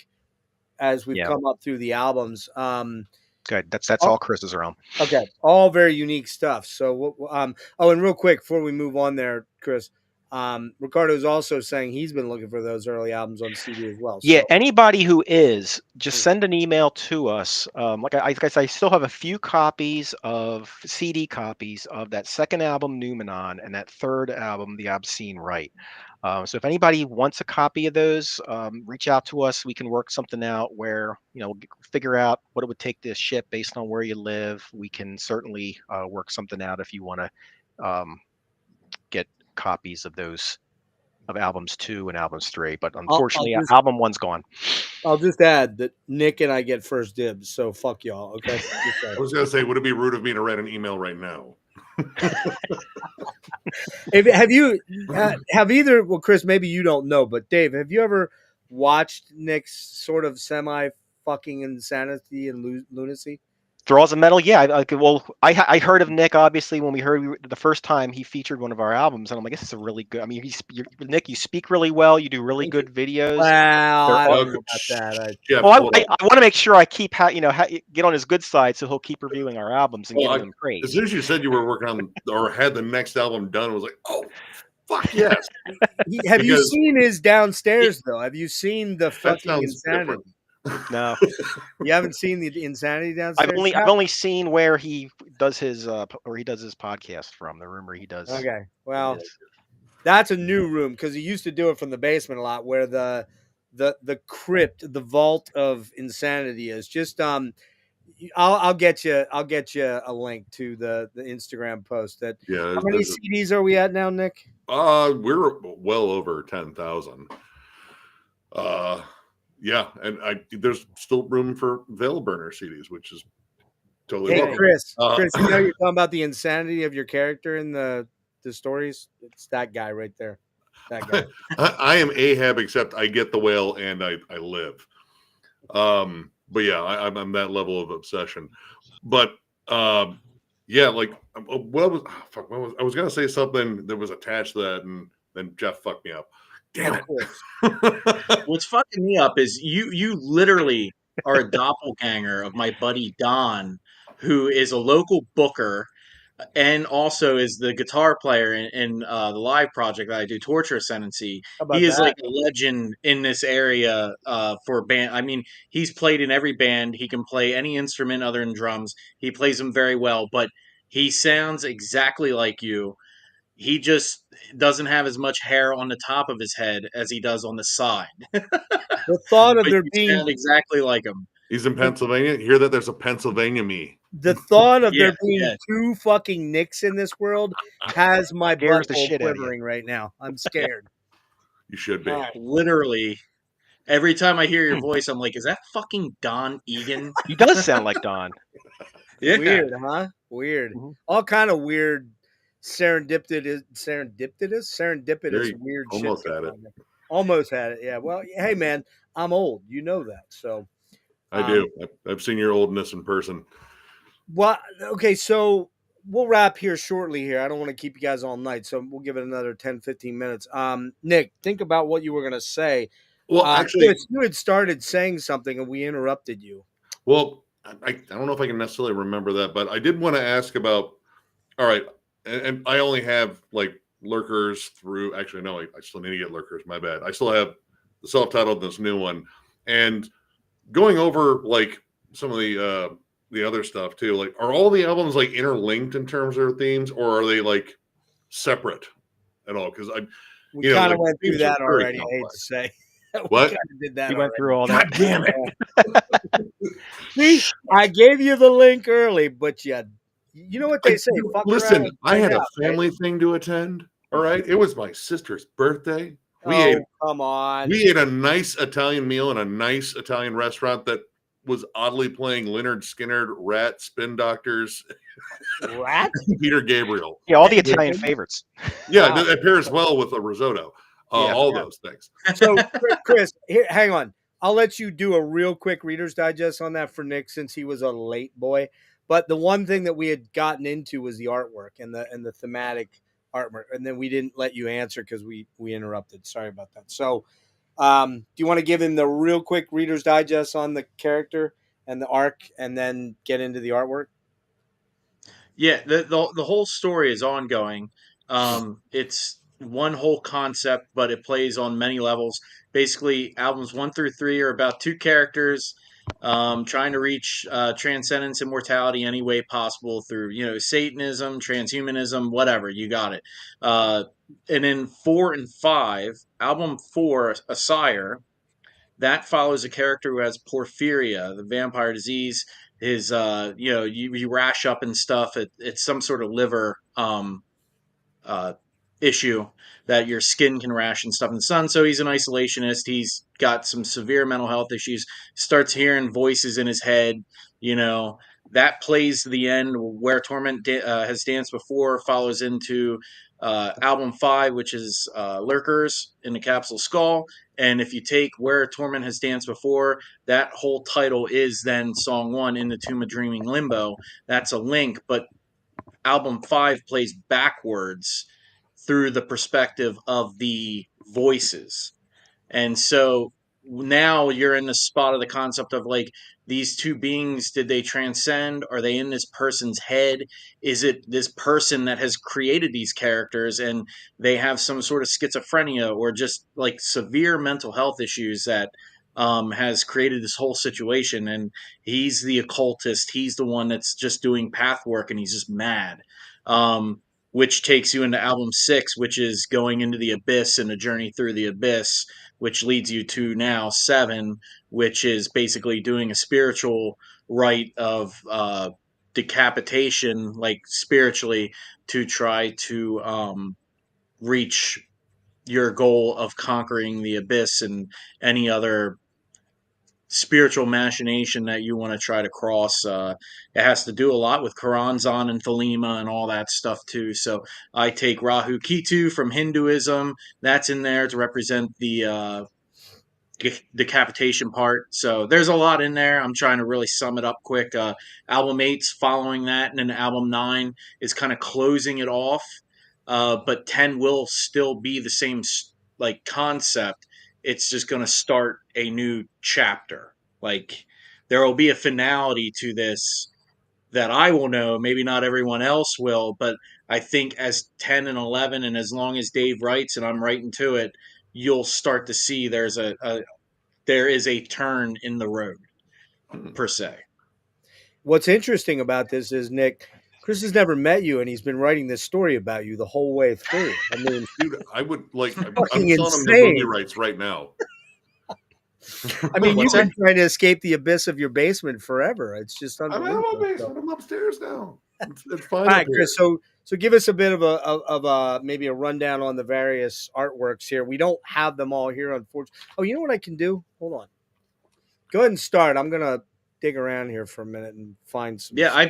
as we've come up through the albums. Good. That's all Chris's around. Okay. All very unique stuff. So, and real quick before we move on there, Chris, Ricardo's also saying he's been looking for those early albums on CD as well. Yeah, anybody who is, just send an email to us. Like I still have a few copies of CD copies of that second album, Numenon, and that third album, The Obscene Rite. So if anybody wants a copy of those, reach out to us. We can work something out where, we'll figure out what it would take to ship based on where you live. We can certainly work something out if you want to get copies of those, of albums 2 and albums 3. But unfortunately, album 1's gone. I'll just add that Nick and I get first dibs, so fuck y'all, okay? I was going to say, would it be rude of me to write an email right now? Have either, well, Chris, maybe you don't know, but Dave, have you ever watched Nick's sort of semi-fucking insanity and lunacy? Draws of Metal, yeah. I heard of Nick, obviously, when we heard the first time he featured one of our albums, and I'm like, this is a really good, I mean, Nick, you speak really well, you do really good videos. Wow, I don't know about that. I want to make sure I keep, get on his good side, so he'll keep reviewing our albums and giving them praise. As soon as you said you were working on, or had the next album done, I was like, oh, fuck yes. Have you seen his downstairs, though? Have you seen the fucking insanity? Different. No, you haven't seen the insanity downstairs. I've only seen where he does his podcast from, the room where he does. Okay, well, that's a new room because he used to do it from the basement a lot, where the crypt, the vault of insanity is. Just I'll get you a link to the Instagram post. That how many CDs are we at now, Nick? We're well over 10,000. Yeah, and there's still room for Veilburner CDs, which is totally. Hey, Chris, you're talking about the insanity of your character in the stories. It's that guy right there. That guy. I am Ahab, except I get the whale and I live. But yeah, I'm that level of obsession. But yeah, like I was gonna say something that was attached to that, and then Jeff fucked me up. Damn it. What's fucking me up is you literally are a doppelganger of my buddy Don, who is a local booker and also is the guitar player in the live project that I do, Torture Ascendancy. He is like a legend in this area for band. I mean, he's played in every band. He can play any instrument other than drums. He plays them very well, but he sounds exactly like you. He just doesn't have as much hair on the top of his head as he does on the side. The thought of there being exactly like him. He's in Pennsylvania. Hear that? There's a Pennsylvania me. The thought of there being 2 fucking Nicks in this world has my butt quivering right now. I'm scared. You should be. Literally. Every time I hear your voice, I'm like, is that fucking Don Egan? He does sound like Don. Yeah. Weird, huh? Weird. Mm-hmm. All kind of weird serendipitous weird almost shit. Had it. Almost had it. Yeah. Well, hey man, I'm old. You know that. So I do. I've seen your oldness in person. Well, okay, so we'll wrap here shortly here. I don't want to keep you guys all night, so we'll give it another 10, 15 minutes. Nick, think about what you were going to say. Well, actually, Chris, you had started saying something and we interrupted you. Well, I don't know if I can necessarily remember that, but I did want to ask about, all right, and I only have like lurkers through, actually, no, I still need to get lurkers, my bad. I still have the self-titled, this new one. And going over like some of the other stuff too, like are all the albums like interlinked in terms of their themes, or are they like separate at all? Because we kind of went through that already. I hate to say. What? Did that? We went through all that. God damn it! See, I gave you the link early, but you know what they say. Listen, I had a family thing to attend. All right, it was my sister's birthday. Come on. We ate a nice Italian meal in a nice Italian restaurant that was oddly playing Leonard Skinner, Rat, Spin Doctors, Rat, Peter Gabriel. Yeah, all the Italian favorites. Yeah, wow. That pairs well with a risotto. Those things. So, Chris, here, hang on. I'll let you do a real quick Reader's Digest on that for Nick, since he was a late boy. But the one thing that we had gotten into was the artwork and the thematic artwork, and then we didn't let you answer because we interrupted. Sorry about that. So, do you want to give him the real quick Reader's Digest on the character and the arc, and then get into the artwork? Yeah, the whole story is ongoing. It's one whole concept, but it plays on many levels. Basically, albums 1 through 3 are about 2 characters trying to reach transcendence, immortality any way possible through, Satanism, transhumanism, whatever. You got it. And in 4 and 5, album 4, A Sire, that follows a character who has porphyria, the vampire disease. His, you rash up and stuff. It's some sort of liver uh, issue that your skin can rash and stuff in the sun. So he's an isolationist. He's got some severe mental health issues. Starts hearing voices in his head. That plays to the end where Torment has danced before. Follows into album 5, which is Lurkers in the Capsule Skull. And if you take Where Torment Has Danced Before, that whole title is then song 1, In the Tomb of Dreaming Limbo. That's a link, but album 5 plays backwards through the perspective of the voices. And so now you're in the spot of the concept of like, these two beings, did they transcend? Are they in this person's head? Is it this person that has created these characters and they have some sort of schizophrenia or just like severe mental health issues that has created this whole situation? And he's the occultist. He's the one that's just doing path work and he's just mad. Which takes you into album 6, which is going into the abyss and a journey through the abyss, which leads you to now 7, which is basically doing a spiritual rite of decapitation, like spiritually, to try to reach your goal of conquering the abyss and any other spiritual machination that you want to try to cross. It has to do a lot with Karanzan and Thelema and all that stuff too. So I take Rahu Ketu from Hinduism. That's in there to represent the decapitation part. So there's a lot in there. I'm trying to really sum it up quick. Album 8's following that, and then album 9 is kind of closing it off. But 10 will still be the same like concept. It's just going to start a new chapter. Like there will be a finality to this that I will know. Maybe not everyone else will, but I think as 10 and 11, and as long as Dave writes and I'm writing to it, you'll start to see there is a turn in the road per se. What's interesting about this is, Nick, Chris has never met you, and he's been writing this story about you the whole way through. I mean, dude, I would like. I'm fucking telling him the insane. movie rights right now. I mean, you've What's been that? trying to escape the abyss of your basement forever. It's just I'm out of unbelievable. my basement. I'm upstairs now. It's fine. All up right, here. Chris. So give us a bit of a maybe a rundown on the various artworks here. We don't have them all here, unfortunately. Oh, you know what I can do? Hold on. Go ahead and start. I'm gonna dig around here for a minute and find some. Yeah,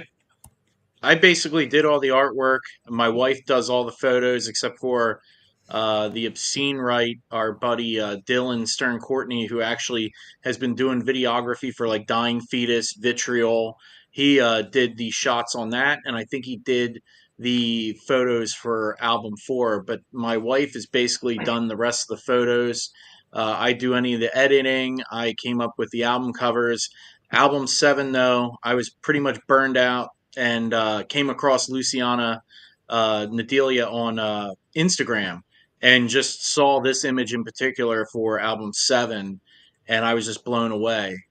I basically did all the artwork. My wife does all the photos except for the obscene right, our buddy Dylan Stern Courtney, who actually has been doing videography for like Dying Fetus, Vitriol. He did the shots on that, and I think he did the photos for album 4. But my wife has basically done the rest of the photos. I do any of the editing. I came up with the album covers. Album 7, though, I was pretty much burned out and came across Luciana Nadelia on Instagram and just saw this image in particular for album 7, and I was just blown away.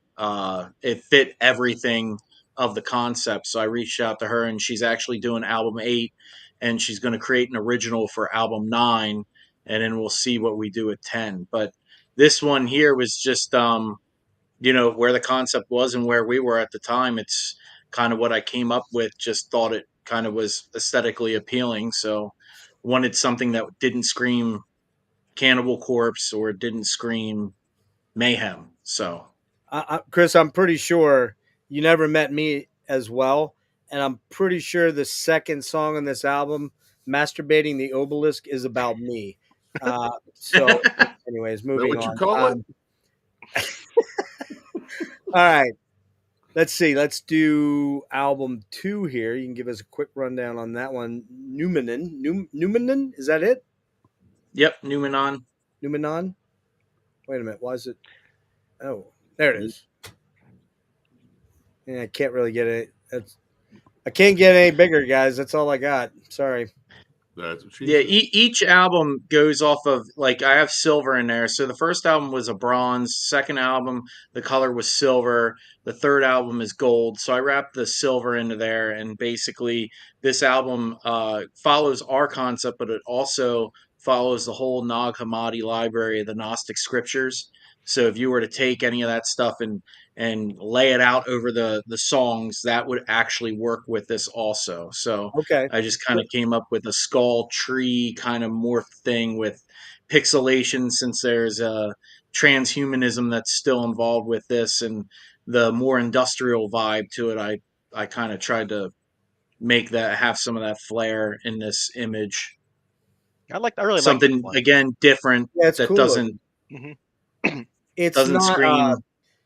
It fit everything of the concept, so I reached out to her, and she's actually doing album 8, and she's going to create an original for album 9, and then we'll see what we do with 10. But this one here was just, where the concept was and where we were at the time. It's kind of what I came up with, just thought it kind of was aesthetically appealing. So wanted something that didn't scream Cannibal Corpse or didn't scream mayhem. So Chris, I'm pretty sure you never met me as well. And I'm pretty sure the second song on this album, Masturbating the Obelisk, is about me. So anyways, moving what on. you call it? All right. Let's see. Let's do album 2 here. You can give us a quick rundown on that one. Numenon? Is that it? Yep, Numenon. Numenon? Wait a minute. Why is it? Oh, there it is. Yeah, I can't really get it. I can't get any bigger, guys. That's all I got. Sorry. That's what she Yeah, said. each album goes off of, like, I have silver in there. So the first album was a bronze, second album the color was silver, the third album is gold. So I wrapped the silver into there, and basically this album follows our concept, but it also follows the whole Nag Hammadi library of the Gnostic scriptures. So if you were to take any of that stuff and lay it out over the songs, that would actually work with this also. So Okay. I just kind of came up with a skull tree kind of morph thing with pixelation, since there's a transhumanism that's still involved with this, and the more industrial vibe to it. I kind of tried to make that have some of that flair in this image. I really like this Something one. again different Yeah, it's that cool looking. It's doesn't not. scream.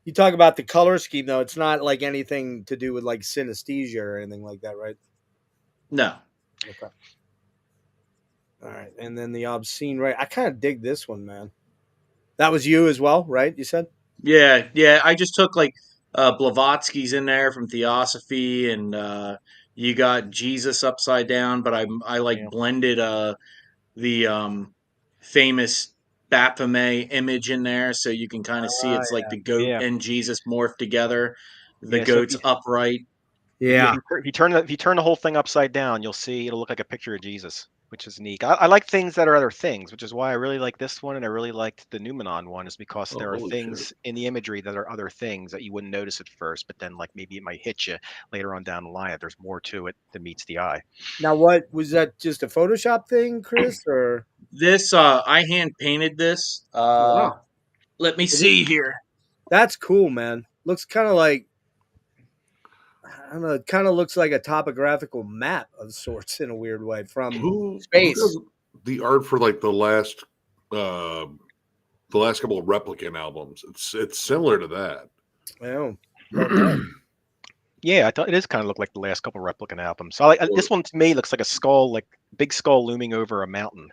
You talk about the color scheme though. It's not like anything to do with like synesthesia or anything like that, right? No. Okay. All right, and then the obscene, right? I kind of dig this one, man. That was you as well, right? You said. Yeah. I just took like Blavatsky's in there from Theosophy, and you got Jesus upside down, but I like Yeah. blended the famous Baphomet image in there, so you can kind of see it's like the goat Yeah. and Jesus morphed together. The Yeah, so goat's upright. Yeah. If you turn the whole thing upside down, you'll see it'll look like a picture of Jesus, which is neat. I like things that are other things, which is why I really like this one, and I really liked the Numenon one, is because Oh, there are holy things shit. in the imagery that are other things that you wouldn't notice at first, but then like maybe it might hit you later on down the line. If there's more to it than meets the eye. Now, what was that? Just a Photoshop thing, Chris, or? This I hand painted this. Wow. Let me see here. That's cool, man. Looks kind of like, I don't know. It kind of looks like a topographical map of sorts in a weird way from Who space. does the art for like the last couple of Replicant albums? It's similar to that. Oh, don't know. Yeah, I thought it is kind of look like the last couple Replicant albums. So this one to me looks like a skull, like big skull looming over a mountain.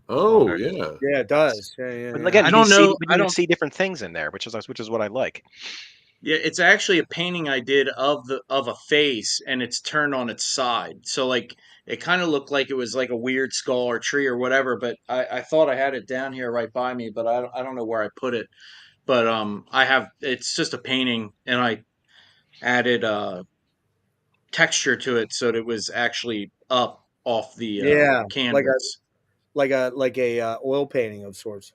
Oh Okay. yeah. Yeah, it does. Yeah. But again, I you don't can see, know. but you can see different things in there, which is what I like. Yeah, it's actually a painting I did of a face, and it's turned on its side. So like it kind of looked like it was like a weird skull or tree or whatever, but I thought I had it down here right by me, but I don't know where I put it. But I have, it's just a painting, and I added texture to it so that it was actually up off the Yeah, canvas. like a oil painting of sorts.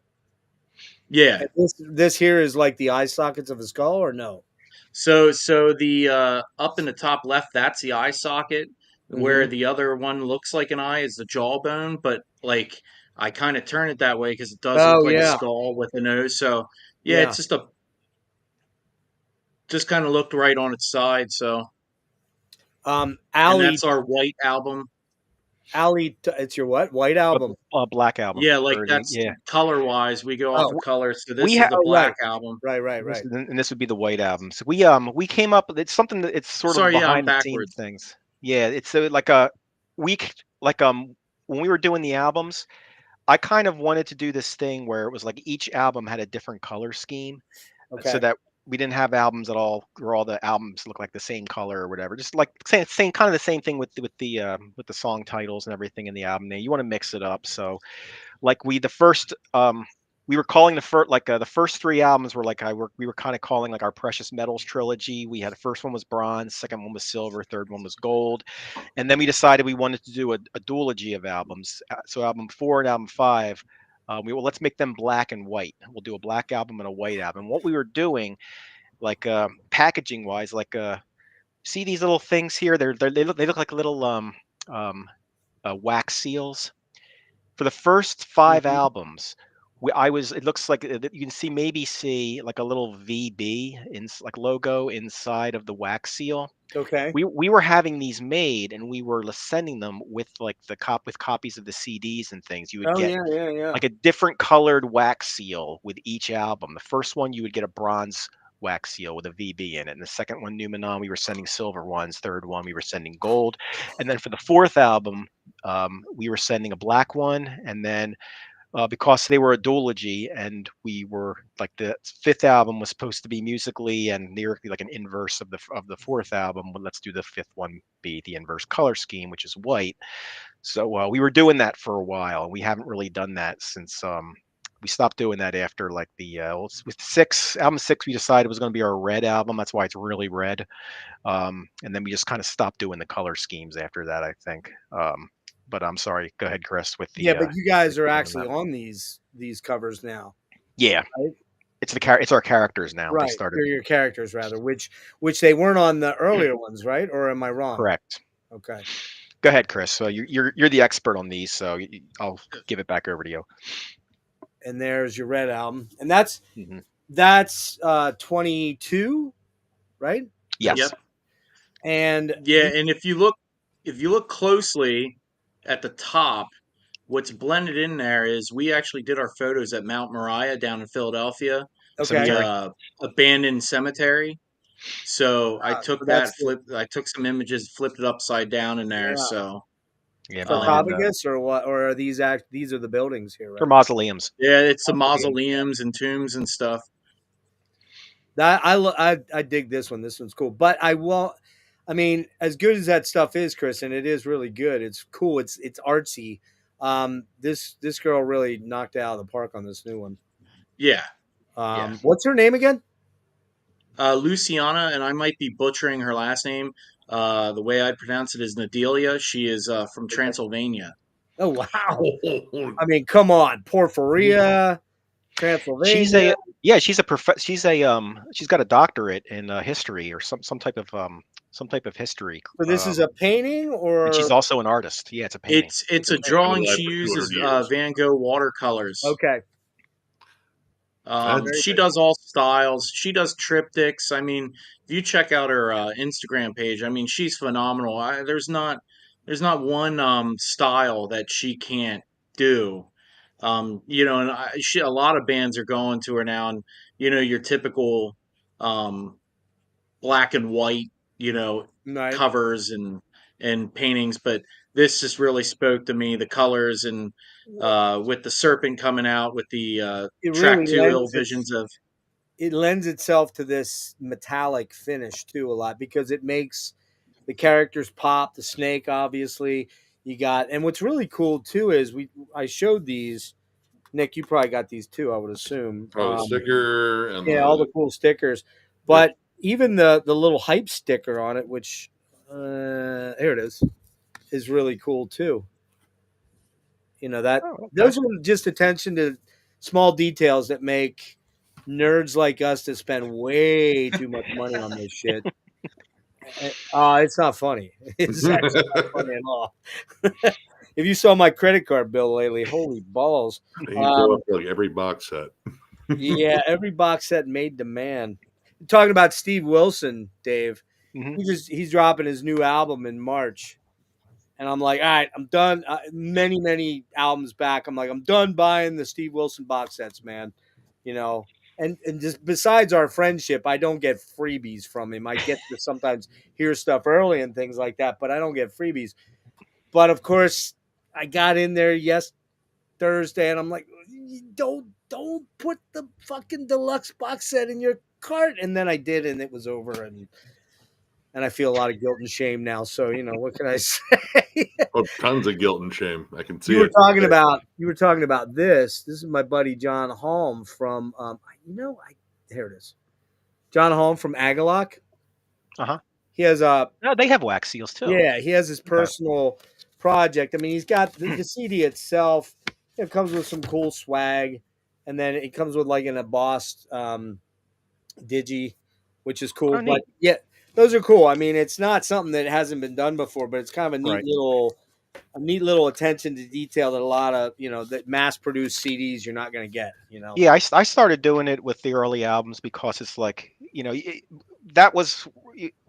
Yeah. And this here is like the eye sockets of a skull, or no? So the up in the top left, that's the eye socket. Where the other one looks like an eye is the jawbone, but like I kind of turn it that way because it does look Oh like a yeah, skull with a nose. So yeah, yeah. it's just kind of looked right on its side. So and Ali, that's our white album. it's your what? White album. Black album. Yeah, like Or that's yeah. color wise. We go off Oh, of color. So We this is have the right, black album. right. and this would be the white album. So we came up. It's something that it's sort of Sorry, yeah, I'm behind the scenes backwards. things. Yeah, it's like a week like when we were doing the albums, I kind of wanted to do this thing where it was like each album had a different color scheme, so Okay. that we didn't have albums at all where all the albums look like the same color or whatever. Just like same kind of the same thing with the song titles and everything in the album name. You want to mix it up. So like we were calling the first three albums were like we were kind of calling like our precious metals trilogy. We had the first one was bronze, second one was silver, third one was gold, and then we decided we wanted to do a duology of albums. So album 4 and album 5, let's make them black and white. We'll do a black album and a white album. What we were doing, like packaging wise, like see these little things here? They look like little wax seals. For the first 5 albums, it looks like you can see like a little VB like logo inside of the wax seal. Okay. We were having these made, and we were sending them with like with copies of the CDs and things. You would Oh get yeah. like a different colored wax seal with each album. The first one you would get a bronze wax seal with a VB in it, and the second one, Numenon, we were sending silver ones. Third one, we were sending gold, and then for the fourth album, we were sending a black one, and then because they were a duology, and we were like the fifth album was supposed to be musically and lyrically like an inverse of the fourth album. Well, let's do the fifth one be the inverse color scheme, which is white. So we were doing that for a while. We haven't really done that since we stopped doing that after like the with album 6 we decided was going to be our red album. That's why it's really red. And then we just kind of stopped doing the color schemes after that, I think. But I'm sorry. Go ahead, Chris. With the but you guys are actually on these covers now. Yeah, right? It's our characters now. Right, They started. they're your characters rather, which they weren't on the earlier ones, right? Or am I wrong? Correct. Okay. Go ahead, Chris. So you're the expert on these, so I'll give it back over to you. And there's your red album, and that's 22, right? Yes. Yep. And and if you look closely at the top, what's blended in there is we actually did our photos at Mount Moriah down in Philadelphia. Okay. The abandoned cemetery. So I took I took some images, flipped it upside down in there. Yeah. So sarcophagus or what? Or are these are the buildings here, right? For mausoleums. Yeah, it's the mausoleums and tombs and stuff. That I dig this one. This one's cool. But I mean, as good as that stuff is, Chris, and it is really good. It's cool. It's artsy. This girl really knocked it out of the park on this new one. Yeah. What's her name again? Luciana, and I might be butchering her last name. The way I pronounce it is Nadelia. She is from Transylvania. Oh wow! I mean, come on, Porphyria, Transylvania. She's got a doctorate in history or some type of history. So this is a painting, or and she's also an artist. Yeah, it's a painting. It's a drawing. She uses Van Gogh watercolors. Okay. She does all styles. She does triptychs. I mean, if you check out her Instagram page, I mean, she's phenomenal. There's not one style that she can't do. And a lot of bands are going to her now, and your typical black and white, covers and paintings, but this just really spoke to me. The colors and with the serpent coming out with the track really 2 ill visions of. It lends itself to this metallic finish too a lot because it makes the characters pop. The snake, obviously, and what's really cool too is I showed these. Nick, you probably got these too, I would assume. The sticker and all the cool stickers, but even the little hype sticker on it, which here it is really cool too. Those are just attention to small details that make nerds like us that spend way too much money on this shit. It's not funny. It's actually not funny at all. If you saw my credit card bill lately, holy balls! You go up like every box set. Yeah, every box set made to man. Talking about Steve Wilson, Dave. Mm-hmm. He's dropping his new album in March. And I'm like, all right, I'm done. Many albums back, I'm like, I'm done buying the Steve Wilson box sets, man. And just besides our friendship, I don't get freebies from him. I get to sometimes hear stuff early and things like that, but I don't get freebies. But of course, I got in there Thursday, and I'm like, don't put the fucking deluxe box set in your cart. And then I did, and it was over, and I feel a lot of guilt and shame now. So, what can I say? Tons of guilt and shame. I can see you were talking about this. This is my buddy John Holm from, here it is. John Holm from Agalock. Uh-huh. He has no, they have wax seals too. Yeah, he has his personal project. I mean, he's got the CD itself. It comes with some cool swag, and then it comes with like an embossed digi, which is cool. But yeah, those are cool. I mean, it's not something that hasn't been done before, but it's kind of a neat little attention to detail that a lot of that mass-produced CDs you're not going to get. Yeah, I started doing it with the early albums because it's like that was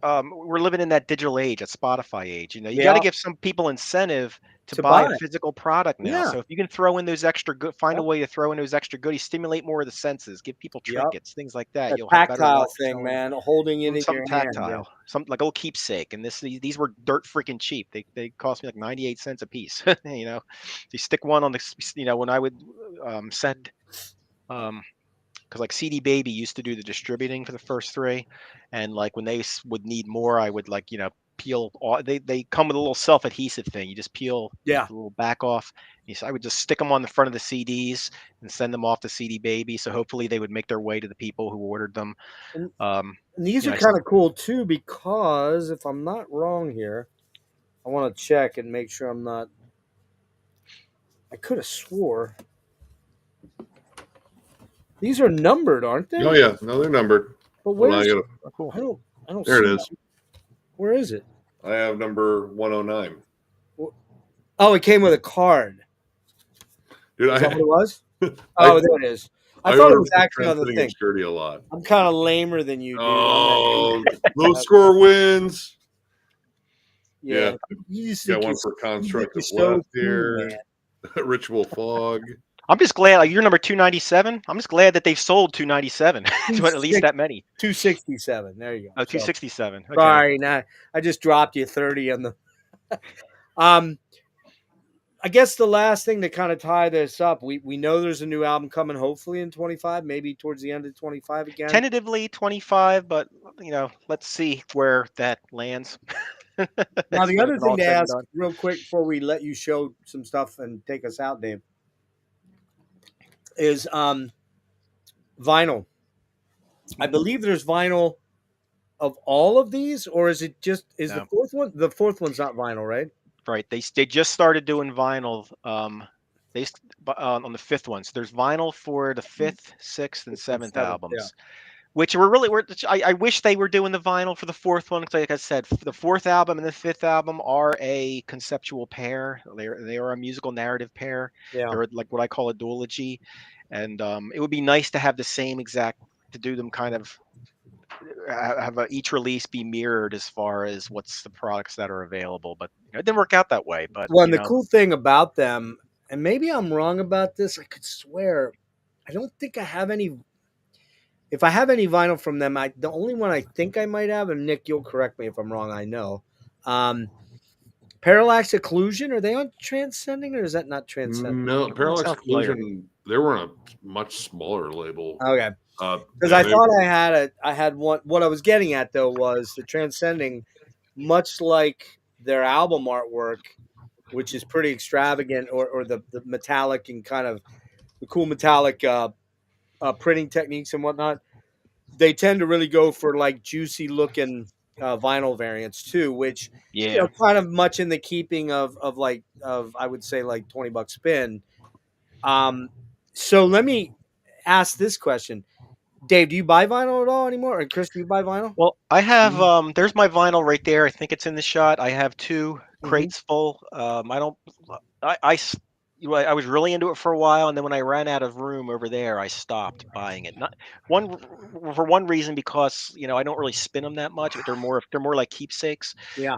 we're living in that digital age, that Spotify age. You Yeah. got to give some people incentive to To buy buy a it. physical product now. Yeah. So if you can throw in those extra good, find Yep. a way to throw in those extra goodies, stimulate more of the senses, give people Yep. trinkets, things like that. That You'll have better tactile luck thing, selling man, holding it in something your hand. tactile, something like a little keepsake. And these were dirt freaking cheap. They cost me like 98 cents a piece. You know, you stick one on the, you know, when I would send, because like CD Baby used to do the distributing for the first three, and like when they would need more, I would like, you know, peel all, they come with a little self-adhesive thing. You just peel Yeah. the little back off. So I would just stick them on the front of the CDs and send them off to CD Baby. So hopefully they would make their way to the people who ordered them. And these are kind of cool too, because if I'm not wrong here, I want to check and make sure I'm not. I could have swore these are numbered, aren't they? Oh yeah, no, they're numbered. But where's Well, Cool. I don't there see it is. Where is it? I have number 109. Oh, it came with a card. Dude, Is that what it was? I Oh, there it is. I thought it was actually on the thing. Security a lot. I'm kind of lamer than you, dude. Oh, low score wins. Yeah. You got one for Construct of so Left here. Ritual Fog. I'm just glad, like, you're number 297. I'm just glad that they've sold 297 to at least that many. 267. There you go. Oh, 267. Okay. Sorry, nah, I just dropped you 30 on the. I guess the last thing to kind of tie this up, we know there's a new album coming, hopefully in 25, maybe towards the end of 25 again. Tentatively 25, but you know, let's see where that lands. Now the other thing to ask real quick before we let you show some stuff and take us out, Dave, is vinyl. I believe there's vinyl of all of these, or is it just the fourth one? The fourth one's not vinyl, right? Right. They just started doing vinyl. On the fifth one. So there's vinyl for the fifth, sixth, and seventh albums, which I wish they were doing the vinyl for the fourth one. Because like I said, the fourth album and the fifth album are a conceptual pair. They are a musical narrative pair. Yeah. They're like what I call a duology, and it would be nice to have the same exact, to do them kind of have each release be mirrored as far as what's the products that are available, but it didn't work out that way. But the cool thing about them, and maybe I'm wrong about this, I could swear I don't think I have any. If I have any vinyl from them, the only one I think I might have, and Nick, you'll correct me if I'm wrong, I know, Parallax Occlusion. Are they on Transcending, or is that not Transcending? No, Parallax Occlusion, they were on a much smaller label. Okay. Because I thought I had one. What I was getting at though was the Transcending, much like their album artwork, which is pretty extravagant, or the metallic and kind of the cool metallic printing techniques and whatnot. They tend to really go for like juicy looking vinyl variants too, which kind of much in the keeping of I would say like $20 spin. So let me ask this question. Dave, do you buy vinyl at all anymore? Or Chris, do you buy vinyl? Well, I have. There's my vinyl right there. I think it's in the shot. I have 2 crates full. I was really into it for a while, and then when I ran out of room over there, I stopped buying it. Not for one reason, because I don't really spin them that much, but they're more like keepsakes. Yeah.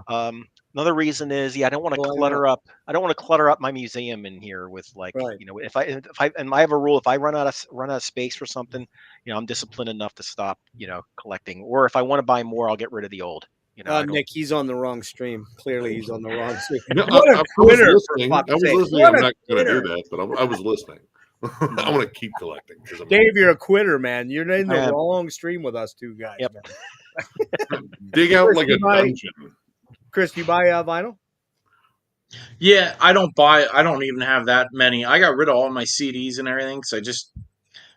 Another reason is I don't want to clutter up. I don't want to clutter up my museum in here with if I and I have a rule, if I run out of space for something, I'm disciplined enough to stop collecting, or if I want to buy more, I'll get rid of the old. Nick, he's on the wrong stream. Clearly, he's on the wrong stream. No, I was listening. I'm not going to do that, but I was listening. I want to keep collecting. Dave, you're a quitter, man. You're in the wrong stream with us two guys. Yep. Dig out like a dungeon. Chris, do you buy vinyl? Yeah, I don't even have that many. I got rid of all my CDs and everything, so I just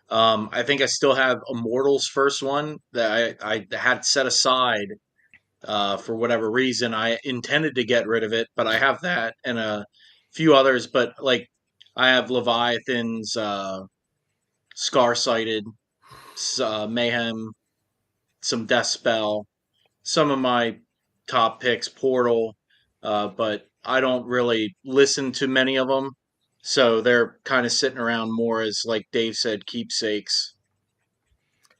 I think I still have Immortal's first one that I had set aside for whatever reason. I intended to get rid of it, but I have that and a few others. But like I have Leviathan's, Scar-Sighted, Mayhem, some Deathspell, some of my top picks, Portal, but I don't really listen to many of them. So they're kind of sitting around more as, like Dave said, keepsakes.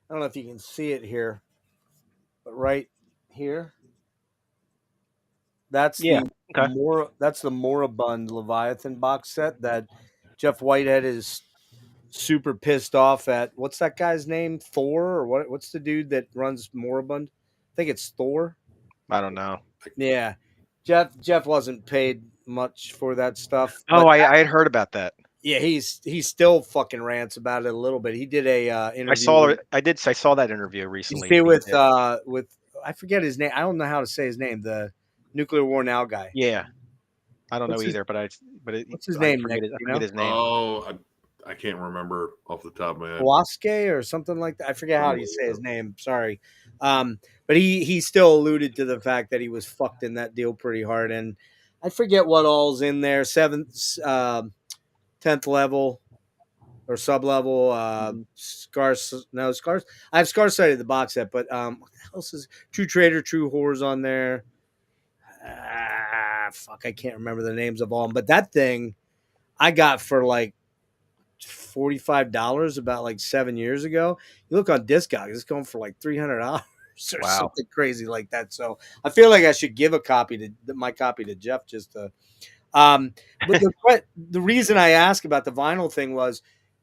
I don't know if you can see it here, but right here. That's Yeah. the Okay. that's the Moribund Leviathan box set that Jeff Whitehead is super pissed off at. What's that guy's name? Thor or what? What's the dude that runs Moribund? I think it's Thor. I don't know. Yeah, Jeff wasn't paid much for that stuff. Oh, But I had heard about that. yeah, he still fucking rants about it a little bit. He did a interview. I saw that interview Did recently. you see with I forget his name. I don't know how to say his name. The Nuclear War Now guy. Yeah, I don't know What's his- either, What's his I name, forget Nick? I You forget know? his name. Oh, I can't remember off the top of my head. Waske or something like that. I forget how you say his name. Sorry. But he still alluded to the fact that he was fucked in that deal pretty hard. And I forget what all's in there. 7th, 10th level or sub level. Scars. I have Scars Sight of the box set, but what else is True Trader, True Whores on there? Fuck, I can't remember the names of all them. But that thing I got for like $45 about like 7 years ago. You look on Discogs, it's going for like $300 or Wow. something crazy like that. So I feel like I should give my copy to Jeff just to. But the reason I asked about the vinyl thing was,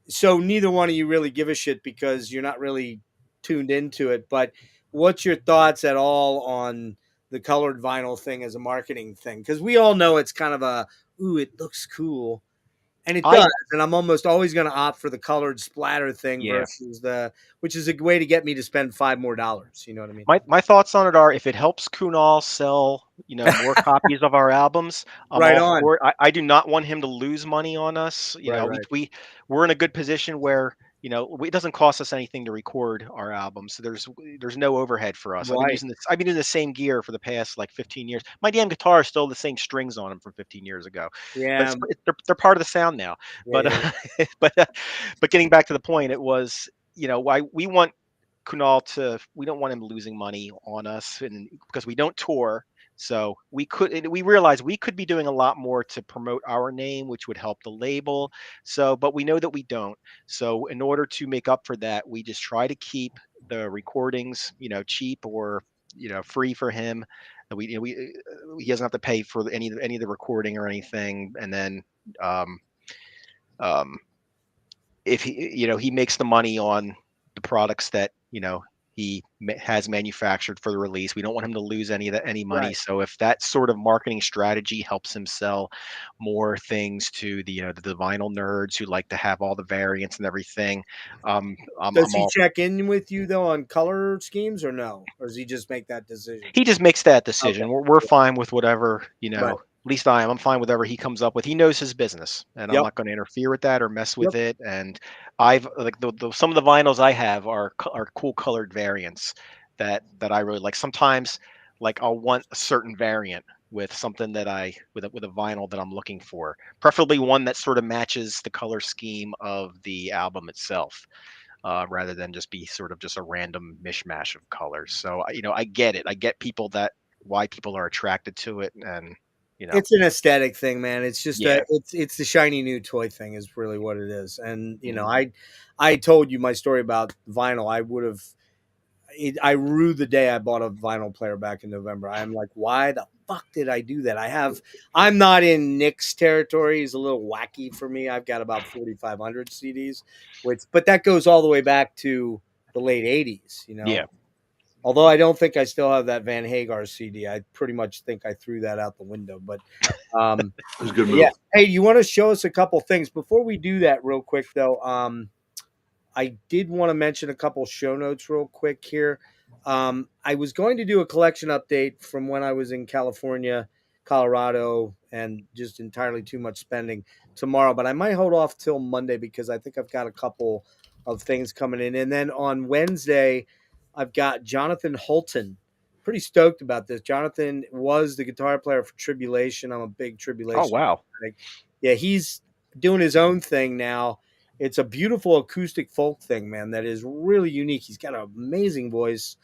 so neither one of you really give a shit because you're not really tuned into it. But what's your thoughts at all on the colored vinyl thing as a marketing thing? Because we all know it's kind of it looks cool. And it does, and I'm almost always going to opt for the colored splatter thing versus which is a way to get me to spend $5 more. You know what I mean? My thoughts on it are, if it helps Kunal sell, more copies of our albums, I'm Right all on. for it. I do not want him to lose money on us. Right. We're in a good position where it doesn't cost us anything to record our albums, so there's no overhead for us. Right. I've been using the same gear for the past like 15 years. My damn guitar is still the same strings on them from 15 years ago. Yeah. But they're part of the sound now. But getting back to the point, it was why we want Kunal we don't want him losing money on us, and because we don't tour. So we realized we could be doing a lot more to promote our name, which would help the label. But we know that we don't. So in order to make up for that, we just try to keep the recordings, cheap or, free for him. He doesn't have to pay for any of the recording or anything. And then, if he makes the money on the products that, he has manufactured for the release. We don't want him to lose any money. Right. So if that sort of marketing strategy helps him sell more things to the vinyl nerds who like to have all the variants and everything, does he check in with you though on color schemes or no? Or does he just make that decision? He just makes that decision. Okay. We're fine with whatever, Right. At least I am. I'm fine with whatever he comes up with. He knows his business, and I'm not going to interfere with that or mess with it. And I've some of the vinyls I have are cool colored variants that I really like. Sometimes, like, I'll want a certain variant with something that with a vinyl that I'm looking for, preferably one that sort of matches the color scheme of the album itself. Rather than just be sort of just a random mishmash of colors. So I get it. I get why people are attracted to it, and it's an aesthetic thing, man. It's just it's the shiny new toy thing is really what it is. And I told you my story about vinyl. I rue the day I bought a vinyl player back in November. I'm like, why the fuck did I do that? I'm not in Nick's territory. He's a little wacky for me. I've got about 4,500 CDs, but that goes all the way back to the late 80s, Yeah. Although I don't think I still have that Van Hagar CD. I pretty much think I threw that out the window. But it was a good move. Yeah. Hey, you want to show us a couple things before we do that, real quick though? I did want to mention a couple show notes real quick here. I was going to do a collection update from when I was in California, Colorado, and just entirely too much spending tomorrow, but I might hold off till Monday because I think I've got a couple of things coming in. And then on Wednesday, I've got Jonathan Holton. Pretty stoked about this. Jonathan was the guitar player for Tribulation. I'm a big Tribulation. Oh, wow. Yeah, he's doing his own thing now. It's a beautiful acoustic folk thing, man, that is really unique. He's got an amazing voice,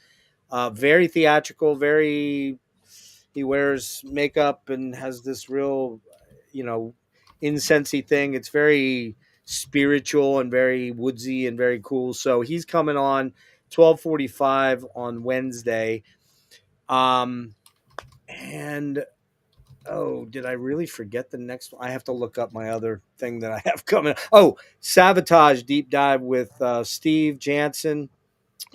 very theatrical, he wears makeup and has this real, incensey thing. It's very spiritual and very woodsy and very cool. So he's coming on 12:45 on Wednesday. And oh, did I really forget the next one? I have to look up my other thing that I have coming. Oh, Sabotage deep dive with Steve Jansen,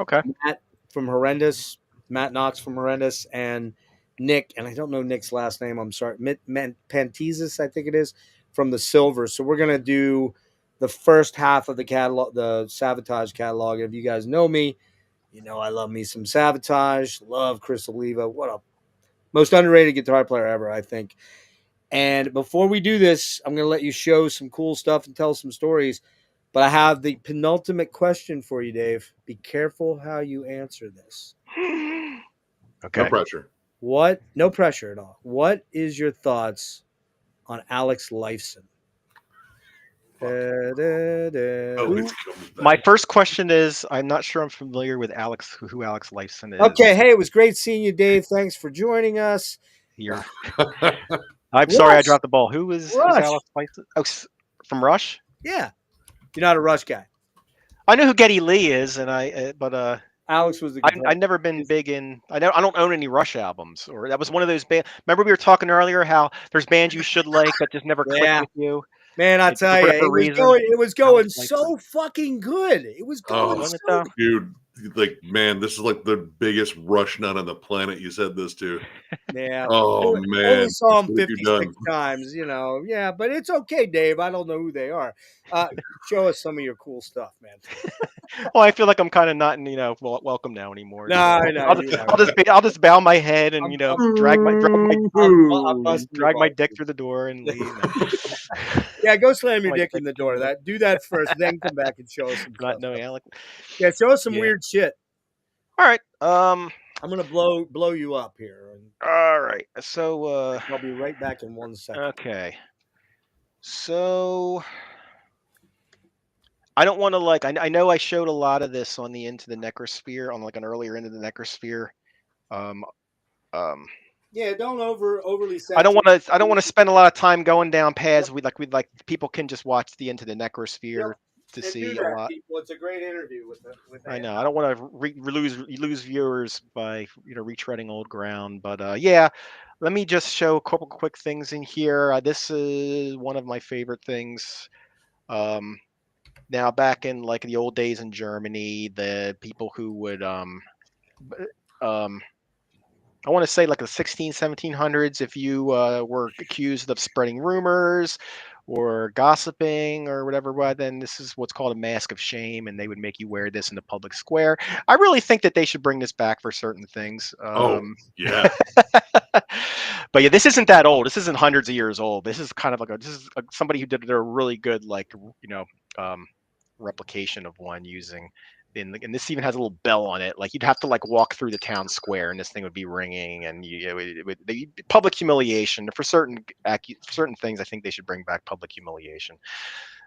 Okay. Matt from Horrendous, Matt Knox from Horrendous, and Nick, and I don't know Nick's last name. I'm sorry, Pantizis, I think it is, from the Silver. So we're gonna do the first half of the catalog, the Sabotage catalog. If you guys know me, you know I love me some Sabotage. Love Chris Oliva. What a most underrated guitar player ever, I think. And before we do this, I'm going to let you show some cool stuff and tell some stories. But I have the penultimate question for you, Dave. Be careful how you answer this. Okay. No pressure. What? No pressure at all. What is your thoughts on Alex Lifeson? My first question is, I'm not sure I'm familiar with Alex, who Alex Lifeson is. Okay, hey, it was great seeing you, Dave. Thanks for joining us. I'm sorry I dropped the ball. Who's Alex Lifeson? Oh, from Rush? Yeah. You're not a Rush guy. I know who Geddy Lee is, and Alex was the I've never been big in. I don't own any Rush albums, or that was one of those bands. Remember we were talking earlier how there's bands you should like that just never click with you. Man, I tell you, it was going so fucking good. It was going so good. Dude, like, man, this is like the biggest Rush nut on the planet. You said this to. Yeah. Oh, man. Only saw them 56 times, you know. Yeah, but it's okay, Dave. I don't know who they are. Show us some of your cool stuff, man. Well, I feel like I'm kind of not, welcome now ananymore. No, I'll just bow my head and drag my dick through the door and leave. Yeah, go slam your dick in the door. Do that first, then come back and show us some not knowing Alex. Yeah, show us some weird shit. All right. I'm gonna blow you up here. All right. So I'll be right back in 1 second. Okay. So I don't want to I know I showed a lot of this on the Into the Necrosphere, on an earlier Into the Necrosphere. Yeah, don't overly. I don't want to spend a lot of time going down paths. We'd like people can just watch the Into the Necrosphere to see a lot. People. It's a great interview with I know. I don't want to lose viewers by retreading old ground, but yeah. Let me just show a couple quick things in here. This is one of my favorite things. Now, back in the old days in Germany, the people who would I want to say the 1700s, if you were accused of spreading rumors or gossiping or whatever, well, then this is what's called a mask of shame, and they would make you wear this in the public square. I really think that they should bring this back for certain things. Yeah. But yeah, this isn't that old. This isn't hundreds of years old. This is kind of somebody who did a really good replication of one using. And this even has a little bell on it. You'd have to walk through the town square, and this thing would be ringing. And it would public humiliation for certain things. I think they should bring back public humiliation.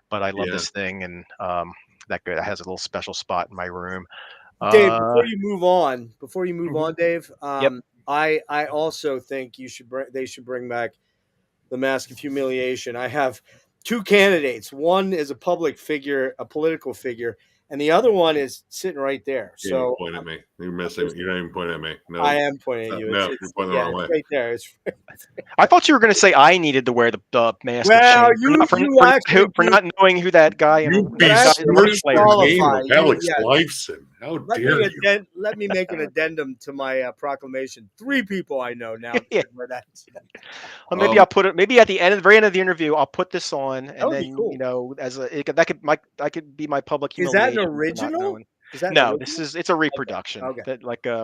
But I love this thing, and that has a little special spot in my room. Dave, before you move on, Dave. I also think they should bring back the Mask of Humiliation. I have two candidates. One is a public figure, a political figure. And the other one is sitting right there. So point at me. You're missing. You're not even pointing at me. No, I am pointing at you. No, you're pointing the wrong way. Right there. I thought you were going to say I needed to wear the mask. Well, for not knowing who that guy is. You besmirched the name of Alex Lifeson. How dare you? Let me make an addendum to my proclamation. 3 people I know now. Well, maybe I'll put it. Maybe at the very end of the interview, I'll put this on, and then cool. that could be my public humiliation. Is that an original? No, it's a reproduction. Okay. That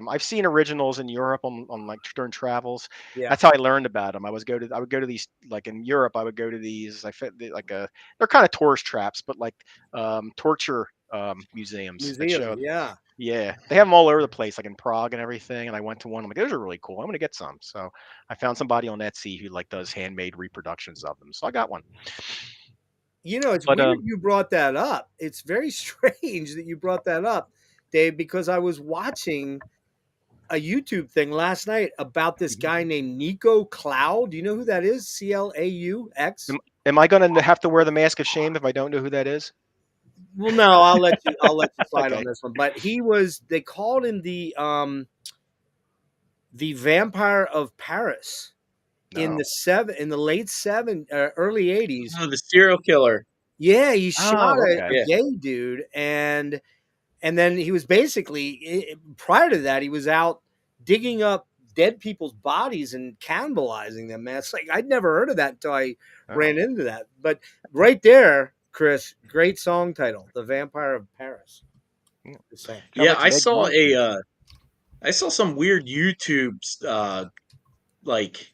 I've seen originals in Europe on during travels. Yeah. That's how I learned about them. I would go to these in Europe. I would go to these they're kind of tourist traps, but torture museums. Yeah, they have them all over the place, in Prague and everything. And I went to one. I'm like, those are really cool. I'm gonna get some. So I found somebody on Etsy who does handmade reproductions of them. So I got one. It's weird you brought that up. It's very strange that you brought that up, Dave, because I was watching a YouTube thing last night about this guy named Nico Cloud. Do you know who that is? CLAUX. Am I going to have to wear the mask of shame if I don't know who that is? Well, no, I'll let you slide on this one. But they called him the the Vampire of Paris in No. the late early 80s. Oh, the serial killer. Yeah, he shot okay. a Yeah. gay dude, and then he was basically prior to that he was out digging up dead people's bodies and cannibalizing them. Man, it's like I'd never heard of that until I ran into that. But right there, Chris, great song title, "The Vampire of Paris." Just saying. Yeah, I I saw some weird YouTube like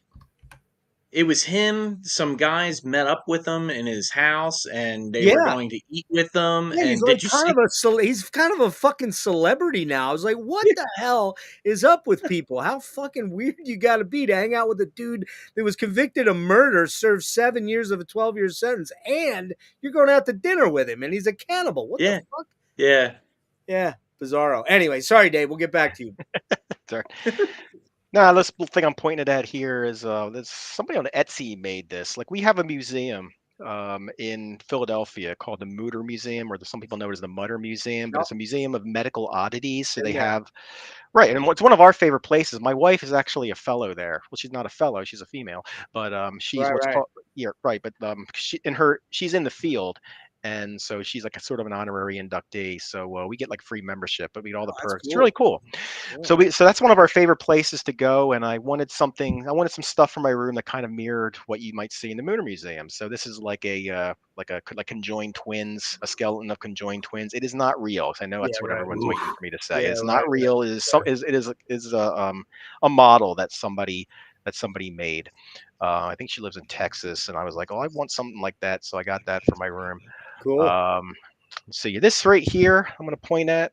it was him, some guys met up with him in his house and they were Yeah. going to eat with them. Yeah, he's And like did you see he's kind of a fucking celebrity now. I was like, what the hell is up with people? How fucking weird you got to be to hang out with a dude that was convicted of murder, served 7 years of a 12-year sentence, and you're going out to dinner with him, and he's a cannibal. What Yeah. the fuck? Yeah. Yeah, bizarro. Anyway, sorry, Dave. We'll get back to you. Sorry. No, this thing I'm pointing at here is there's somebody on Etsy made this. Like we have a museum in Philadelphia called the Mutter Museum, or some people know it as the Mutter Museum, but it's a museum of medical oddities. So they have, right, and it's one of our favorite places. My wife is actually a fellow there. Well, she's not a fellow; she's a female, but she's what's called right. But she's in the field. And so she's like a sort of an honorary inductee. So we get like free membership, but we get all the perks. It's really cool. So that's one of our favorite places to go. And I wanted some stuff for my room that kind of mirrored what you might see in the Mutter Museum. So this is like like conjoined twins, a skeleton of conjoined twins. It is not real. I know that's what everyone's waiting for me to say. It's not real. It is a model that somebody made. I think she lives in Texas, and I was like, oh, I want something like that. So I got that for my room. Cool. Let's see, this right here, I'm going to point at.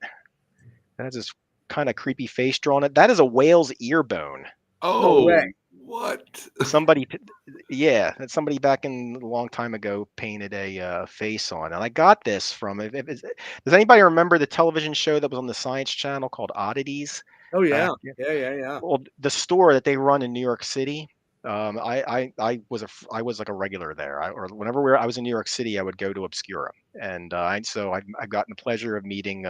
That has this kind of creepy face drawn it. That is a whale's ear bone. Oh, what? Somebody back in a long time ago painted a face on, and I got this from. Does anybody remember the television show that was on the Science Channel called Oddities? Oh yeah, yeah. Well, the store that they run in New York City. I was like a regular there. Or whenever I was in New York City, I would go to Obscura, and so I've gotten the pleasure of meeting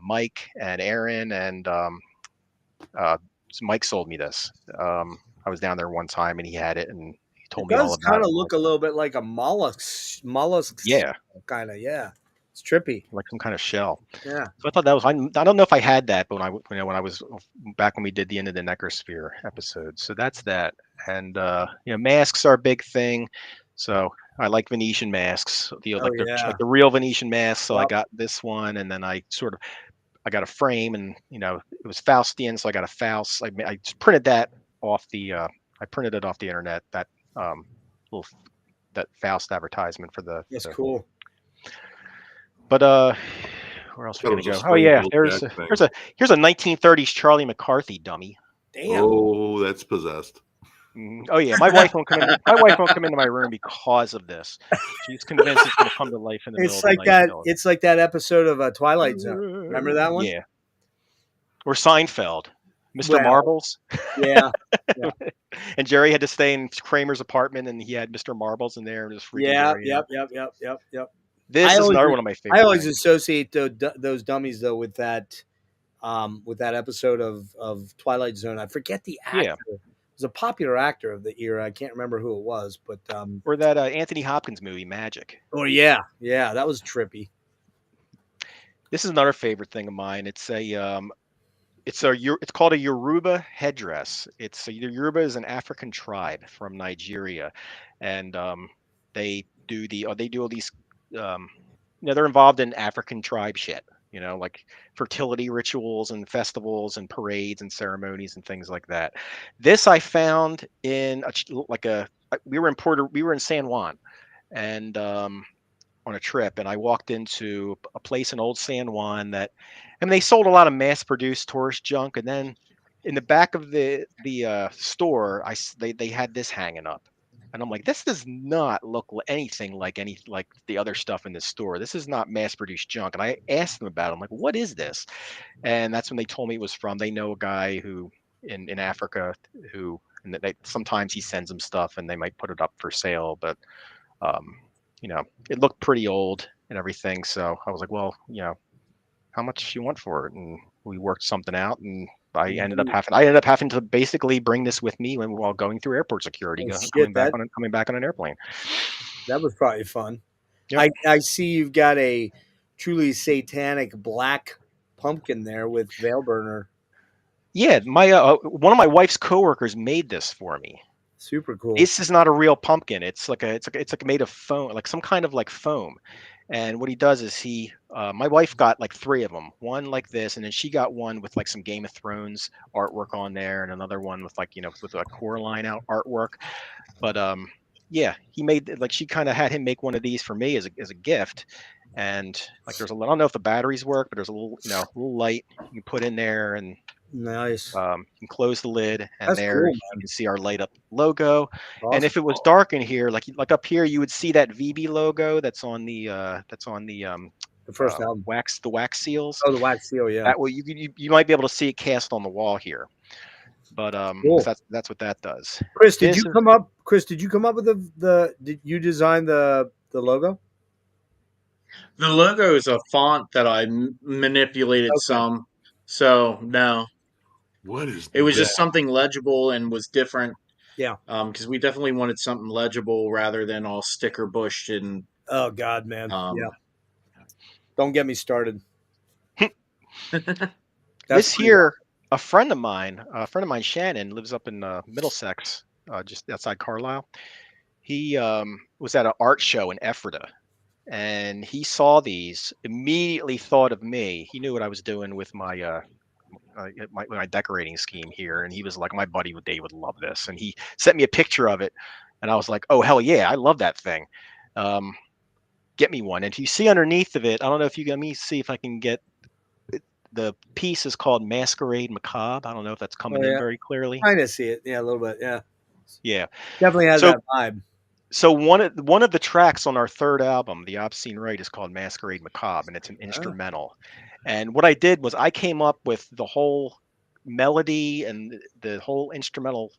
Mike and Aaron, and so Mike sold me this. I was down there one time, and he had it, and he told me all about it. It does kind of look a little bit like a mollusk. Yeah, kind of. Yeah, it's trippy, like some kind of shell. Yeah. So I thought that was. I don't know if I had that, but when I was back when we did the End of the Necrosphere episode. So that's that, and masks are a big thing. So I like Venetian masks, like the real Venetian masks. So I got this one, and then I got a frame, and it was Faustian, so I got a Faust. I just printed that off I printed it off the internet. That that Faust advertisement for the. That's cool. But where else are we gonna go? Oh yeah, here's a 1930s Charlie McCarthy dummy. Damn. Oh, that's possessed. Oh yeah, my wife won't come in. My wife won't come into my room because of this. She's convinced it's going to come to life in the middle of the night. It's like that episode of Twilight Zone. Remember that one? Yeah. Or Seinfeld, Mr. Marbles. Yeah. And Jerry had to stay in Kramer's apartment, and he had Mr. Marbles in there, and just freaking Yep. This is another one of my favorites. I always associate those dummies though with that episode of Twilight Zone. I forget the actor. Yeah. It was a popular actor of the era. I can't remember who it was, but or that Anthony Hopkins movie, Magic. Oh yeah, that was trippy. This is another favorite thing of mine. It's called a Yoruba headdress. Yoruba is an African tribe from Nigeria, and they do all these. They're involved in African tribe shit. Like fertility rituals and festivals and parades and ceremonies and things like that. This I found in we were in San Juan, and on a trip, and I walked into a place in Old San Juan and they sold a lot of mass-produced tourist junk. And then in the back of the store, they had this hanging up. And I'm like, this does not look anything like the other stuff in this store. This is not mass-produced junk. And I asked them about it. I'm like, what is this? And that's when they told me it was from. They know a guy who in Africa and sometimes he sends them stuff, and they might put it up for sale. But it looked pretty old and everything. So I was like, well, how much you want for it? And we worked something out, and I ended up having to basically bring this with me while going through airport security, coming back on an airplane. That was probably fun. Yep. I see you've got a truly satanic black pumpkin there with Veilburner. Yeah, my one of my wife's coworkers made this for me. Super cool. This is not a real pumpkin. It's like made of foam, like some kind of like foam. And what he does is my wife got like 3 of them, one like this, and then she got one with like some Game of Thrones artwork on there, and another one with like, with a Coraline artwork. But yeah, he made, like, she kind of had him make one of these for me as a gift. And like, there's a little, I don't know if the batteries work, but there's a little, little light you can put in there, and nice. you can close the lid, and That's there cool, you can see our light up logo. Awesome. And if it was dark in here, like up here, you would see that VB logo that's on the first album, the wax seals. Oh, the wax seal, yeah. That way you might be able to see it cast on the wall here. But cool. that's what that does. Chris, did you come up with did you design the logo? The logo is a font that I manipulated some. So no. What is it was that? just something legible and was different. Yeah. Because we definitely wanted something legible rather than all sticker bushed and. Oh God, man. Yeah. Don't get me started. This here, a friend of mine, Shannon, lives up in Middlesex, just outside Carlisle. He was at an art show in Ephrata, and he saw these, immediately thought of me. He knew what I was doing with my decorating scheme here, and he was like, my buddy Dave would love this, and he sent me a picture of it, and I was like, oh hell yeah, I love that thing. Get me one. And if you see underneath of it, I don't know if you, let me see if I can get it. The piece is called Masquerade Macabre. I don't know if that's coming in very clearly. Kind of see it, yeah, a little bit, yeah, definitely has that vibe. So one of the tracks on our 3rd album, The Obscene Rite, is called Masquerade Macabre, and it's an instrumental. And what I did was I came up with the whole melody and the whole instrumental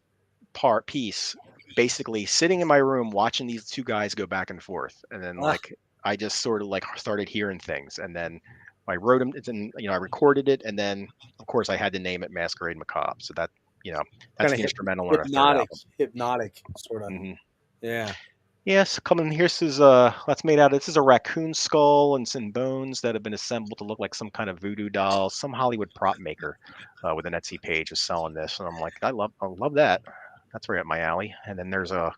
piece, basically sitting in my room watching these 2 guys go back and forth, and then like I just sort of like started hearing things, and then I wrote them, and I recorded it, and then of course I had to name it Masquerade Macabre. So that that's the instrumental on our 3rd album. Hypnotic sort of. Mm-hmm. Yeah. Yes, coming here. This is that's made out of, this is a raccoon skull and some bones that have been assembled to look like some kind of voodoo doll. Some Hollywood prop maker with an Etsy page is selling this, and I'm like, I love that. That's right up my alley. And then there's an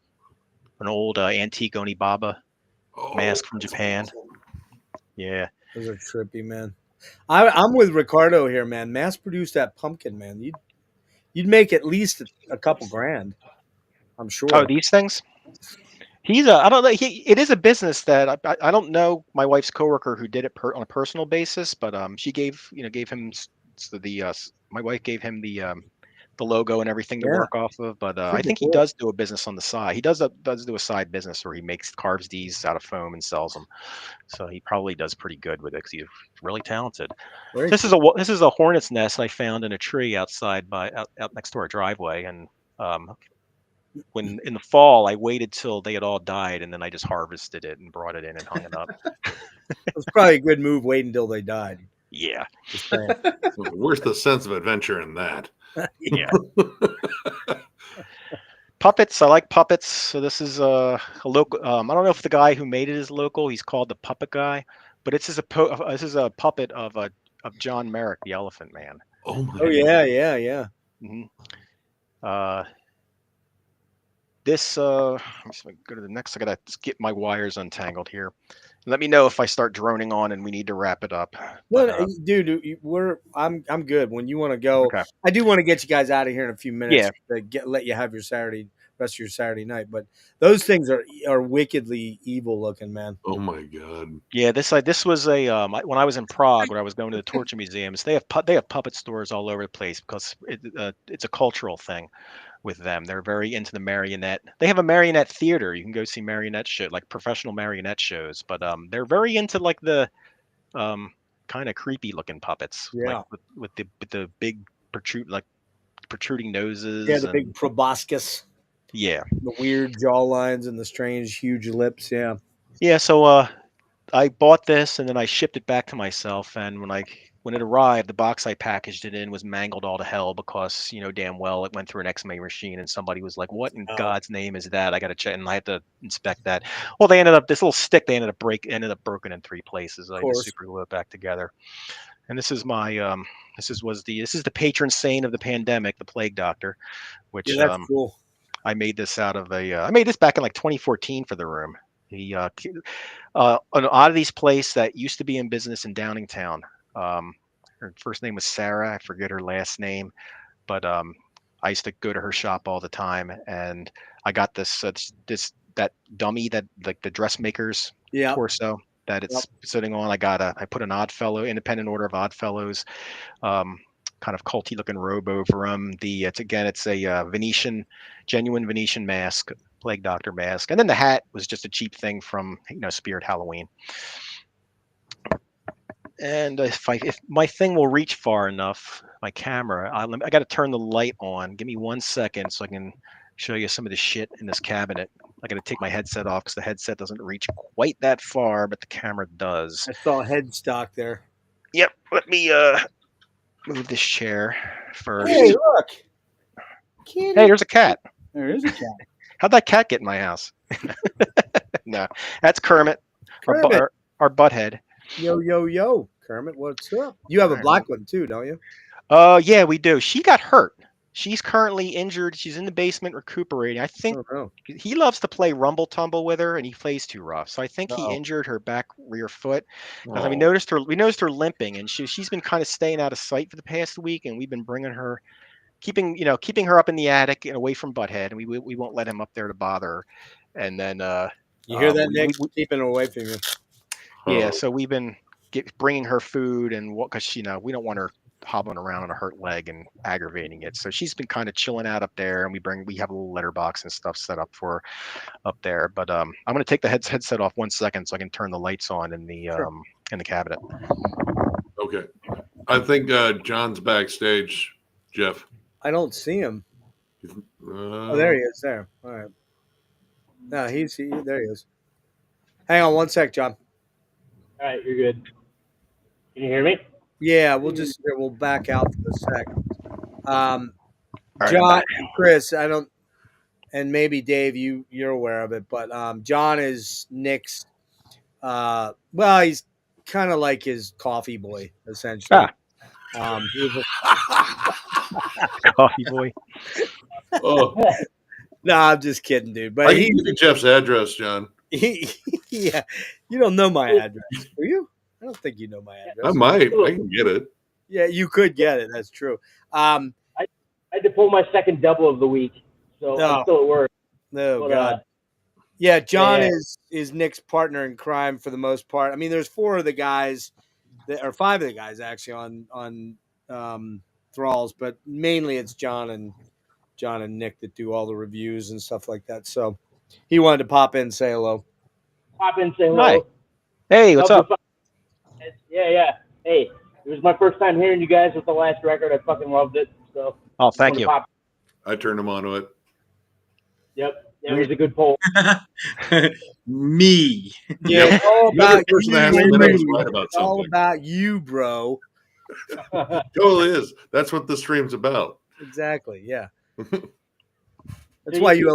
old antique Onibaba mask from Japan. Awesome. Yeah, those are trippy, man. I'm with Ricardo here, man. Mass produce that pumpkin, man. You'd make at least a couple grand, I'm sure. Oh, these things. I don't know. It is a business that I don't know my wife's coworker who did it on a personal basis, but she gave him my wife gave him the logo and everything to work off of. But I think he does do a business on the side. He does do a side business where he carves these out of foam and sells them. So he probably does pretty good with it because he's really talented. This is a hornet's nest I found in a tree outside out next to our driveway, and when in the fall I waited till they had all died, and then I just harvested it and brought it in and hung it up. It was probably a good move waiting until they died. Yeah. Where's the sense of adventure in that? Yeah. Puppets. I like puppets. So this is a local. I don't know if the guy who made it is local. He's called the Puppet Guy, but this is a puppet of John Merrick, the Elephant Man. Oh my! Oh yeah. Mm-hmm. This I'm just gonna go to the next. I gotta just get my wires untangled here. Let me know if I start droning on and we need to wrap it up. Well, dude, I'm good. When you want to go, okay. I do want to get you guys out of here in a few minutes. To let you have your rest of your Saturday night. But those things are wickedly evil looking, man. Oh my God. Yeah, this was a when I was in Prague, where I was going to the torture museums. They have puppet stores all over the place because it's a cultural thing with them. They're very into the marionette. They have a marionette theater. You can go see marionette show, like professional marionette shows, but they're very into like the kind of creepy looking puppets. Yeah. Like with the big protruding noses. Yeah, the big proboscis. Yeah. The weird jaw lines and the strange huge lips. Yeah. Yeah, so I bought this and then I shipped it back to myself, and when I when it arrived, the box I packaged it in was mangled all to hell because, damn well it went through an X-ray machine and somebody was like, what in God's name is that? I got to check, and I had to inspect that. Well, this little stick, ended up broken in 3 places. I had to super glue it back together. And this is my, this is the patron saint of the pandemic, the plague doctor, which, that's cool. I made this out of I made this back in like 2014 for the room. An oddities place that used to be in business in Downingtown. Her first name was Sarah. I forget her last name, but I used to go to her shop all the time, and I got that dummy that like the dressmaker's torso that it's sitting on. I put an Oddfellow, Independent Order of Oddfellows, kind of culty looking robe over them. It's a genuine Venetian mask, plague doctor mask, and then the hat was just a cheap thing from Spirit Halloween. And if my thing will reach far enough, my camera, I got to turn the light on. Give me 1 second so I can show you some of the shit in this cabinet. I got to take my headset off because the headset doesn't reach quite that far, but the camera does. I saw a headstock there. Yep. Let me move this chair first. Hey, look. Hey, there's a cat. There is a cat. How'd that cat get in my house? No, that's Kermit. Our butthead. Yo, Kermit, what's up? You have a black one too, don't you? Yeah, we do. She got hurt. She's currently injured. She's in the basement recuperating. I think he loves to play rumble tumble with her, and he plays too rough. So I think he injured her back rear foot. We noticed her limping, and she's been kind of staying out of sight for the past week, and we've been bringing her, keeping her up in the attic and away from Butthead, and we won't let him up there to bother her. And then you hear that, Nick? Keeping her away from you. Yeah, so we've been bringing her food and because we don't want her hobbling around on a hurt leg and aggravating it. So she's been kind of chilling out up there, and we have a little letterbox and stuff set up for her up there. But I'm going to take the headset off 1 second so I can turn the lights on in the cabinet. Okay, I think John's backstage. Jeff, I don't see him. Oh, there he is. There. All right. No, there he is. Hang on 1 sec, John. All right, you're good. Can you hear me? Yeah, we'll back out for a sec. Right, John, Chris, and maybe Dave, you're aware of it, but John is Nick's. He's kind of like his coffee boy, essentially. Coffee boy. No, I'm just kidding, dude. But I can give you Jeff's address, John. Yeah, you don't know my address, do you? I don't think you know my address. I might. I can get it. Yeah, you could get it. That's true. I had to pull my second double of the week, so I'm still at work. No, God. Yeah, John is Nick's partner in crime for the most part. I mean, there's 5 of the guys actually on Thralls, but mainly it's John and Nick that do all the reviews and stuff like that. So he wanted to pop in and say hello. Hi. Hey, what's up? Yeah. Hey, it was my first time hearing you guys with the last record. I fucking loved it. So. Thank you. I turned him on to it. Yep, it was a good poll. Me. Yeah, all about all about you, bro. Totally is. That's what the stream's about. Exactly. Yeah. That's why you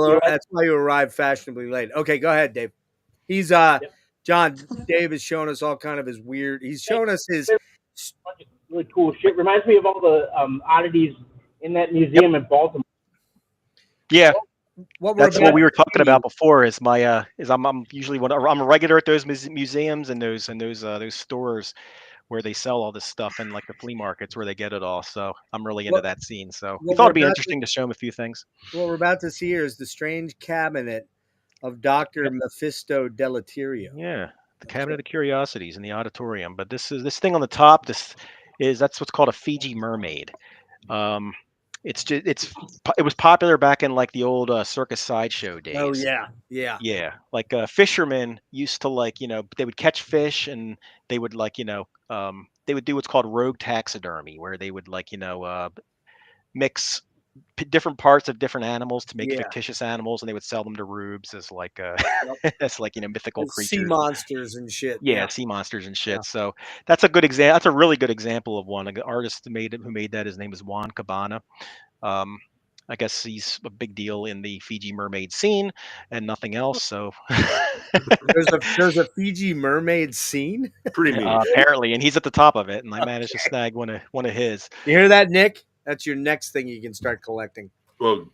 arrived fashionably late. Okay, go ahead, Dave. He's John. Dave is showing us all kind of his weird. He's showing us his really cool shit. Reminds me of all the oddities in that museum in Baltimore. Yeah. That's what we were talking about before. I'm usually I'm a regular at those museums and those stores where they sell all this stuff, and like the flea markets where they get it all. So I'm really into that scene. So we thought it'd be interesting to show them a few things. What we're about to see here is the strange cabinet of Dr. Mephisto Deleterio. Yeah, the cabinet of curiosities in the auditorium. But this thing on the top. That's what's called a Fiji mermaid. It was popular back in like the old circus sideshow days. Oh yeah. Like fishermen used to they would catch fish, and they would they would do what's called rogue taxidermy, where they would mix different parts of different animals to make Yeah. fictitious animals, and they would sell them to rubes as like as like mythical And sea creatures. monsters and shit. Yeah, sea monsters and shit. Yeah. So that's a good example. That's a really good example of one. An artist who made that. His name is Juan Cabana. I guess he's a big deal in the Fiji mermaid scene and nothing else. So There's a Fiji mermaid scene. Pretty neat. apparently, and he's at the top of it. And I managed to snag one of his. You hear that, Nick? That's your next thing you can start collecting. Well,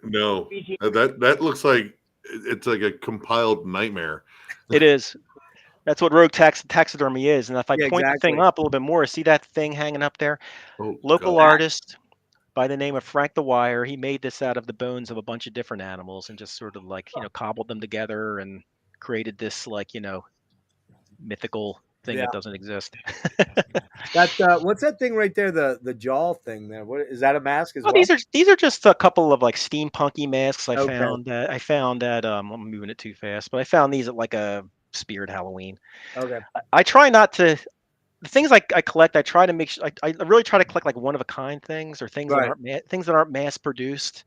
no, that looks like it's like a compiled nightmare. It is. That's what rogue taxidermy is. And if I point the thing exactly. up a little bit more, see that thing hanging up there? Oh, Local God. artist by the name of Frank the Wire. He made this out of the bones of a bunch of different animals and just sort of like, cobbled them together and created this like, mythical thing that doesn't exist. That what's that thing right there? The jaw thing there. What is that? A mask as well? These are just a couple of like steampunky masks I Okay. found at I'm moving it too fast, but I found these at like a Spirit Halloween. Okay. I try not to. The things I collect, I try to make sure I really try to collect like one of a kind things or things Right. that aren't mass produced.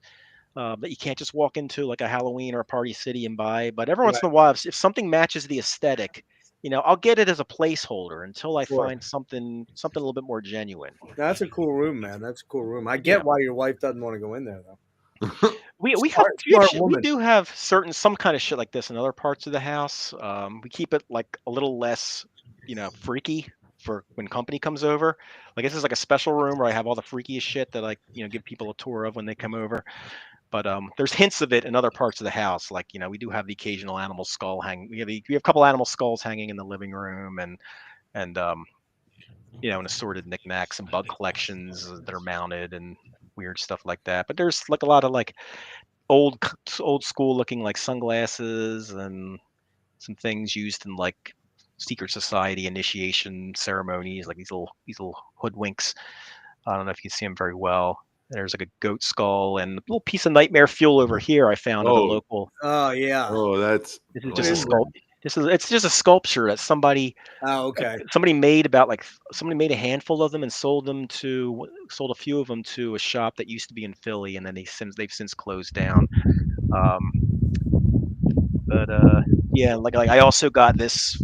That you can't just walk into like a Halloween or a Party City and buy. But every once in a while, if something matches the aesthetic, I'll get it as a placeholder until I find something a little bit more genuine. That's a cool room, man. That's a cool room. I get why your wife doesn't want to go in there though. We do have some kind of shit like this in other parts of the house. We keep it like a little less, freaky for when company comes over. Like this is like a special room where I have all the freakiest shit that I give people a tour of when they come over. But there's hints of it in other parts of the house. Like we do have the occasional animal skull hanging. We have a couple animal skulls hanging in the living room, and and assorted knickknacks and bug collections that are mounted and weird stuff like that. But there's like a lot of like old school looking like sunglasses and some things used in like secret society initiation ceremonies, like these little hoodwinks. I don't know if you can see them very well. There's like a goat skull and a little piece of nightmare fuel over here I found at the local. Oh yeah. Oh, this is just a sculpt. It's just a sculpture that somebody. Oh, okay. Somebody made a handful of them and sold a few of them to a shop that used to be in Philly, and then they've since closed down. Yeah, like I also got this,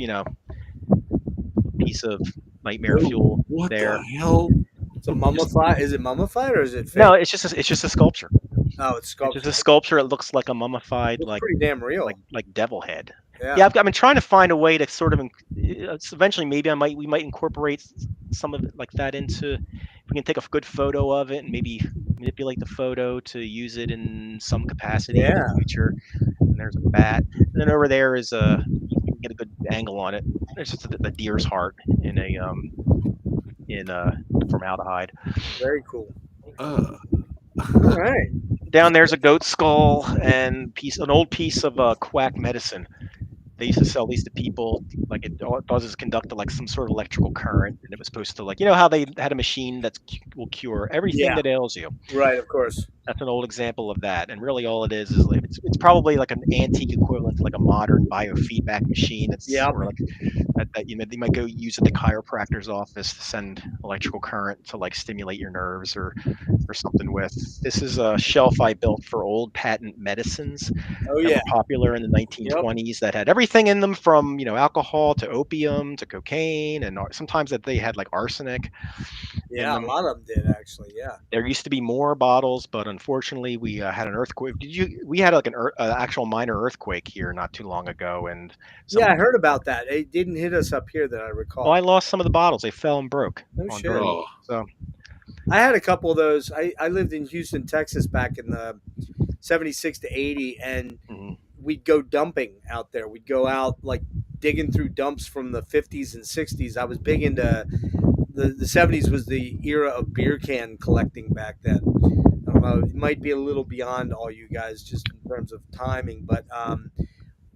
piece of nightmare fuel what there. The hell? It's a mummified. Is it mummified or is it fake? No, it's just a sculpture. Oh, it's sculpture. It's just a sculpture. It looks like a mummified, it's pretty damn real. Like devil head. Yeah, I've been trying to find a way to sort of eventually maybe we might incorporate some of it like that into. If we can take a good photo of it and maybe manipulate the photo to use it in some capacity in the future. And there's a bat, and then over there is you can get a good angle on it. There's just a deer's heart in formaldehyde. Very cool. All right. Down there's a goat skull and an old piece of quack medicine. They used to sell these to people, like it does conduct like some sort of electrical current, and it was supposed to like how they had a machine that will cure everything that ails you. Right, of course. That's an old example of that, and really all it is like it's probably like an antique equivalent to like a modern biofeedback machine. It's or like that they might go use at the chiropractor's office to send electrical current to like stimulate your nerves or something with. This is a shelf I built for old patent medicines. Oh yeah, popular in the 1920s that had everything in them from alcohol to opium to cocaine, and sometimes that they had like arsenic. Yeah, a lot of them did actually. Yeah, there used to be more bottles, but unfortunately we had an earthquake. We had like an actual minor earthquake here not too long ago, and I heard about that. It didn't hit us up here that I recall. Well, I lost some of the bottles. They fell and broke. No shit. So I had a couple of those. I lived in Houston, Texas back in the 76 to 80, and we'd go dumping out there. We'd go out like digging through dumps from the 50s and 60s. I was big into the 70s was the era of beer can collecting back then. I don't know, it might be a little beyond all you guys just in terms of timing, but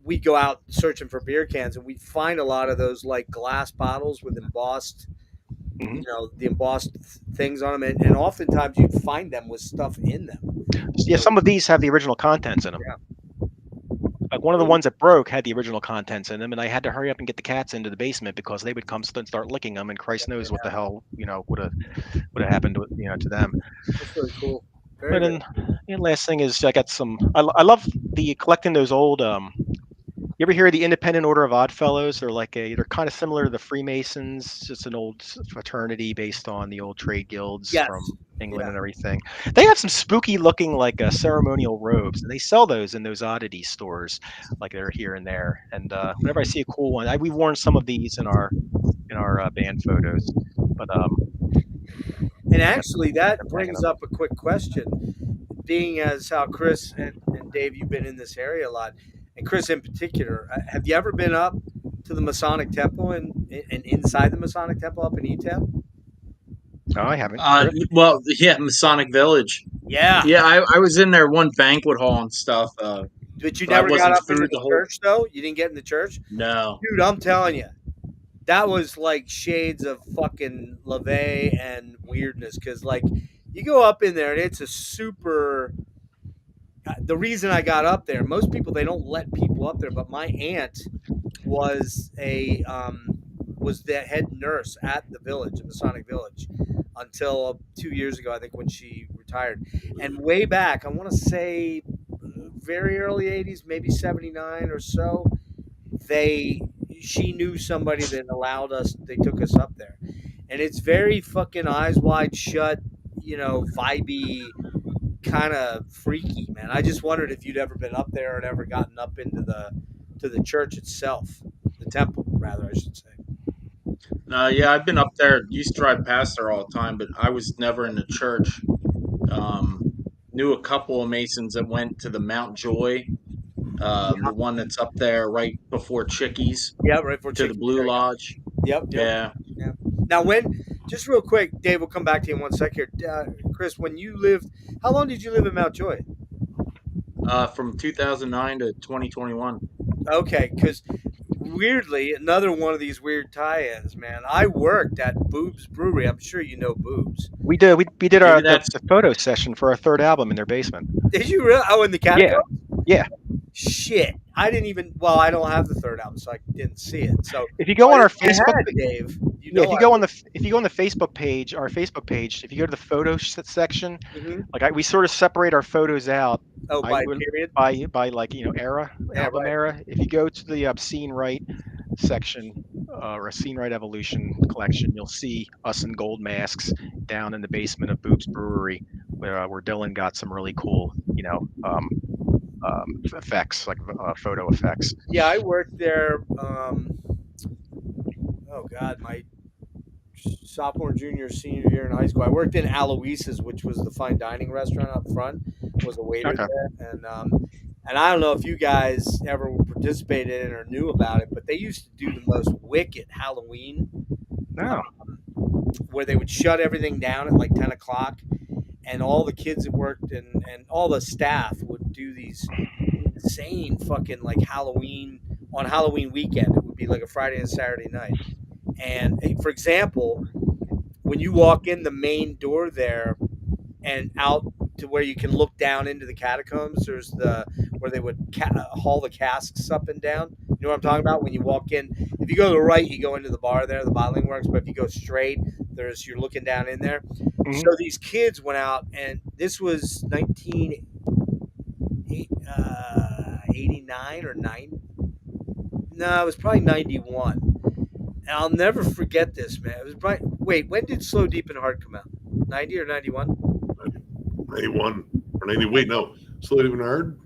we'd go out searching for beer cans, and we'd find a lot of those like glass bottles with embossed, the embossed things on them, and oftentimes you'd find them with stuff in them. Yeah, some of these have the original contents in them. Yeah. Like one of the ones that broke had the original contents in them, and I had to hurry up and get the cats into the basement because they would come and start licking them, and Christ knows what the hell would have happened to them. That's really cool. Very, But then, the last thing is I got some. I love the collecting those old. You ever hear of the Independent Order of Oddfellows? They're kind of similar to the Freemasons, just an old fraternity based on the old trade guilds Yes. from England Yeah. and everything. They have some spooky looking ceremonial robes, and they sell those in those oddity stores, like they're here and there. And whenever I see a cool one, we've worn some of these in our band photos. But And actually, that I'm brings hanging up a quick question. Being as how Chris and Dave, you've been in this area a lot, and Chris in particular, have you ever been up to the Masonic Temple and inside the Masonic Temple up in E-Town? no, I haven't. Well, yeah, Masonic Village. Yeah. Yeah, I was in there one banquet hall and stuff. But you But I never got wasn't up into through the the whole. church, though? You didn't get in the church? No. Dude, I'm telling you, that was like shades of fucking LaVey and weirdness. Because, like, you go up in there and it's a super. The reason I got up there, most people, they don't let people up there, but my aunt was was the head nurse at the village, the Masonic Village, until 2 years ago, I think, when she retired. And way back, I want to say very early 80s, maybe 79 or so, she knew somebody that allowed us, they took us up there. And it's very fucking eyes wide shut, vibey, kind of freaky, man. I just wondered if you'd ever been up there and ever gotten up into the church itself, the temple, rather, I should say. No, yeah, I've been up there. Used to drive past there all the time, but I was never in the church. Knew a couple of Masons that went to the Mount Joy, the one that's up there right before Chickies, Yeah, right before to the Blue Lodge. Yep. Yeah. Now, just real quick, Dave, we'll come back to you in 1 sec here. Chris, when you lived, how long did you live in Mount Joy? From 2009 to 2021. Okay, because weirdly, another one of these weird tie-ins, man. I worked at Boobs Brewery. I'm sure you know Boobs. We did Maybe the photo session for our third album in their basement. Did you really? Oh, in the catacombs? Yeah. Shit, I didn't even. Well, I don't have the third album, so I didn't see it. So if you go on our Facebook, Dave, if you go on the Facebook page, our Facebook page, if you go to the photo section, we sort of separate our photos out. Oh, by period? By like era, album era. If you go to the Scene Right section or Scene Right Evolution collection, you'll see us in gold masks down in the basement of Boobs Brewery, where Dylan got some really cool, effects, like photo effects. Yeah, I worked there. Oh God, my sophomore, junior, senior year in high school. I worked in Aloise's, which was the fine dining restaurant up front. Was a waiter there, and I don't know if you guys ever participated in or knew about it, but they used to do the most wicked Halloween. No. Where they would shut everything down at like 10 o'clock, and all the kids that worked and all the staff would do these insane fucking like Halloween on Halloween weekend. It would be like a Friday and Saturday night. And for example, when you walk in the main door there and out to where you can look down into the catacombs, there's where they would haul the casks up and down. You know what I'm talking about? When you walk in, if you go to the right, you go into the bar there, the bottling works. But if you go straight, you're looking down in there. Mm-hmm. So these kids went out, and this was 1989 or 9. No, it was probably 91. And I'll never forget this, man. It was probably, wait, when did Slow Deep and Hard come out? 90 or 91? 91 or 90. Wait, no. Slow Deep and Hard?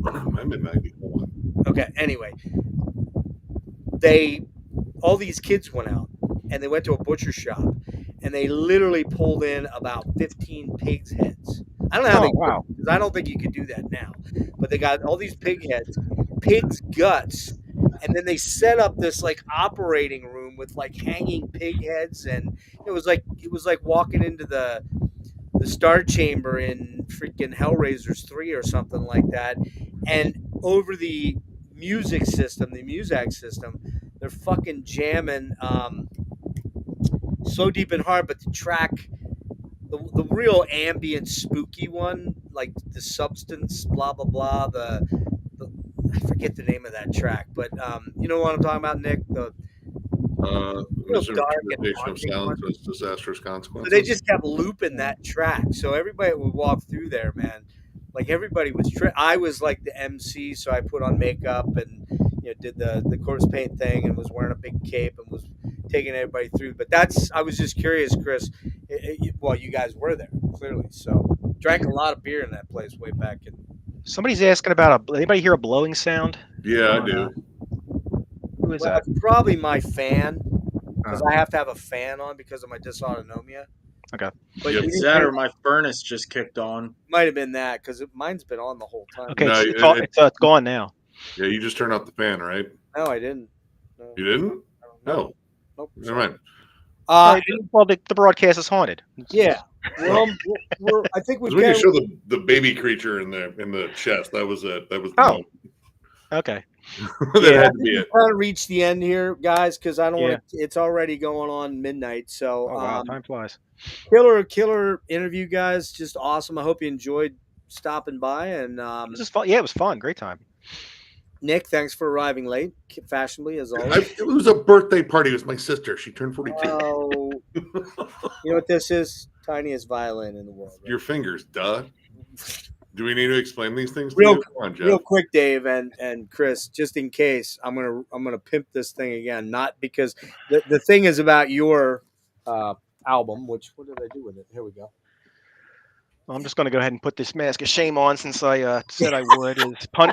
I'm in 91. Okay, anyway. All these kids went out, and they went to a butcher shop, and they literally pulled in about 15 pigs' heads. I don't know how because I don't think you could do that now. But they got all these pig heads, pigs' guts, and then they set up this like operating room with like hanging pig heads, and it was like walking into the Star Chamber in freaking Hellraisers 3 or something like that. And over the music system, they're fucking jamming Slow Deep and Hard, but the track, the real ambient spooky one, like the Substance, blah blah blah. I forget the name of that track, but you know what I'm talking about, Nick? Misinterpretation of silence as disastrous So consequences. they just kept looping that track. So everybody would walk through there, man. Like everybody was. I was like the MC, so I put on makeup and did the corpse paint thing and was wearing a big cape and was taking everybody through. But I was just curious, Chris. Well, you guys were there clearly, so drank a lot of beer in that place way back in. Somebody's asking about anybody hear a blowing sound? Yeah, I do. Who is that? It's probably my fan, because I have to have a fan on because of my dysautonomia. Okay. But Yep. Is that or my furnace just kicked on? Might have been that, because mine's been on the whole time. Okay, No, it's gone now. Yeah, you just turned off the fan, right? No, I didn't. No. You didn't? No. Nope. Never mind. Well, the broadcast is haunted. Yeah. Well, I think Because we've when you got. show the baby creature in the chest, that was it. That was the moment. Okay. That had to be it. Trying to reach the end here, guys, because I don't want to. It's already going on midnight. So, wow, time flies. Killer interview, guys. Just awesome. I hope you enjoyed stopping by. And This is fun. Yeah, it was fun. Great time. Nick, thanks for arriving late, fashionably as always. It was a birthday party. It was my sister. She turned 42. Oh, you know what this is? Tiniest violin in the world. Right? Your fingers, duh. Do we need to explain these things? Real Jeff. quick, Dave and Chris, just in case, I'm gonna pimp this thing again. Not because the thing is about your album. Which what did I do with it? Here we go. Well, I'm just going to go ahead and put this mask of shame on since I said I would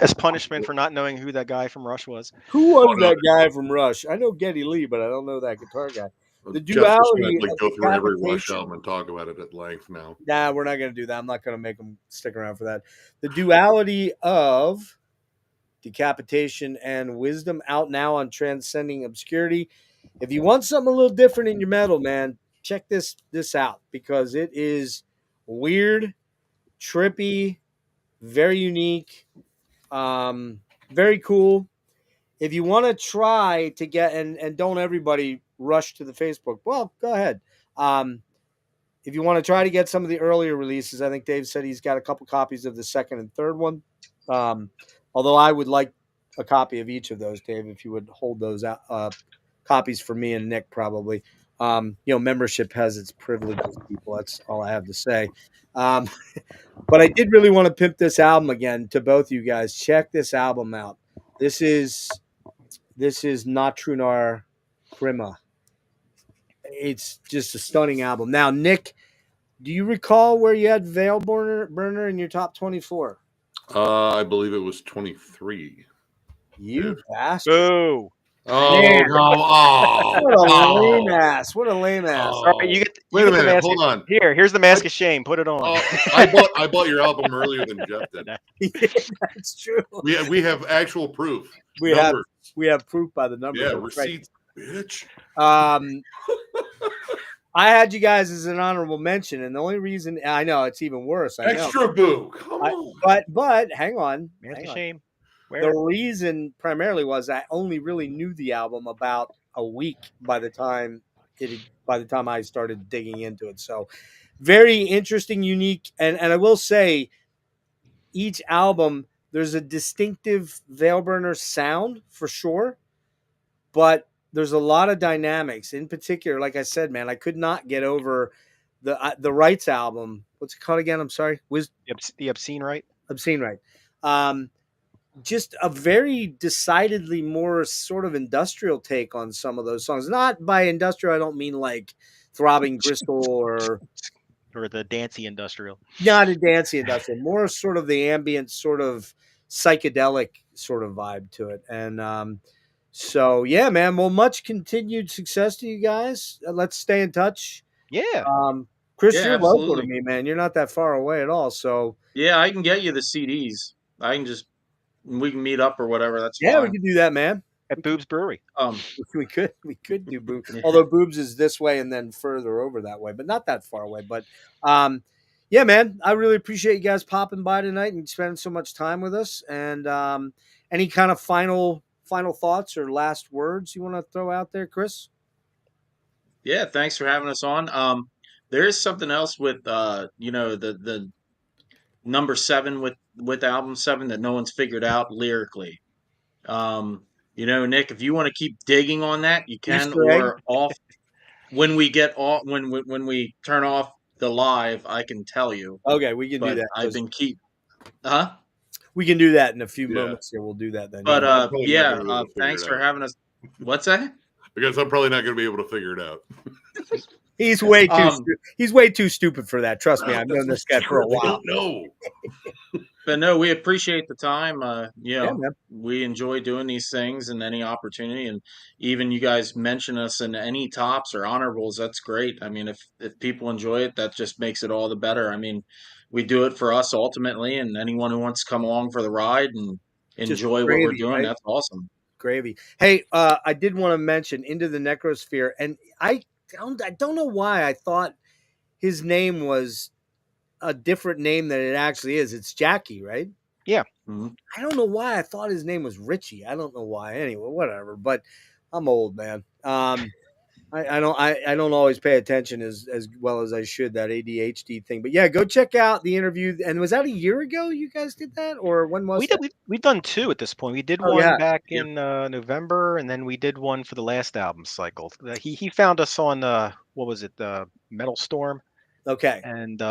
as punishment for not knowing who that guy from Rush was. Who was that guy from Rush? I know Geddy Lee, but I don't know that guitar guy. The duality. Go through every Rush album and talk about it at length now. Nah, we're not going to do that. I'm not going to make them stick around for that. The duality of decapitation and wisdom out now on Transcending Obscurity. If you want something a little different in your metal, man, check this out because it is weird, trippy, very unique, very cool. If you want to try to get and don't everybody rush to the Facebook. Well, go ahead. If you want to try to get some of the earlier releases, I think Dave said he's got a couple copies of the second and third one. Although I would like a copy of each of those, Dave, if you would hold those copies for me and Nick, probably. Membership has its privileges, people. That's all I have to say. But I did really want to pimp this album again to both you guys. Check this album out. This is Natrunar Krima. It's just a stunning album. Now, Nick, do you recall where you had Veilburner in your top 24? I believe it was 23. You bastard. Boo. Oh, no. What a lame ass. What a lame ass. All right, you get Wait a minute. mask Hold on. Here's the mask of shame. Put it on. I bought your album earlier than Jeff did. Yeah, that's true. We have actual proof. We have proof by the numbers. Yeah, That's receipts, bitch. I had you guys as an honorable mention, and the only reason I know it's even worse. I Extra know. boo. Come on. But hang on. Mask of shame. The reason primarily was I only really knew the album about a week by the time I started digging into it. So very interesting, unique, and I will say each album there's a distinctive Veilburner sound for sure, but there's a lot of dynamics. In particular, like I said, man, I could not get over the Rights album. What's it called again? I'm sorry. The Obscene Right? Obscene Right. Just a very decidedly more sort of industrial take on some of those songs. Not by industrial, I don't mean like Throbbing Gristle or the dancey industrial. Not a dancey industrial. More sort of the ambient sort of psychedelic sort of vibe to it. And so, yeah, man. Well, much continued success to you guys. Let's stay in touch. Yeah. Chris, Yeah, you're absolutely. local to me, man. You're not that far away at all. So Yeah, I can get you the CDs. We can meet up or whatever. That's yeah, fine. we can do that, man. At Boob's Brewery. We could do Boobs. Although Boobs is this way and then further over that way, but not that far away. But yeah, man, I really appreciate you guys popping by tonight and spending so much time with us. And any kind of final thoughts or last words you want to throw out there, Chris? Yeah, thanks for having us on. There is something else with the number 7 with album 7 that no one's figured out lyrically. Nick, if you want to keep digging on that, you can, Easter egg? or off when we get off when we turn off the live, I can tell you. Okay, we can do But that. I've been huh? We can do that in a few Yeah. moments here. We'll do that then. But Yeah. I'm probably not gonna be able to figure thanks it for out. having us. What's that? Because I'm probably not going to be able to figure it out. He's way too he's way too stupid for that. Trust me, I've known this guy for a They while. don't know. But no, we appreciate the time. Yeah, man. We enjoy doing these things and any opportunity, and even you guys mention us in any tops or honorables. That's great. I mean, if people enjoy it, that just makes it all the better. I mean, we do it for us ultimately, and anyone who wants to come along for the ride and Just enjoy what gravy, we're doing, right? that's awesome. Gravy. Hey, I did want to mention Into the Necrosphere, and I don't know why I thought his name was a different name than it actually is. It's Jackie, right? Yeah. Mm-hmm. I don't know why I thought his name was Richie. I don't know why. Anyway, whatever. But I'm old, man. I don't always pay attention as well as I should, that ADHD thing. But yeah, go check out the interview. And was that a year ago you guys did that, or when was that? We've done two at this point. We did Oh, one yeah. back in November, and then we did one for the last album cycle. He found us on what was it, Metal Storm, Okay. and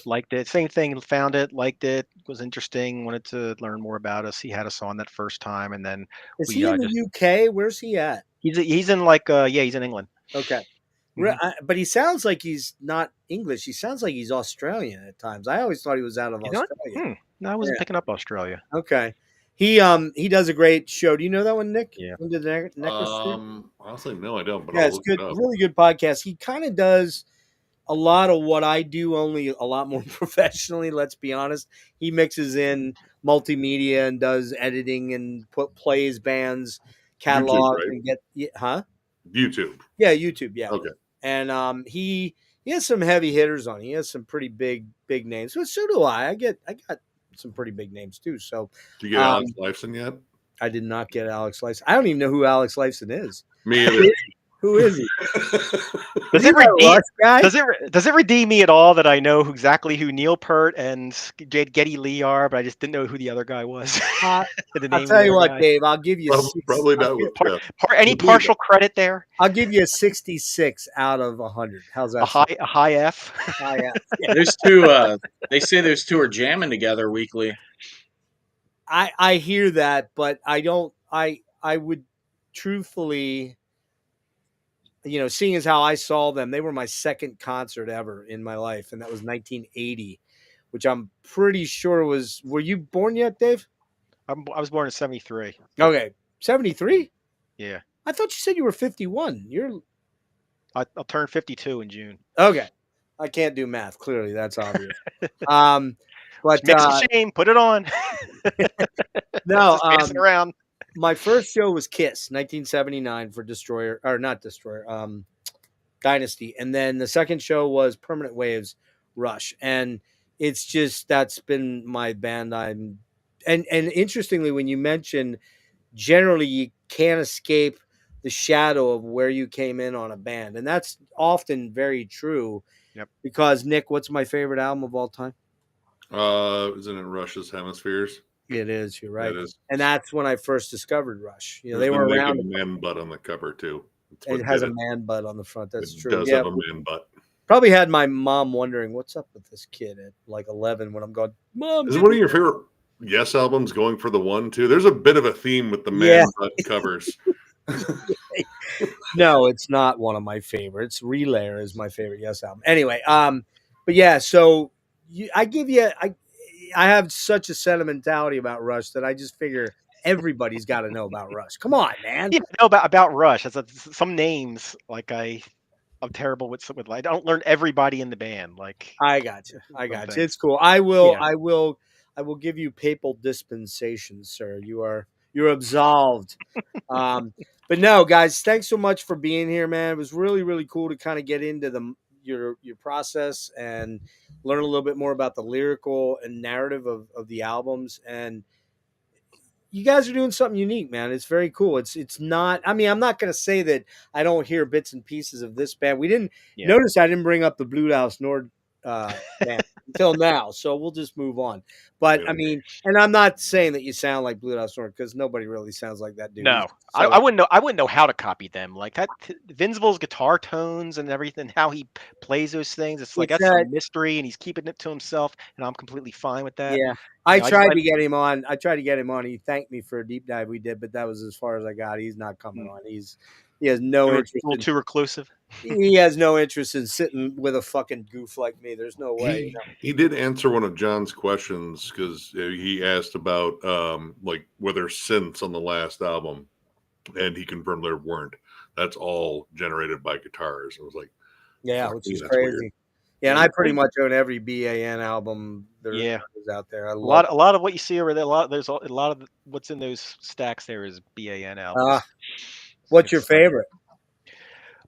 liked it. Same thing, found it, liked it, was interesting, wanted to learn more about us. He had us on that first time, and then Is he in the UK? Where's he at? he's in like he's in England. Okay. Mhm. But he sounds like he's not English. He sounds like he's Australian at times. I always thought he was out of Australia. No, I wasn't picking up Australia. Okay. He does a great show. Do you know that one, Nick? Yeah. Into the Necrosphere? Honestly, no, I don't. But Yeah, I'll it's look good. it up. Really good podcast. He kind of does a lot of what I do, only a lot more professionally. Let's be honest. He mixes in multimedia and does editing and plays bands, catalogs, right? and YouTube. Yeah, YouTube. Yeah. Okay. And he has some heavy hitters on. He has some pretty big names. But so do I. I got some pretty big names too. So Did you get Alex Lifeson yet? I did not get Alex Lifeson. I don't even know who Alex Lifeson is. Me either. Who is he? Does it redeem me at all that I know exactly who Neil Peart and Geddy Lee are, but I just didn't know who the other guy was? I'll tell you what, Dave. I'll give you probably not. Any partial credit there? I'll give you a 66 out of 100. How's that? A high F. High F. Yeah. There's two. They say those two are jamming together weekly. I hear that, but I don't. I would truthfully, seeing as how I saw them, they were my second concert ever in my life, and that was 1980, which I'm pretty sure was. Were you born yet, Dave? I was born in 73. Okay, 73. Yeah. I thought you said you were 51. I'll turn 52 in June. Okay. I can't do math. Clearly, that's obvious. But makes a shame. Put it on. No, passing around. My first show was Kiss, 1979 for Dynasty, and then the second show was Permanent Waves, Rush, and it's just that's been my band. And interestingly, when you mention, generally you can't escape the shadow of where you came in on a band, and that's often very true. Yep. Because Nick, what's my favorite album of all time? Isn't it Rush's Hemispheres? It is. You're right. It is. And that's when I first discovered Rush. They were around. A man butt on the cover too. It has a man butt on the front. That's true. It does have a man butt. Probably had my mom wondering what's up with this kid at like 11 when I'm going, Mom. Is it one of your favorite Yes albums going for the 1 2? There's a bit of a theme with the man butt covers. No, it's not one of my favorites. Relayer is my favorite Yes album. Anyway, but yeah, so I have such a sentimentality about Rush that I just figure everybody's got to know about Rush. Come on, man. Yeah, I know about Rush. Some names like I'm terrible with. I don't learn everybody in the band. Like I got you. It's cool. I will give you papal dispensation, sir. You're absolved. But no, guys, thanks so much for being here, man. It was really, really cool to kind of get into your process and learn a little bit more about the lyrical and narrative of the albums. And you guys are doing something unique, man. It's very cool. It's not. I mean, I'm not going to say that I don't hear bits and pieces of this band. We didn't notice. I didn't bring up the Blut Aus Nord band. until now. So we'll just move on. But Yeah. I mean, and I'm not saying that you sound like Blut Aus Nord because nobody really sounds like that dude. No, So, I wouldn't know. I wouldn't know how to copy them. Like that, Vinsible's guitar tones and everything, how he plays those things. It's like It's that's a that- mystery, and he's keeping it to himself, and I'm completely fine with that. yeah, I tried to get him on. He thanked me for a deep dive we did, but that was as far as I got. He's not coming on. He has no a interest. little too reclusive. He has no interest in sitting with a fucking goof like me. There's no way. He did answer one of John's questions because he asked about like were there synths on the last album, and he confirmed there weren't. That's all generated by guitars. I was like, yeah, which is that's crazy. weird. Yeah, and I pretty much own every BAN album there is out there. A lot of what you see over there. There's a lot of what's in those stacks there is BAN albums. What's your favorite?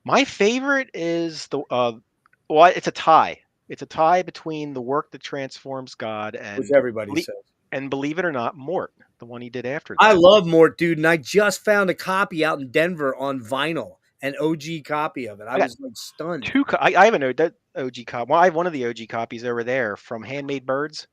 My favorite is it's a tie. It's a tie between the work that transforms God and which everybody says. And believe it or not, Mort, the one he did after that. I love Mort, dude, and I just found a copy out in Denver on vinyl, an OG copy of it. I was like stunned. I have an OG copy. Well, I have one of the OG copies over there from Handmade Birds.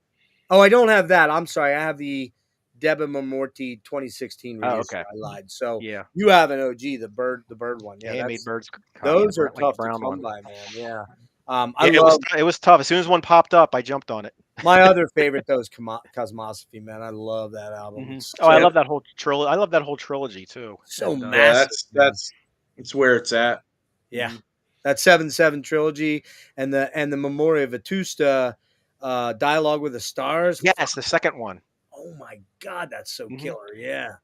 Oh, I don't have that. I'm sorry. I have the Deba Morty 2016 release. Oh, okay. I lied. So yeah, you have an OG, the bird one. Yeah, Handmade Birds. Those are tough to come by, man. Yeah. It was tough. As soon as one popped up, I jumped on it. My other favorite though is Cosmosophy, man. I love that album. Mm-hmm. I love that whole trilogy. I love that whole trilogy too. So massive. That's where it's at. Yeah. Mm-hmm. That 7/7 trilogy and the Memoria Vetusta Dialogue with the Stars. Yes, the second one. Oh my God, that's so killer. Yeah.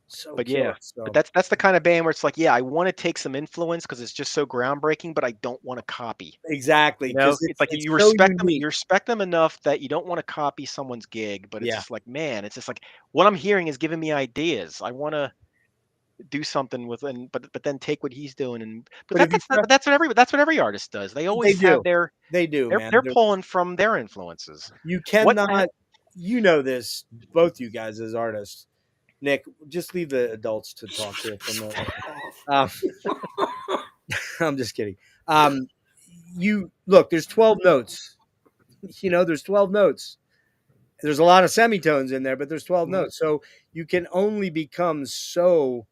So but killer. yeah, but that's the kind of band where it's like, yeah, I want to take some influence because it's just so groundbreaking, but I don't want to copy. Exactly. You know, it's like you respect them. You respect them enough that you don't want to copy someone's gig, but it's just like, man, it's just like what I'm hearing is giving me ideas. I want to do something with, but then take what he's doing, that's what every artist does. They always have their they're pulling from their influences. You cannot, you know this, both you guys as artists. Nick, just leave the adults to talk here for a minute. I'm just kidding. You look, there's 12 notes. You know, there's 12 notes. There's a lot of semitones in there, but there's 12 notes. So you can only become so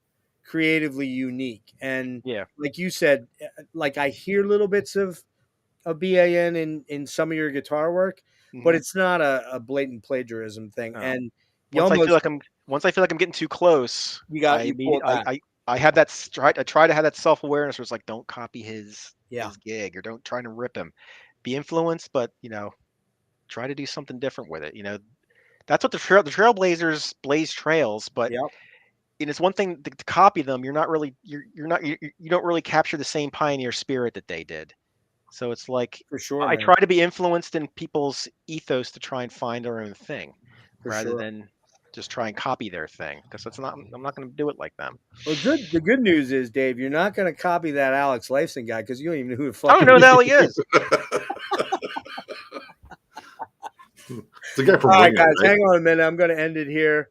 creatively unique. And like you said, like I hear little bits of BAN in some of your guitar work, but it's not a blatant plagiarism thing. No. And once I feel like I'm getting too close, I have that. I try to have that self-awareness where it's like, don't copy his gig or don't try to rip him. Be influenced, but try to do something different with it. That's what the Trailblazers blaze trails, but it's one thing to copy them. You don't really capture the same pioneer spirit that they did. So it's like, for sure, I try to be influenced in people's ethos to try and find our own thing, rather than just try and copy their thing, because I'm not going to do it like them. Well, the good news is, Dave, you're not going to copy that Alex Lifeson guy because you don't even know who the fuck. I don't know who the hell he is. It's the guy from All right, Winged, guys, right? hang on a minute. I'm going to end it here.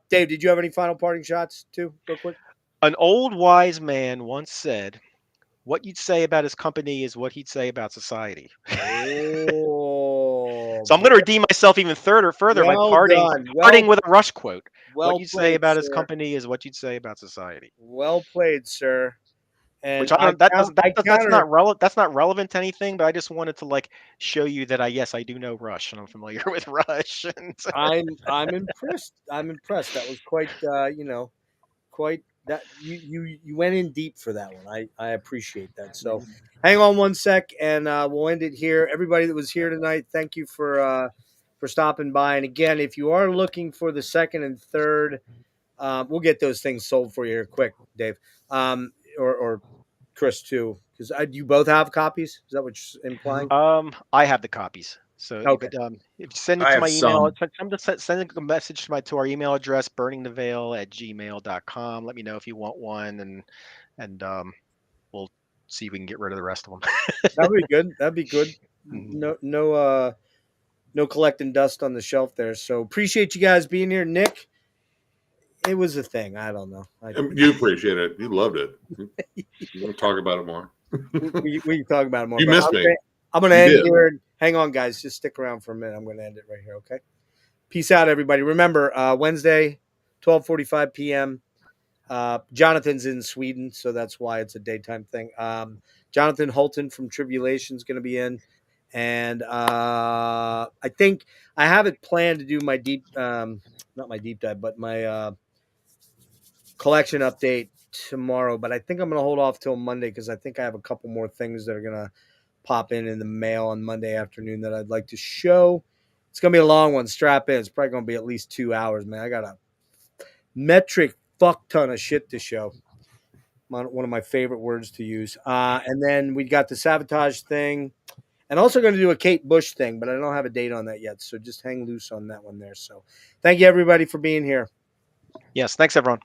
Dave, did you have any final parting shots too, real quick? An old wise man once said, "What you'd say about his company is what he'd say about society." So I'm going to redeem myself even further by parting with a Rush quote. What you'd say about his company is what you'd say about society. Well played, sir. And that's not relevant to anything, but I just wanted to show you that I do know Rush and I'm familiar with Rush. I'm impressed. I'm impressed. That was quite quite that you went in deep for that one. I appreciate that. So hang on one sec and we'll end it here. Everybody that was here tonight, thank you for stopping by. And again, if you are looking for the second and third, we'll get those things sold for you here quick, Dave. Or Chris too, because you both have copies. Is that what you're implying? I have the copies. So if you send it to my email, I'm just sending a message to our email address, burningtheveil@gmail.com. Let me know if you want one, and we'll see if we can get rid of the rest of them. That'd be good. No collecting dust on the shelf there. So appreciate you guys being here, Nick. It was a thing. I don't know. You appreciate it. You loved it. You want to talk about it more? we can talk about it more. You missed me. I'm going to end here. Hang on, guys. Just stick around for a minute. I'm going to end it right here, okay? Peace out, everybody. Remember, Wednesday, 12:45 p.m., Jonathan's in Sweden, so that's why it's a daytime thing. Jonathan Holton from Tribulation is going to be in. And I think I have it planned to do my not my deep dive, but my collection update tomorrow. But I think I'm going to hold off till Monday because I think I have a couple more things that are going to pop in the mail on Monday afternoon that I'd like to show. It's going to be a long one. Strap in. It's probably going to be at least 2 hours, man. I got a metric fuck ton of shit to show. One of my favorite words to use. And then we got the Sabotage thing. And also going to do a Kate Bush thing, but I don't have a date on that yet. So just hang loose on that one there. So thank you, everybody, for being here. Yes, thanks, everyone.